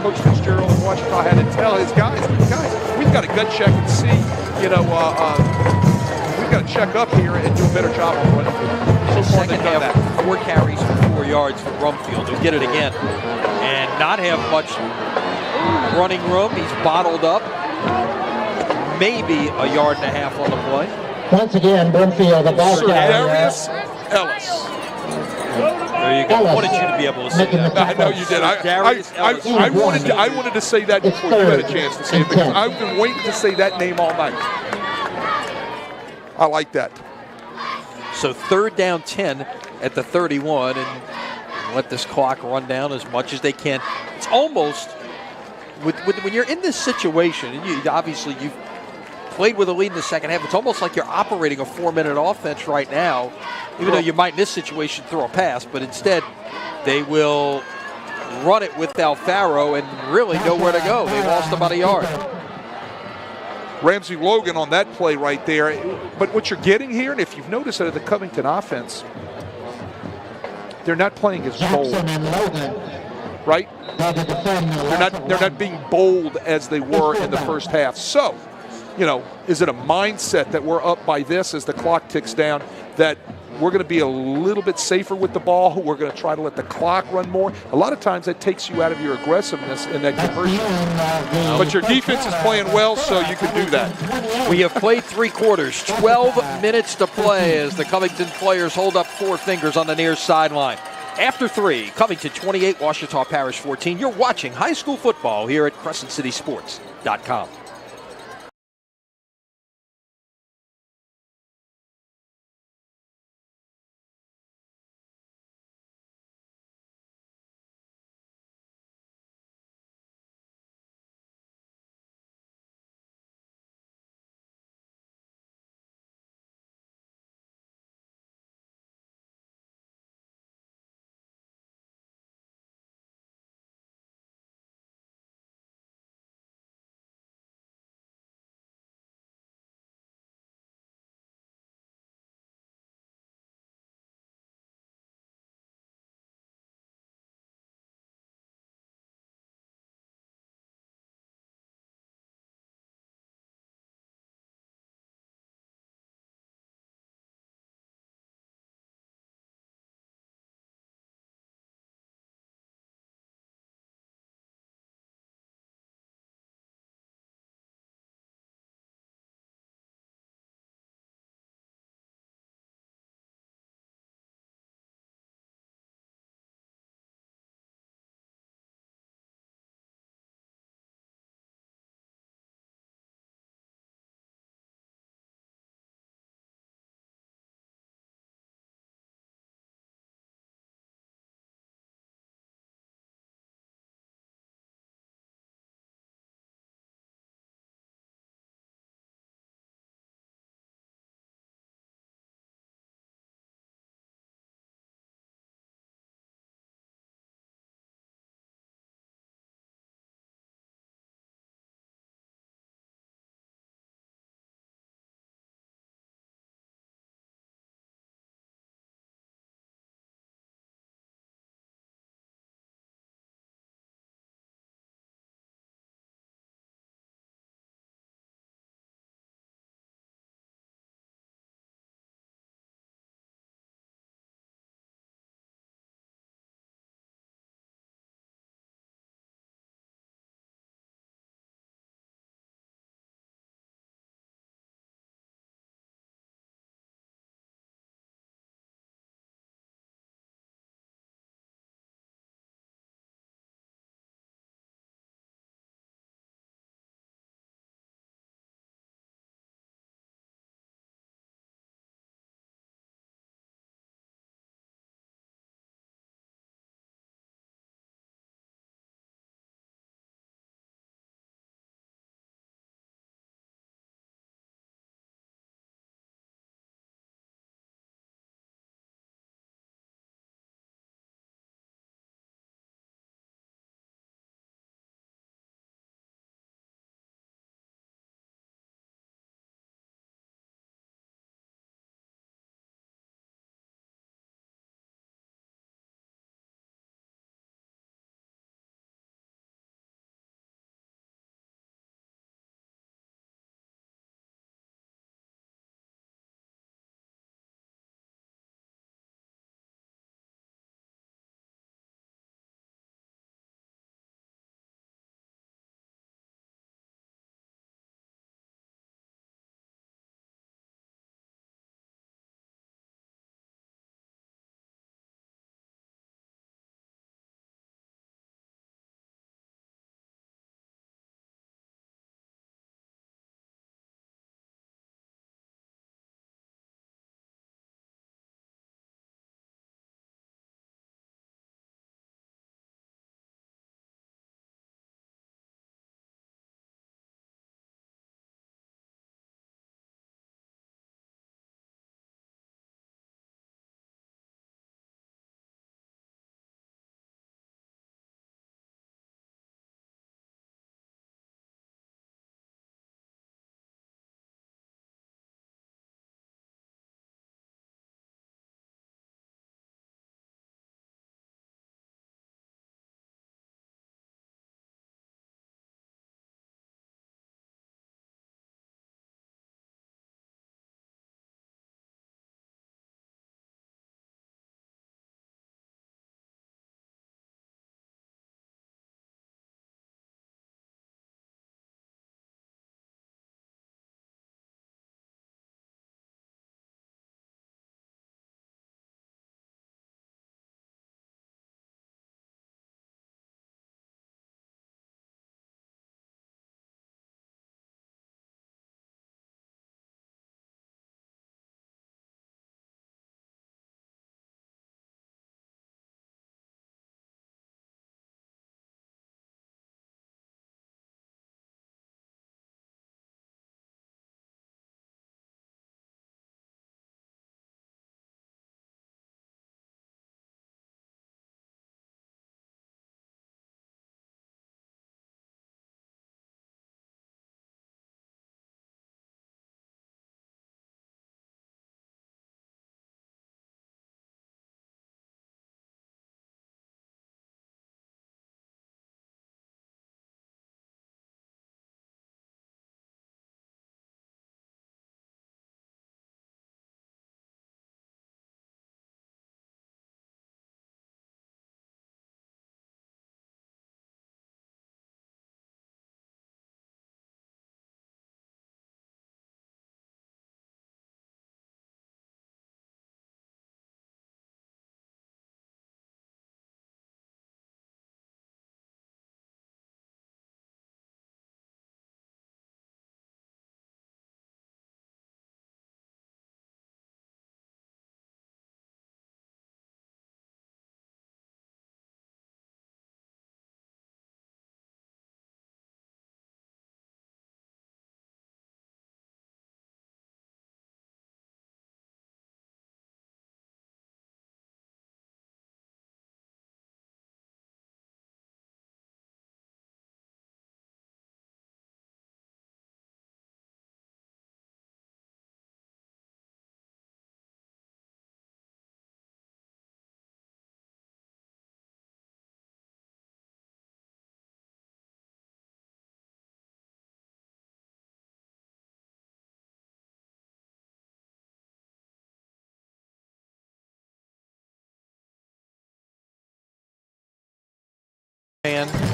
Coach Fitzgerald in Ouachita had to tell his guys, we've got to gut check and see, we've got to check up here and do a better job on running. So far, Second half, 4 carries for 4 yards for Brumfield. He'll get it again and not have much running room. He's bottled up. Maybe a yard and a half on the play. Once again, Brumfield, the ball carrier. Darius Ellis. There you go. I wanted you to be able to say that. I know you did. I wanted to say that before you had a chance to say it because I've been waiting to say that name all night. I like that. So 3rd down 10 at the 31 and let this clock run down as much as they can. It's almost, when you're in this situation, and obviously you've played with a lead in the second half, it's almost like you're operating a 4-minute offense right now, even though you might in this situation throw a pass, but instead they will run it with Alfaro and really know where to go. They lost about a yard. Ramsey Logan on that play right there. But what you're getting here, and if you've noticed that at the Covington offense, they're not playing as bold, right? They're not being bold as they were in the first half. So, is it a mindset that we're up by this as the clock ticks down, that we're going to be a little bit safer with the ball? We're going to try to let the clock run more. A lot of times that takes you out of your aggressiveness in that conversion. But your defense is playing well, so you can do that. We have played 3 quarters, 12 minutes to play as the Covington players hold up 4 fingers on the near sideline. After 3, Covington 28, Ouachita Parish 14. You're watching high school football here at CrescentCitySports.com.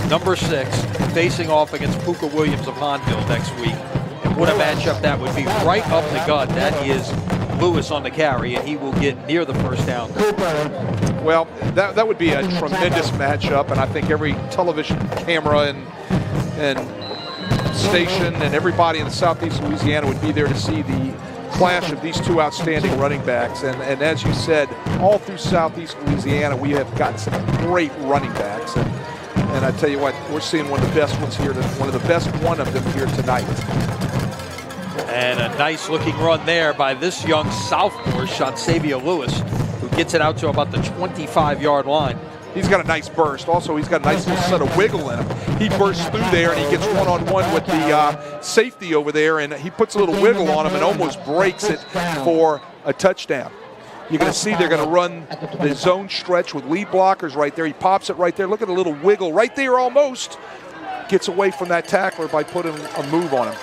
number 6, facing off against Puka Williams of Hahnville next week. And what a matchup that would be. Right up the gut. That is Lewis on the carry, and he will get near the first down. Well, that would be a tremendous matchup, and I think every television camera and station and everybody in Southeast Louisiana would be there to see the clash of these two outstanding running backs. And as you said, all through Southeast Louisiana, we have got some great running backs. And I tell you what, we're seeing one of the best ones here, one of the best one of them here tonight. And a nice looking run there by this young sophomore, Shansavia Lewis, who gets it out to about the 25-yard line. He's got a nice burst. Also, he's got a nice little set of wiggle in him. He bursts through there, and he gets one-on-one with the safety over there, and he puts a little wiggle on him and almost breaks it for a touchdown. You're going to see they're going to run the zone stretch with lead blockers right there. He pops it right there. Look at a little wiggle right there almost. Gets away from that tackler by putting a move on him.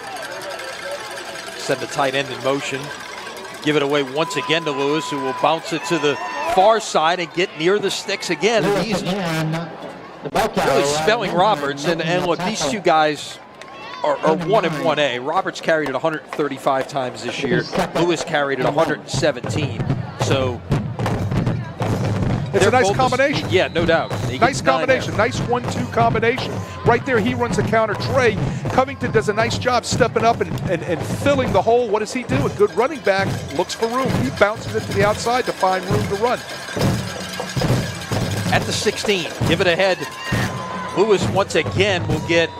Send the tight end in motion. Give it away once again to Lewis, who will bounce it to the far side and get near the sticks again. And he's really spelling Roberts. And look, these two guys are 1 and 1A. Roberts carried it 135 times this year. Lewis carried it 117. So it's a nice combination. Yeah, no doubt. Nice combination. Nice 1-2 combination. Right there, he runs the counter. Trey Covington does a nice job stepping up and filling the hole. What does he do? A good running back looks for room. He bounces it to the outside to find room to run. At the 16, give it ahead. Lewis once again will get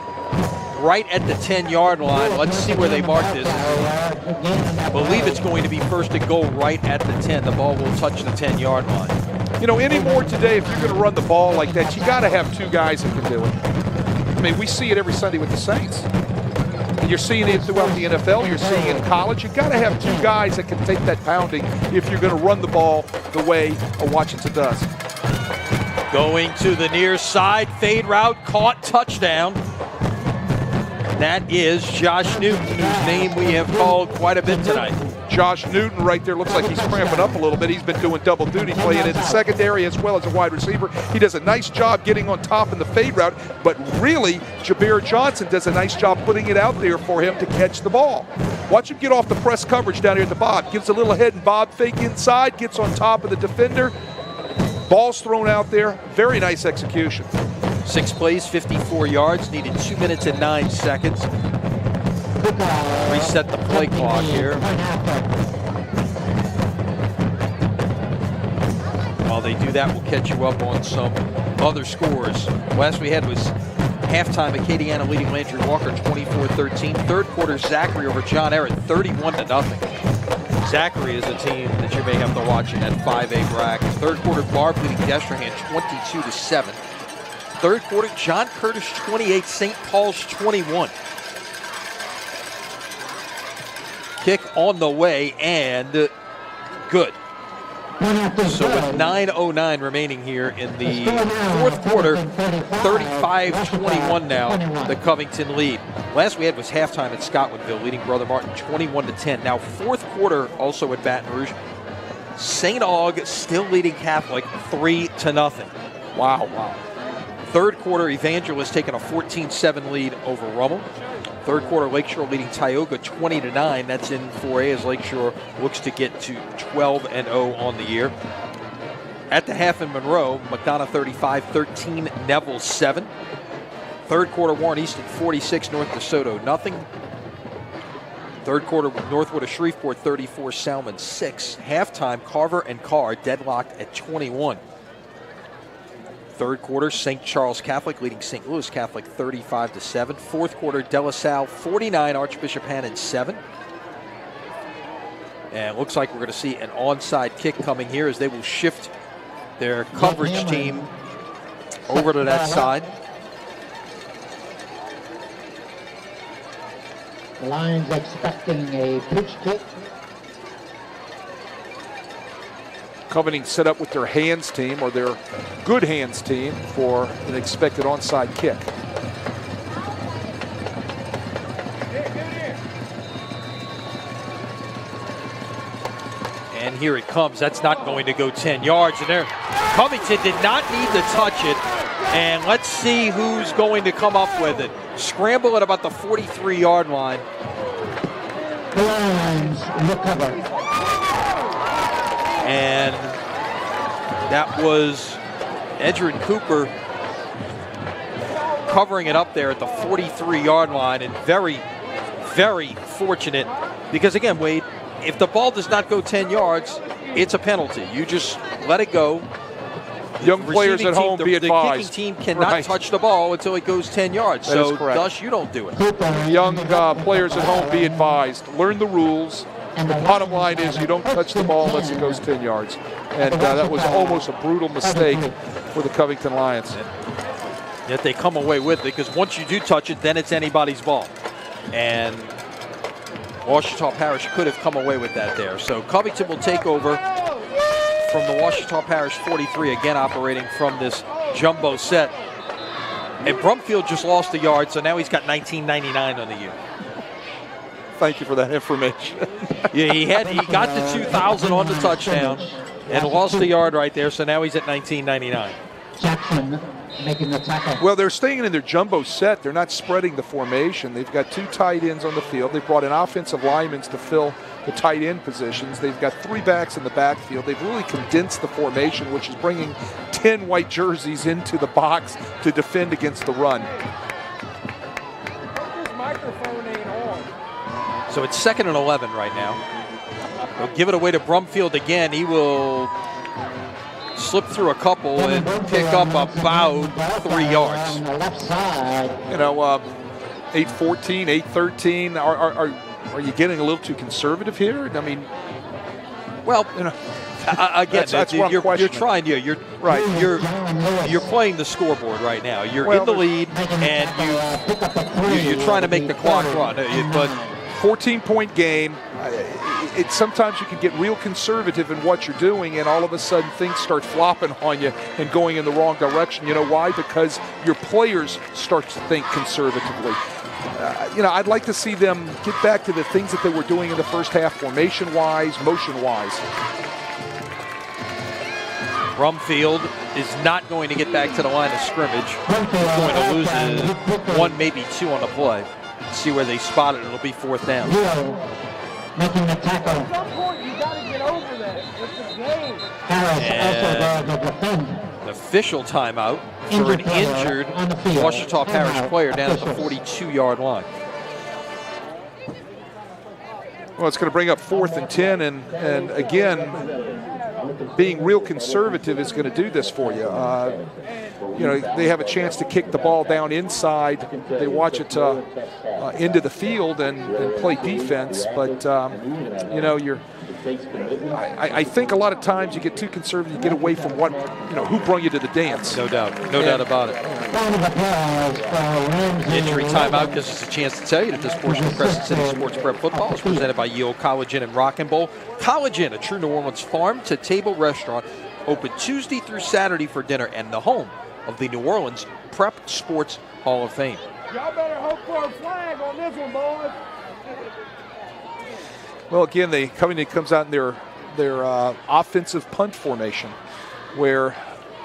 right at the 10-yard line. Let's see where they mark this. I believe it's going to be first and goal right at the 10. The ball will touch the 10-yard line. You know, anymore today, if you're going to run the ball like that, you got to have two guys that can do it. I mean, we see it every Sunday with the Saints. And you're seeing it throughout the NFL. You're seeing it in college. You got to have two guys that can take that pounding if you're going to run the ball the way Ouachita does. Going to the near side, fade route, caught, touchdown. That is Josh Newton, whose name we have called quite a bit tonight. Josh Newton right there looks like he's cramping up a little bit. He's been doing double duty, playing in the secondary as well as a wide receiver. He does a nice job getting on top in the fade route, but really, Jabari Johnson does a nice job putting it out there for him to catch the ball. Watch him get off the press coverage down here at the bob. Gives a little head and bob fake inside, gets on top of the defender. Ball's thrown out there. Very nice execution. 6 plays, 54 yards, needed 2 minutes and 9 seconds. Reset the play clock here. While they do that, we'll catch you up on some other scores. Last we had was halftime, Acadiana leading Landry Walker 24-13. Third quarter, Zachary over John Ehret 31-0. Zachary is a team that you may have to watch in that 5A bracket. Third quarter, Barb leading Destrehan 22-7. Third quarter, John Curtis 28, St. Paul's 21. Kick on the way and good. So with 9:09 remaining here in the fourth quarter, 35-21 now, the Covington lead. Last we had was halftime at Scotlandville, leading Brother Martin 21-10. Now fourth quarter also at Baton Rouge. St. Aug still leading Catholic 3-0. Wow. Third quarter, Evangelist taking a 14-7 lead over Rummel. Third quarter, Lakeshore leading Tioga 20-9. That's in 4A as Lakeshore looks to get to 12-0 on the year. At the half in Monroe, McDonough 35-13, Neville 7. Third quarter, Warren Easton 46, North DeSoto nothing. Third quarter, Northwood of Shreveport 34, Salmon 6. Halftime, Carver and Carr deadlocked at 21. Third quarter, St. Charles Catholic leading St. Louis Catholic 35-7. Fourth quarter, De La Salle 49, Archbishop Hannon 7. And it looks like we're going to see an onside kick coming here as they will shift their coverage team over to that side. The Lions expecting a pitch kick. Covington set up with their hands team, or their good hands team, for an expected onside kick. And here it comes. That's not going to go 10 yards. And there, Covington did not need to touch it. And let's see who's going to come up with it. Scramble at about the 43-yard line. The Lions recover. And that was Edgerrin Cooper covering it up there at the 43-yard line, and very, very fortunate because, again, Wade, if the ball does not go 10 yards, it's a penalty. You just let it go. Young players at home, be advised. The kicking team cannot touch the ball until it goes 10 yards. So, thus, you don't do it. Young players at home, be advised. Learn the rules. The bottom line is you don't touch the ball unless it goes 10 yards. And that was almost a brutal mistake for the Covington Lions. Yet they come away with it, because once you do touch it, then it's anybody's ball. And Ouachita Parish could have come away with that there. So Covington will take over from the Ouachita Parish 43, again operating from this jumbo set. And Brumfield just lost a yard, so now he's got 19.99 on the year. Thank you for that information. Yeah, he got the 2,000 on the touchdown and lost the yard right there, so now he's at 19.99. Jackson making the tackle. Well, they're staying in their jumbo set. They're not spreading the formation. They've got 2 tight ends on the field. They brought in offensive linemen to fill the tight end positions. They've got 3 backs in the backfield. They've really condensed the formation, which is bringing 10 white jerseys into the box to defend against the run. This microphone ain't on. So it's 2nd and 11 right now. They'll give it away to Brumfield again. He will slip through a couple and pick up about 3 yards. On the left side. You know, 8-14, 8-13. Are you getting a little too conservative here? I mean, well, you know, again, that's what I'm questioning. you're trying. You're playing the scoreboard right now. You're in the lead, and you're trying to make the clock run. But 14-point game. Sometimes you can get real conservative in what you're doing, and all of a sudden things start flopping on you and going in the wrong direction. You know why? Because your players start to think conservatively. You know, I'd like to see them get back to the things that they were doing in the first half, formation-wise, motion-wise. Brumfield is not going to get back to the line of scrimmage. He's going to lose 1, maybe 2 on the play. See where they spot it. It'll be 4th down. Making the tackle. At some point, you got to get over that. It's a game. Harris also there to defend. An official timeout for an injured Ouachita Parish player down at the 42-yard line. Well, it's going to bring up 4th and 10, and again, being real conservative is going to do this for you. You know, they have a chance to kick the ball down inside. They watch it into the field and play defense. But, you know, I think a lot of times you get too conservative, you get away from what, you know, who brought you to the dance. No doubt. No doubt about it. Injury timeout gives us a chance to tell you that this portion of Crescent City Sports Prep Football is presented by Yale Collagen and Rock and Bowl. Collagen, a true New Orleans farm-to-table restaurant, open Tuesday through Saturday for dinner, and the home of the New Orleans Prep Sports Hall of Fame. Y'all better hope for a flag on this one, boys. Well, again, Covington comes out in their offensive punt formation, where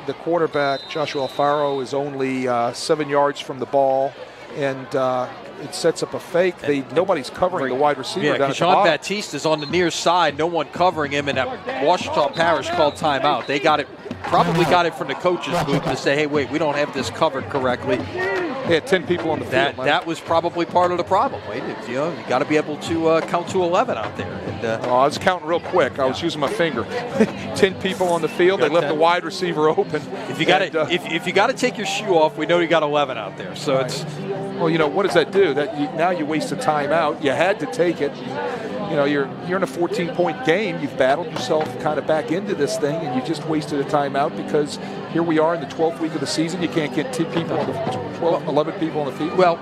the quarterback, Joshua Alfaro, is only 7 yards from the ball, and it sets up a fake. Nobody's covering the wide receiver down at the bottom. Jean-Baptiste is on the near side, no one covering him, and that Ouachita Parish called timeout. They probably got it from the coach's booth to say, hey, wait, we don't have this covered correctly. They had 10 people on the field. That was probably part of the problem. Wait, you got to be able to count to 11 out there. And, I was counting real quick. I was using my finger. 10 people on the field. They left the wide receiver open. If you got to take your shoe off, we know you got 11 out there. So it's. Well, you know, what does that do? Now you waste a timeout. You had to take it. You know, you're in a 14-point game. You've battled yourself kind of back into this thing, and you just wasted a timeout because here we are in the 12th week of the season. You can't get 10 people on the 11 people on the field. Well,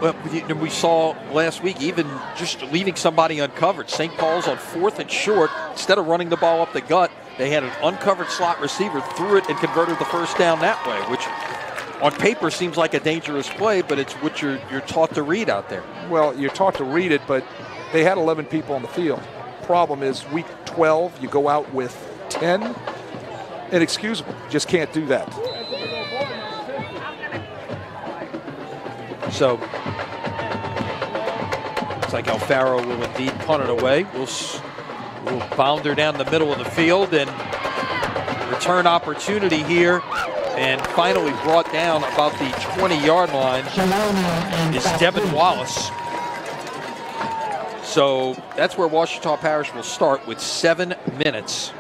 we saw last week even just leaving somebody uncovered. St. Paul's on 4th and short. Instead of running the ball up the gut, they had an uncovered slot receiver, threw it, and converted the first down that way, which on paper seems like a dangerous play, but it's what you're taught to read out there. Well, you're taught to read it, but they had 11 people on the field. Problem is, week 12, you go out with 10. Inexcusable. Just can't do that. So looks like Alfaro will indeed punt it away. We'll bounder down the middle of the field, and return opportunity here, and finally brought down about the 20-yard line is Devin Wallace. So that's where Ouachita Parish will start with 7 minutes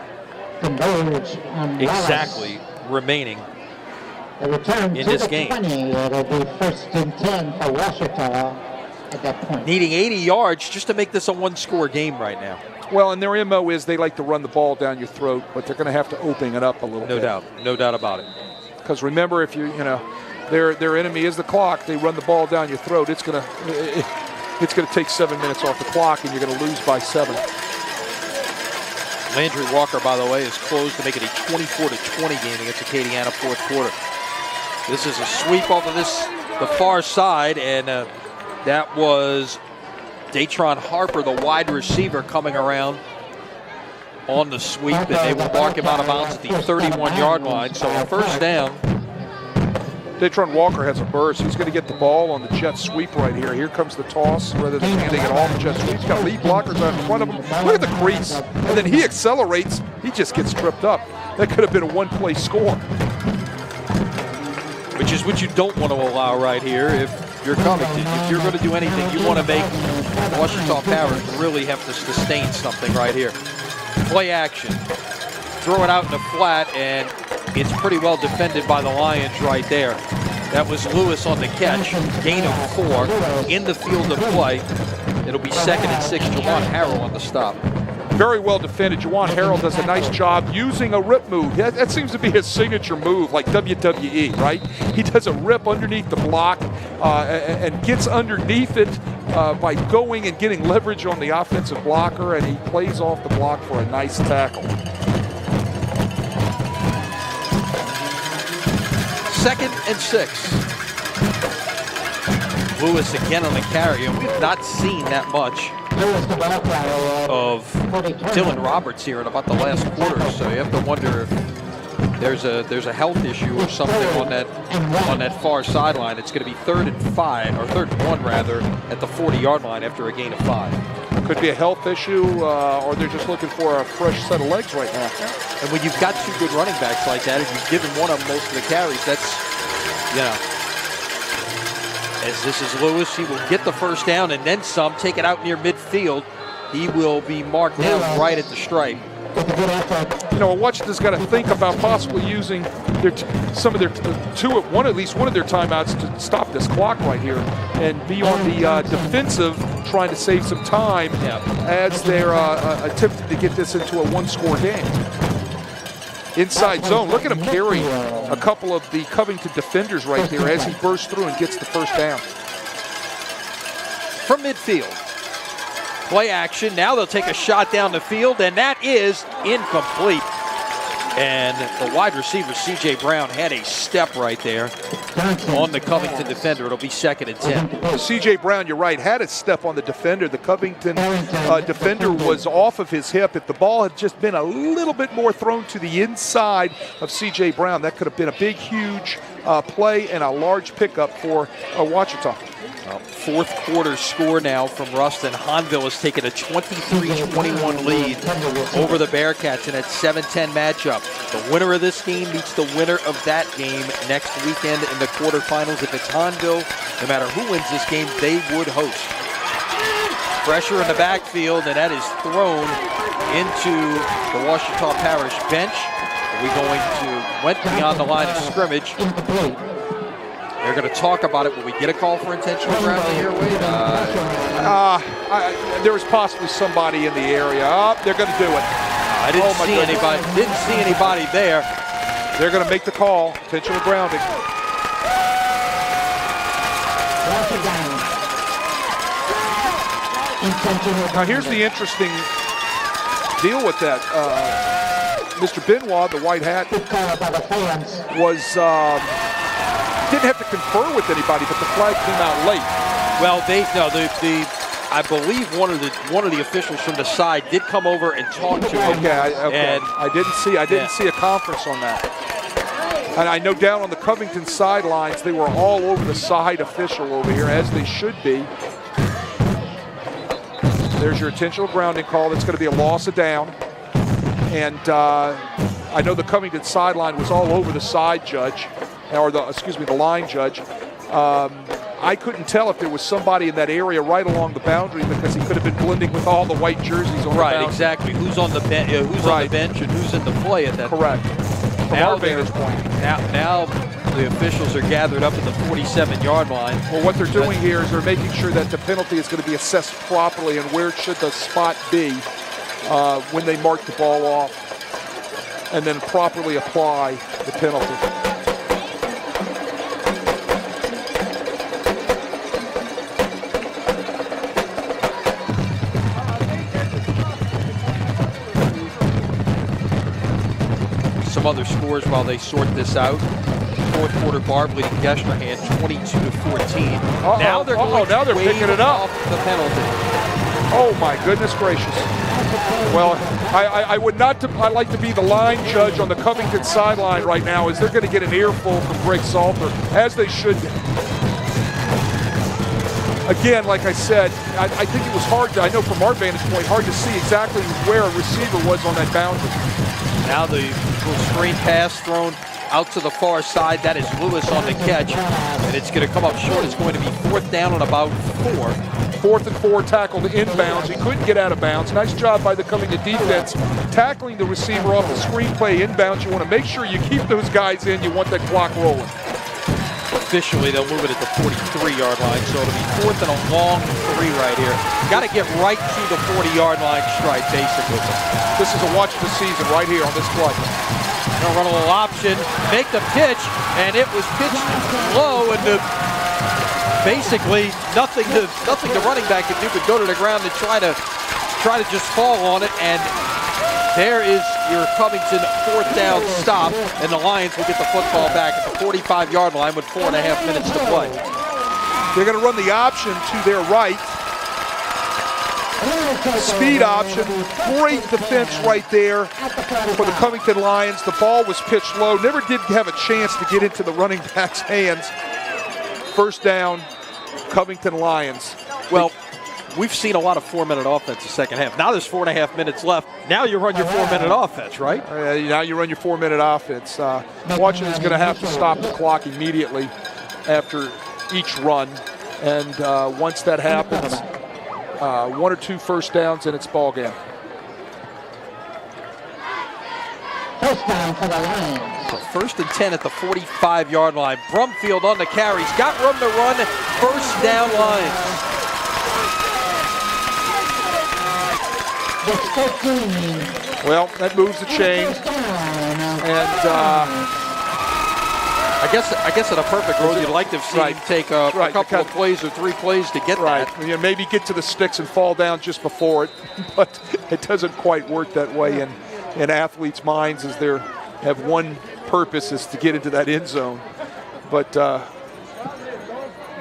exactly remaining in this game. 20, it'll be 1st and 10 for Ouachita at that point. Needing 80 yards just to make this a one-score game right now. Well, and their MO is they like to run the ball down your throat, but they're going to have to open it up a little bit. No doubt about it. Because remember, if their enemy is the clock, they run the ball down your throat. It's going to take 7 minutes off the clock, and you're going to lose by 7. Landry Walker, by the way, is closed to make it a 24-20 game against Acadiana fourth quarter. This is a sweep off of the far side, and that was Datron Harper, the wide receiver, coming around on the sweep, and they will mark him out of bounds at the 31-yard line. So a first down. Datron Walker has a burst. He's going to get the ball on the jet sweep right here. Here comes the toss rather than handing it off the jet sweep. He's got lead blockers out in front of him. Look at the crease. And then he accelerates. He just gets tripped up. That could have been a one-play score. Which is what you don't want to allow right here if you're Covington. If you're going to do anything, you want to make Ouachita Parish really have to sustain something right here. Play action. Throw it out in the flat, and it's pretty well defended by the Lions right there. That was Lewis on the catch. Gain of 4 in the field of play. It'll be 2nd and 6. Juwan Harrell on the stop. Very well defended. Juwan Harrell does a nice job using a rip move. That seems to be his signature move, like WWE, right? He does a rip underneath the block and gets underneath it by going and getting leverage on the offensive blocker, and he plays off the block for a nice tackle. 2nd and 6. Lewis again on the carry, and we've not seen that much of Dylan Roberts here in about the last quarter, so you have to wonder if there's a health issue or something on that far sideline. It's going to be 3rd and 5, or 3rd and 1 rather, at the 40-yard line after a gain of 5. Could be a health issue, or they're just looking for a fresh set of legs right now. And when you've got 2 good running backs like that, and you've given one of them most of the carries, that's, as this is Lewis, he will get the first down and then some, take it out near midfield. He will be marked down right at the stripe. Ouachita's got to think about possibly using at least one of their timeouts to stop this clock right here and be on the defensive, trying to save some time as they're attempting to get this into a one-score game. Inside zone. Look at him carry a couple of the Covington defenders right there as he bursts through and gets the first down. From midfield. Play action. Now they'll take a shot down the field, and that is incomplete. And the wide receiver, C.J. Brown, had a step right there on the Covington defender. It'll be 2nd and 10. C.J. Brown, you're right, had a step on the defender. The Covington defender was off of his hip. If the ball had just been a little bit more thrown to the inside of C.J. Brown, that could have been a big, huge play and a large pickup for Ouachita. Fourth quarter score now from Ruston. Hahnville has taken a 23-21 lead over the Bearcats in that 7-10 matchup. The winner of this game meets the winner of that game next weekend in the quarterfinals. If it's Hahnville, no matter who wins this game, they would host. Pressure in the backfield, and that is thrown into the Ouachita Parish bench. Went beyond the line of scrimmage. They're going to talk about it when we get a call for intentional grounding here, Wade. There was possibly somebody in the area. They're going to do it. I didn't see anybody. Didn't see anybody there. They're going to make the call. Intentional grounding. Now here's the interesting deal with that. Mr. Benoit, the white hat, was didn't have to confer with anybody, but the flag came out late. Well, I believe one of the officials from the side did come over and talk to him. Okay. I didn't see a conference on that. And I know down on the Covington sidelines, they were all over the side official over here, as they should be. There's your intentional grounding call. That's going to be a loss of down. And I know the Covington sideline was all over the side judge, or the line judge. I couldn't tell if there was somebody in that area right along the boundary because he could have been blending with all the white jerseys on the boundary. Right, exactly. Who's on the bench? Who's on the bench and who's in the play at that? Correct. From our vantage point. Now the officials are gathered up at the 47-yard line. Well, what they're doing here is they're making sure that the penalty is going to be assessed properly and where should the spot be when they mark the ball off, and then properly apply the penalty. Some other scores while they sort this out. Fourth quarter, Barb leading Gestrahan 22-14. Now they're picking it up. The penalty. Oh my goodness gracious! Well, I would not. I'd like to be the line judge on the Covington sideline right now, as they're going to get an earful from Greg Salter, as they should. Again, like I said, I think it was hard to. I know from our vantage point, hard to see exactly where a receiver was on that boundary. Now the little screen pass thrown out to the far side. That is Lewis on the catch, and it's going to come up short. It's going to be fourth down on about 4. 4th and 4, tackled inbounds. He couldn't get out of bounds. Nice job by the Covington defense tackling the receiver off the screen play inbounds. You want to make sure you keep those guys in. You want that clock rolling. Officially, they'll move it at the 43-yard line, so it'll be fourth and a long 3 right here. Got to get right to the 40-yard line strike, basically. This is a watch of the season right here on this play. Gonna run a little option, make the pitch, and it was pitched low, and basically nothing the running back can do but go to the ground and try to just fall on it, and there is your Covington fourth down stop, and the Lions will get the football back at the 45-yard line with 4.5 minutes to play. They're going to run the option to their right. Speed option, great defense right there for the Covington Lions. The ball was pitched low, never did have a chance to get into the running back's hands. First down, Covington Lions. Well, we've seen a lot of 4-minute offense the second half. Now there's 4.5 minutes left. Now you run your 4-minute offense, right? Now you run your 4-minute offense. Washington is going to have to stop the clock immediately after each run. And once that happens, 1 or 2 first downs and it's ball game. First down for the Lions. So 1st and 10 at the 45-yard line. Brumfield on the carry. He's got room to run. First down Lions. Well, that moves the chain. And I guess in a perfect world, you'd like to see him take a couple of plays or 3 plays to get that. You know, maybe get to the sticks and fall down just before it, but it doesn't quite work that way in athletes' minds, as they have one purpose is to get into that end zone. But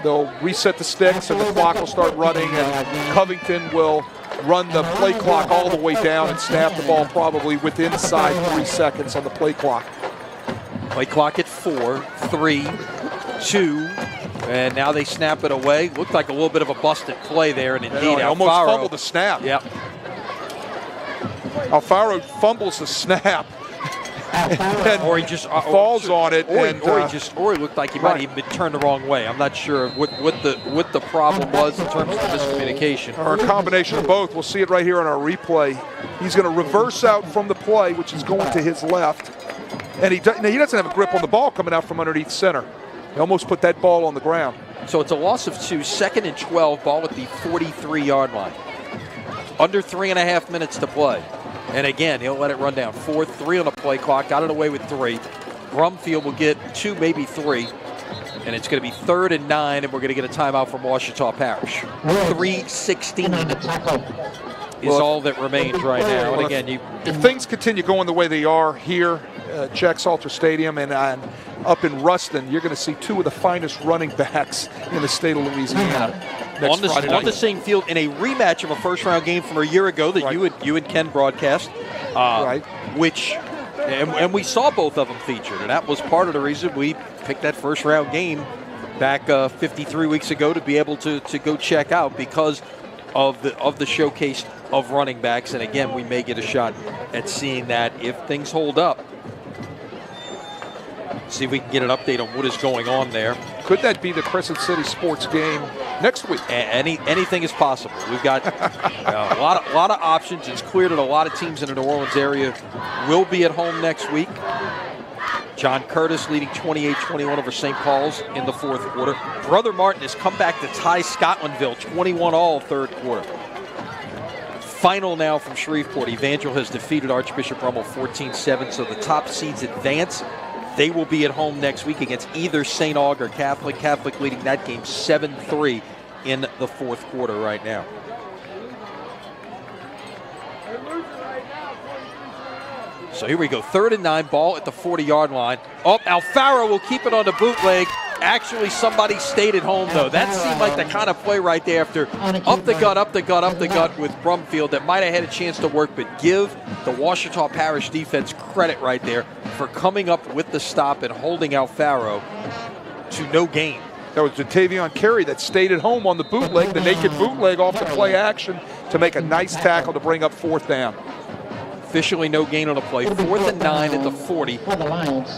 they'll reset the sticks and the clock will start running, and Covington will run the play clock all the way down and snap the ball probably within inside 3 seconds on the play clock. Play clock at 4, 3, 2, and now they snap it away. Looked like a little bit of a busted play there, and indeed, almost fumbled the snap. Yep. Alfaro fumbles the snap. Or he just falls on it, or he looked like he might have even been turned the wrong way. I'm not sure what the problem was in terms of the miscommunication. Or a combination of both. We'll see it right here on our replay. He's going to reverse out from the play, which is going to his left, and he doesn't have a grip on the ball coming out from underneath center. He almost put that ball on the ground. So it's a loss of 2, 2nd and 12, ball at the 43-yard line. Under 3.5 minutes to play. And again, he'll let it run down. 4, 3 on the play clock. Got it away with 3. Brumfield will get 2, maybe 3. And it's going to be 3rd and 9, and we're going to get a timeout from Ouachita Parish. 3:16 is all that remains right now. And again, if things continue going the way they are here at Jack Salter Stadium and up in Ruston, you're going to see 2 of the finest running backs in the state of Louisiana. On the same field in a rematch of a first-round game from a year ago that you and Ken broadcast, which And we saw both of them featured, and that was part of the reason we picked that first-round game back 53 weeks ago to be able to go check out because of the showcase of running backs. And again, we may get a shot at seeing that if things hold up. See if we can get an update on what is going on there. Could that be the Crescent City Sports game next week? Anything is possible. We've got a lot of options. It's clear that a lot of teams in the New Orleans area will be at home next week. John Curtis leading 28-21 over St. Paul's in the fourth quarter. Brother Martin has come back to tie Scotlandville 21-all third quarter. Final now from Shreveport. Evangel has defeated Archbishop Rummel 14-7, so the top seeds advance. They will be at home next week against either St. Aug or Catholic. Catholic leading that game 7-3 in the fourth quarter right now. So here we go, 3rd and 9, ball at the 40-yard line. Oh, Alfaro will keep it on the bootleg. Actually, somebody stayed at home, though. That seemed like the kind of play right there after up the gut with Brumfield that might have had a chance to work, but give the Ouachita Parish defense credit right there for coming up with the stop and holding Alfaro to no gain. That was Jatavion Carey that stayed at home on the bootleg, the naked bootleg off the play action to make a nice tackle to bring up 4th down. Officially no gain on the play. 4th and 9 at the 40.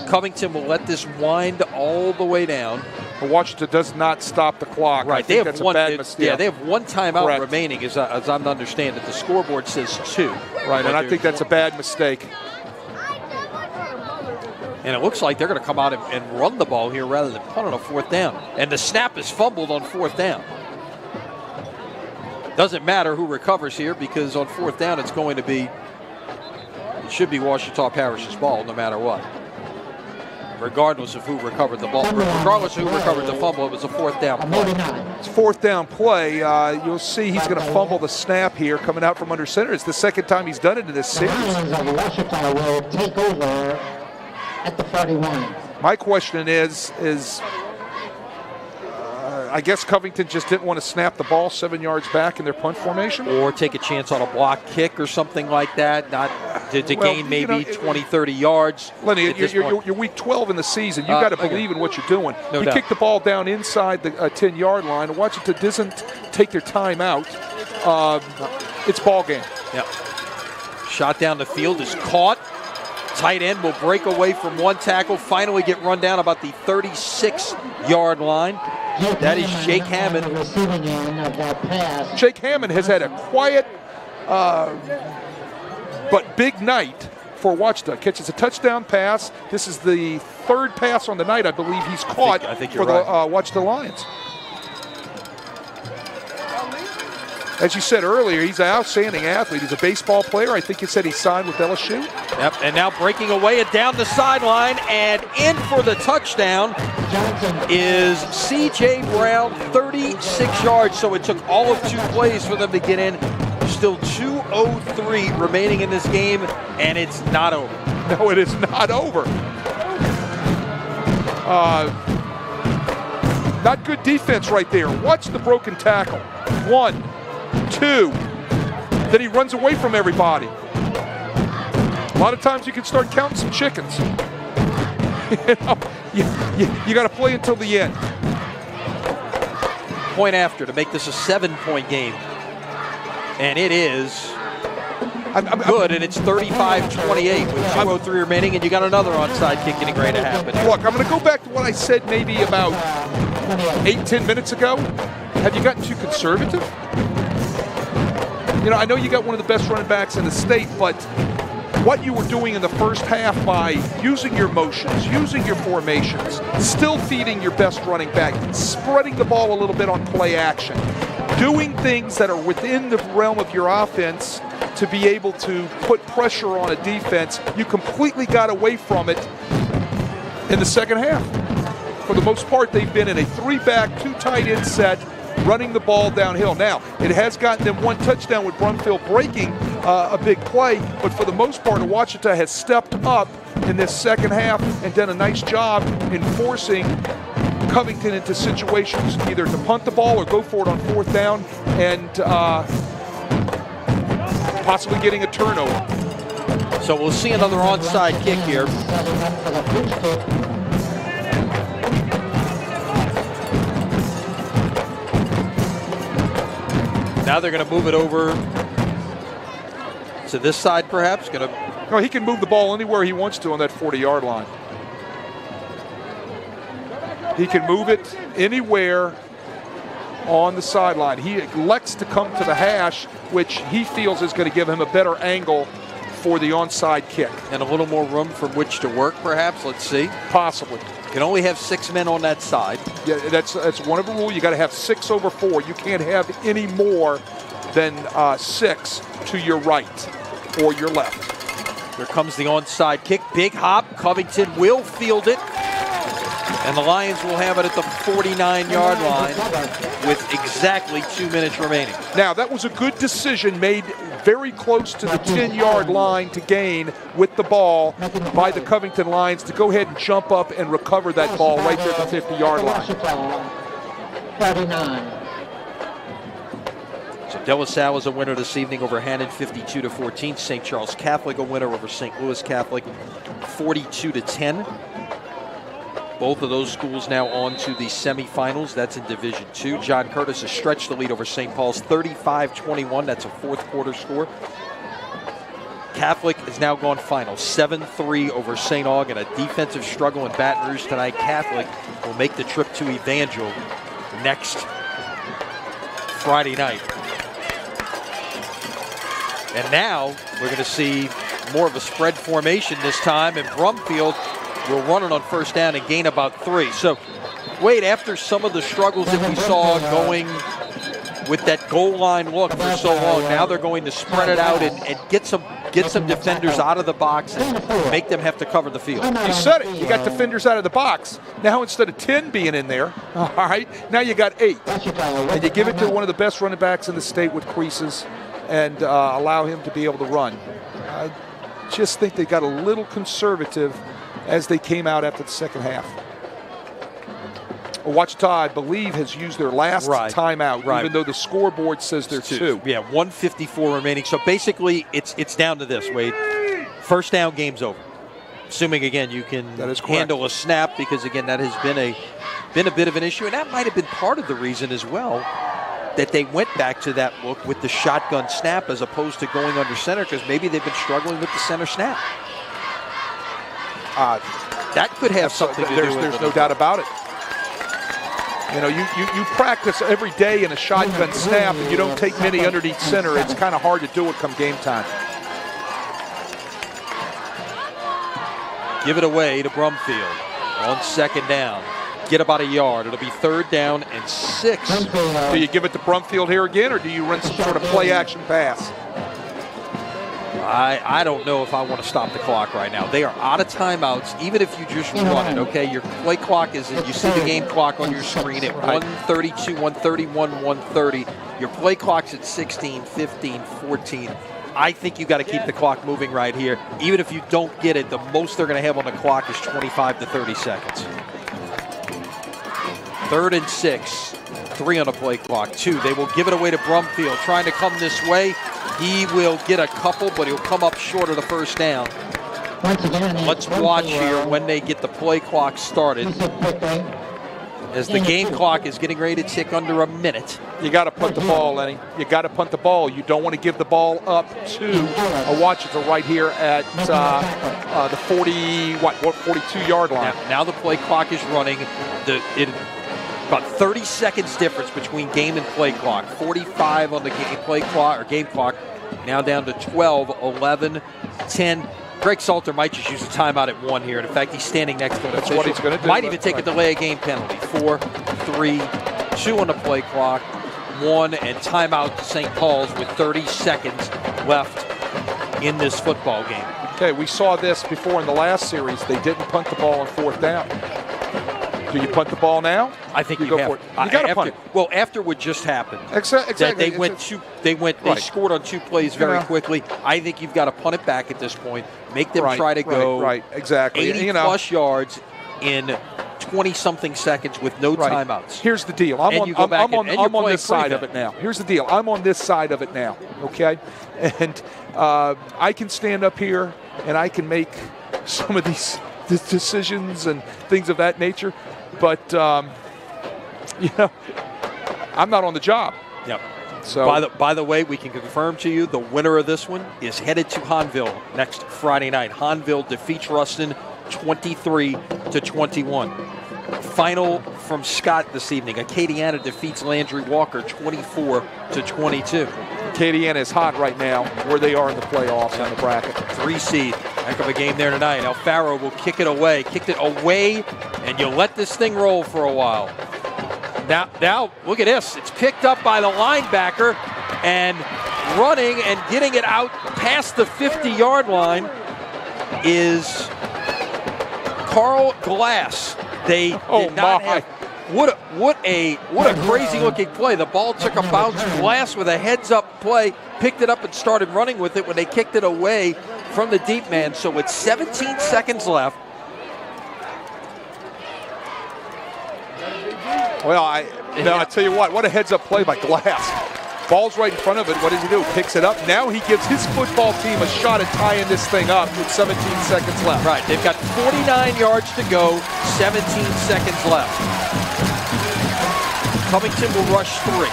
Covington will let this wind all the way down. But Ouachita does not stop the clock. Right, I think that's a bad mistake. Yeah, they have one timeout Correct. remaining, as I'm to understand it. The scoreboard says 2. Right, and I think that's a bad mistake. And it looks like they're going to come out and run the ball here rather than punt on a 4th down. And the snap is fumbled on 4th down. Doesn't matter who recovers here because on 4th down it's going to be, it should be Ouachita Parish's ball no matter what. Regardless of who recovered the ball. Regardless of who recovered the fumble, it was a 4th down play. It's 4th down play. You'll see he's going to fumble the snap here coming out from under center. It's the second time he's done it in this series. Ouachita will take over at the 31. My question is I guess Covington just didn't want to snap the ball 7 yards back in their punt formation? Or take a chance on a block kick or something like that, not to gain maybe 20, 30 yards. Lenny, you're week 12 in the season. You've got to believe in what you're doing. No you doubt. kick the ball down inside the 10-yard line. Ouachita doesn't take their time out. It's ball game. Yeah. Shot down the field is caught. Tight end will break away from one tackle, finally get run down about the 36-yard line. That is Jake Hammond. Jake Hammond has had a quiet but big night for Ouachita. Catches a touchdown pass. This is the 3rd pass on the night, I believe he's caught I think for you're the right. Ouachita Lions. As you said earlier, he's an outstanding athlete. He's a baseball player. I think you said he signed with LSU. Yep, and now breaking away and down the sideline and in for the touchdown is C.J. Brown, 36 yards. So it took all of 2 plays for them to get in. Still 2:03 remaining in this game, and it's not over. No, it is not over. Not good defense right there. Watch the broken tackle. 1, 2. Then he runs away from everybody. A lot of times you can start counting some chickens. You got to play until the end. Point after to make this a 7-point game. And it is good, and it's 35-28 with 2:03 remaining, and you got another onside kick getting ready to happen. Look, I'm going to go back to what I said maybe about 8-10 minutes ago. Have you gotten too conservative? You know, I know you got one of the best running backs in the state, but what you were doing in the first half by using your motions, using your formations, still feeding your best running back, spreading the ball a little bit on play action, doing things that are within the realm of your offense to be able to put pressure on a defense, you completely got away from it in the second half. For the most part, they've been in a 3-back, 2 tight end set, running the ball downhill. Now, it has gotten them 1 touchdown with Brumfield breaking a big play, but for the most part, Ouachita has stepped up in this second half and done a nice job in forcing Covington into situations either to punt the ball or go for it on 4th down and possibly getting a turnover. So we'll see another onside kick here. Setting up for the pitch kick. Now they're going to move it over to this side, perhaps. No, he can move the ball anywhere he wants to on that 40-yard line. He can move it anywhere on the sideline. He elects to come to the hash, which he feels is going to give him a better angle for the onside kick. And a little more room from which to work, perhaps. Let's see. Possibly. You can only have 6 men on that side. Yeah, that's one of the rules. You got to have 6 over 4. You can't have any more than 6 to your right or your left. Here comes the onside kick. Big hop. Covington will field it. And the Lions will have it at the 49-yard line with exactly 2 minutes remaining. Now, that was a good decision made very close to the 10-yard line to gain with the ball by the Covington Lions to go ahead and jump up and recover that ball right there at the 50-yard line. 39. So De La Salle is a winner this evening over Hannon, 52-14. St. Charles Catholic a winner over St. Louis Catholic, 42-10. Both of those schools now on to the semifinals. That's in Division II. John Curtis has stretched the lead over St. Paul's 35-21. That's a fourth quarter score. Catholic has now gone final, 7-3 over St. Aug, and a defensive struggle in Baton Rouge tonight. Catholic will make the trip to Evangel next Friday night. And now we're going to see more of a spread formation this time, and Brumfield will run it on first down and gain about 3. So, Wade, after some of the struggles that we saw going with that goal line look for so long, now they're going to spread it out and get some defenders out of the box and make them have to cover the field. You said it. You got defenders out of the box. Now instead of 10 being in there, all right, now you got 8. And you give it to one of the best running backs in the state with creases and allow him to be able to run. I just think they got a little conservative as they came out after the second half. Ouachita, I believe, has used their last timeout, even though the scoreboard says there's 2. Yeah, 1:54 remaining. So basically, it's down to this, Wade. First down, game's over. Assuming, again, you can handle a snap, because, again, that has been a bit of an issue. And that might have been part of the reason as well that they went back to that look with the shotgun snap as opposed to going under center, because maybe they've been struggling with the center snap. That could have something to do with it. There's no doubt about it. You know, you practice every day in a shotgun snap and you don't take many underneath center. It's kind of hard to do it come game time. Give it away to Brumfield on second down. Get about a yard. It'll be third down and 6. Do you give it to Brumfield here again, or do you run some sort of play-action pass? I don't know if I want to stop the clock right now. They are out of timeouts, even if you just run it, okay? Your play clock is, you see the game clock on your screen at 1:32, 1:31, 1:30. Your play clock's at 16, 15, 14. I think you got to keep the clock moving right here. Even if you don't get it, the most they're going to have on the clock is 25 to 30 seconds. Third and 6. 3 on the play clock. 2. They will give it away to Brumfield, trying to come this way. He will get a couple, but he'll come up short of the first down. Let's watch here when they get the play clock started. As the game clock is getting ready to tick under a minute. You got to punt the ball, Lenny. You got to punt the ball. You don't want to give the ball up to Ouachita right here at the 42-yard line. Now the play clock is running. About 30 seconds difference between game and play clock. 45 on the game clock. Now down to 12, 11, 10. Greg Salter might just use a timeout at 1 here. And in fact, he's standing next to an official. That's what he's going to do. Might even take a delay of game penalty. 4, 3, 2 on the play clock. 1 and timeout to St. Paul's with 30 seconds left in this football game. Okay, we saw this before in the last series. They didn't punt the ball on fourth down. Do you punt the ball now? I think you go have. for it. You got to punt it. Well, after what just happened, exactly. That they scored on 2 plays very quickly. I think you've got to punt it back at this point. Make them try to go 80 plus yards in 20-something seconds with no timeouts. Here's the deal. I'm on this side of it now. Here's the deal. I'm on this side of it now. Okay, and I can stand up here and I can make some of these decisions and things of that nature. But, you know, I'm not on the job. Yep. So by the way, we can confirm to you the winner of this one is headed to Hahnville next Friday night. Hahnville defeats Ruston 23-21. Final from Scott this evening. Acadiana defeats Landry Walker 24-22. Acadiana is hot right now where they are in the playoffs on the bracket. 3 seed. Heck of a game there tonight. Alfaro will kick it away. Kicked it away, and you let this thing roll for a while. Now, look at this. It's picked up by the linebacker and running and getting it out past the 50-yard line is Carl Glass. They did not have. What a crazy looking play. The ball took a bounce. Glass with a heads-up play, picked it up and started running with it when they kicked it away from the deep man. So with 17 seconds left. Well, I tell you what a heads-up play by Glass. Ball's right in front of it. What does he do? Picks it up. Now he gives his football team a shot at tying this thing up with 17 seconds left. Right. They've got 49 yards to go, 17 seconds left. Covington will rush 3.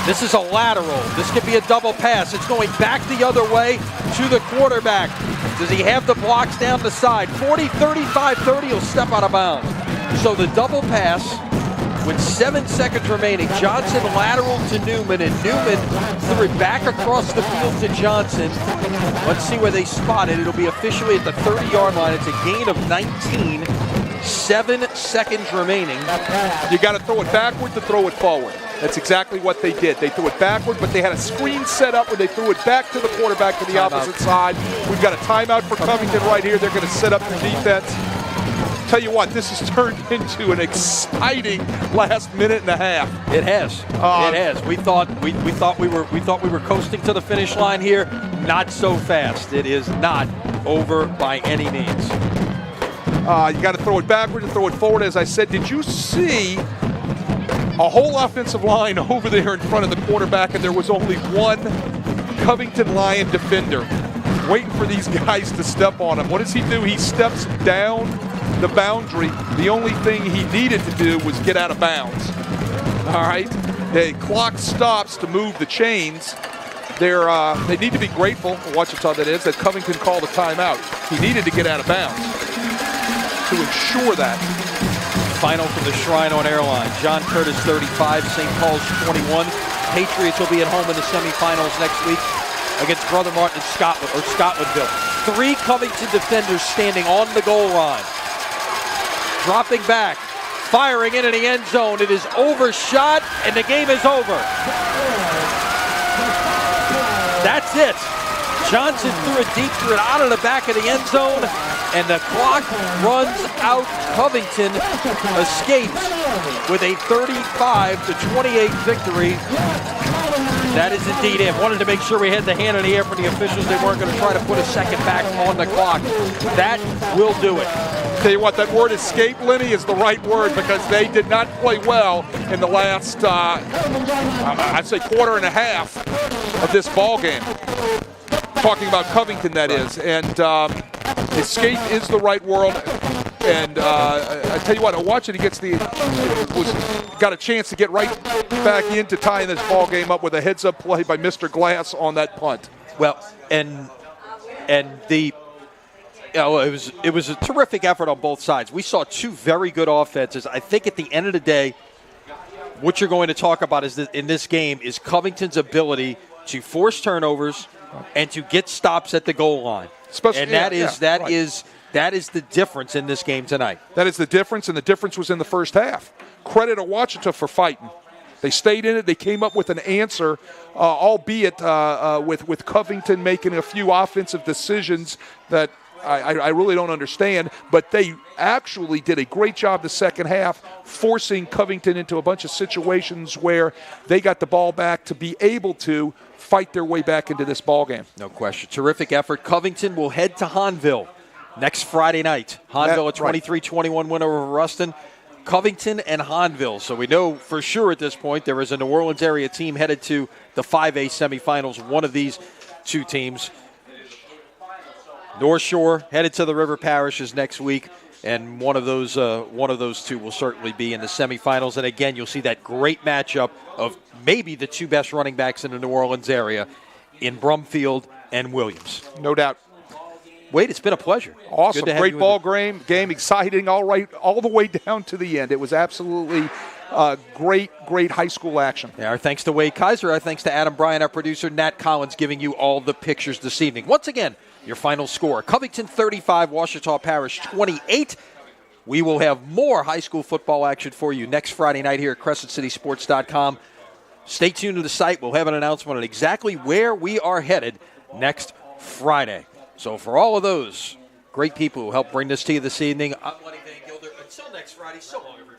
This is a lateral. This could be a double pass. It's going back the other way to the quarterback. Does he have the blocks down the side? 40, 35, 30, he'll step out of bounds. So the double pass with 7 seconds remaining. Johnson lateral to Newman, and Newman threw it back across the field to Johnson. Let's see where they spot it. It'll be officially at the 30-yard line. It's a gain of 19. 7 seconds remaining. You got to throw it backward to throw it forward. That's exactly what they did. They threw it backward, but they had a screen set up where they threw it back to the quarterback to the opposite side. We've got a timeout for Covington right here. They're going to set up the defense. Tell you what, this has turned into an exciting last minute and a half. It has. It has. We thought we were coasting to the finish line here. Not so fast. It is not over by any means. You got to throw it backward and throw it forward. As I said, did you see a whole offensive line over there in front of the quarterback, and there was only one Covington Lion defender waiting for these guys to step on him? What does he do? He steps down the boundary. The only thing he needed to do was get out of bounds. All right? The clock stops to move the chains. They need to be grateful, Ouachita that is, that Covington called a timeout. He needed to get out of bounds to ensure that. Final from the Shrine on Airline. John Curtis 35, St. Paul's 21. Patriots will be at home in the semifinals next week against Brother Martin in Scotlandville. 3 Covington defenders standing on the goal line. Dropping back, firing into the end zone. It is overshot, and the game is over. That's it. Johnson threw it deep, threw it out of the back of the end zone, and the clock runs out. Covington escapes with a 35-28 victory. That is indeed it. Wanted to make sure we had the hand in the air for the officials. They weren't going to try to put a second back on the clock. That will do it. Tell you what, that word escape, Lenny, is the right word, because they did not play well in the last, I'd say, quarter and a half of this ball game. Talking about Covington, that is. And escape is the right word. And I tell you what, Ouachita got a chance to get right back into tying this ball game up with a heads-up play by Mr. Glass on that punt. Well, and the. It was a terrific effort on both sides. We saw 2 very good offenses. I think at the end of the day, what you're going to talk about in this game is Covington's ability to force turnovers and to get stops at the goal line. That is the difference in this game tonight. That is the difference, and the difference was in the first half. Credit Ouachita for fighting. They stayed in it. They came up with an answer, albeit with Covington making a few offensive decisions that I really don't understand, but they actually did a great job the second half, forcing Covington into a bunch of situations where they got the ball back to be able to fight their way back into this ball game. No question. Terrific effort. Covington will head to Hahnville next Friday night. Hahnville, a 23-21 win over Ruston. Covington and Hahnville. So we know for sure at this point there is a New Orleans area team headed to the 5A semifinals, one of these 2 teams. North Shore headed to the River Parishes next week, and one of those two will certainly be in the semifinals. And again, you'll see that great matchup of maybe the two best running backs in the New Orleans area in Brumfield and Williams. No doubt. Wade, it's been a pleasure. Awesome. Great ball game, exciting, all the way down to the end. It was absolutely great high school action. Yeah, our thanks to Wade Kaiser. Our thanks to Adam Bryan, our producer, Nat Collins, giving you all the pictures this evening. Once again, your final score, Covington 35, Ouachita Parish 28. We will have more high school football action for you next Friday night here at CrescentCitySports.com. Stay tuned to the site. We'll have an announcement on exactly where we are headed next Friday. So for all of those great people who helped bring this to you this evening, I'm Lenny Van Gilder. Until next Friday, so long, everyone.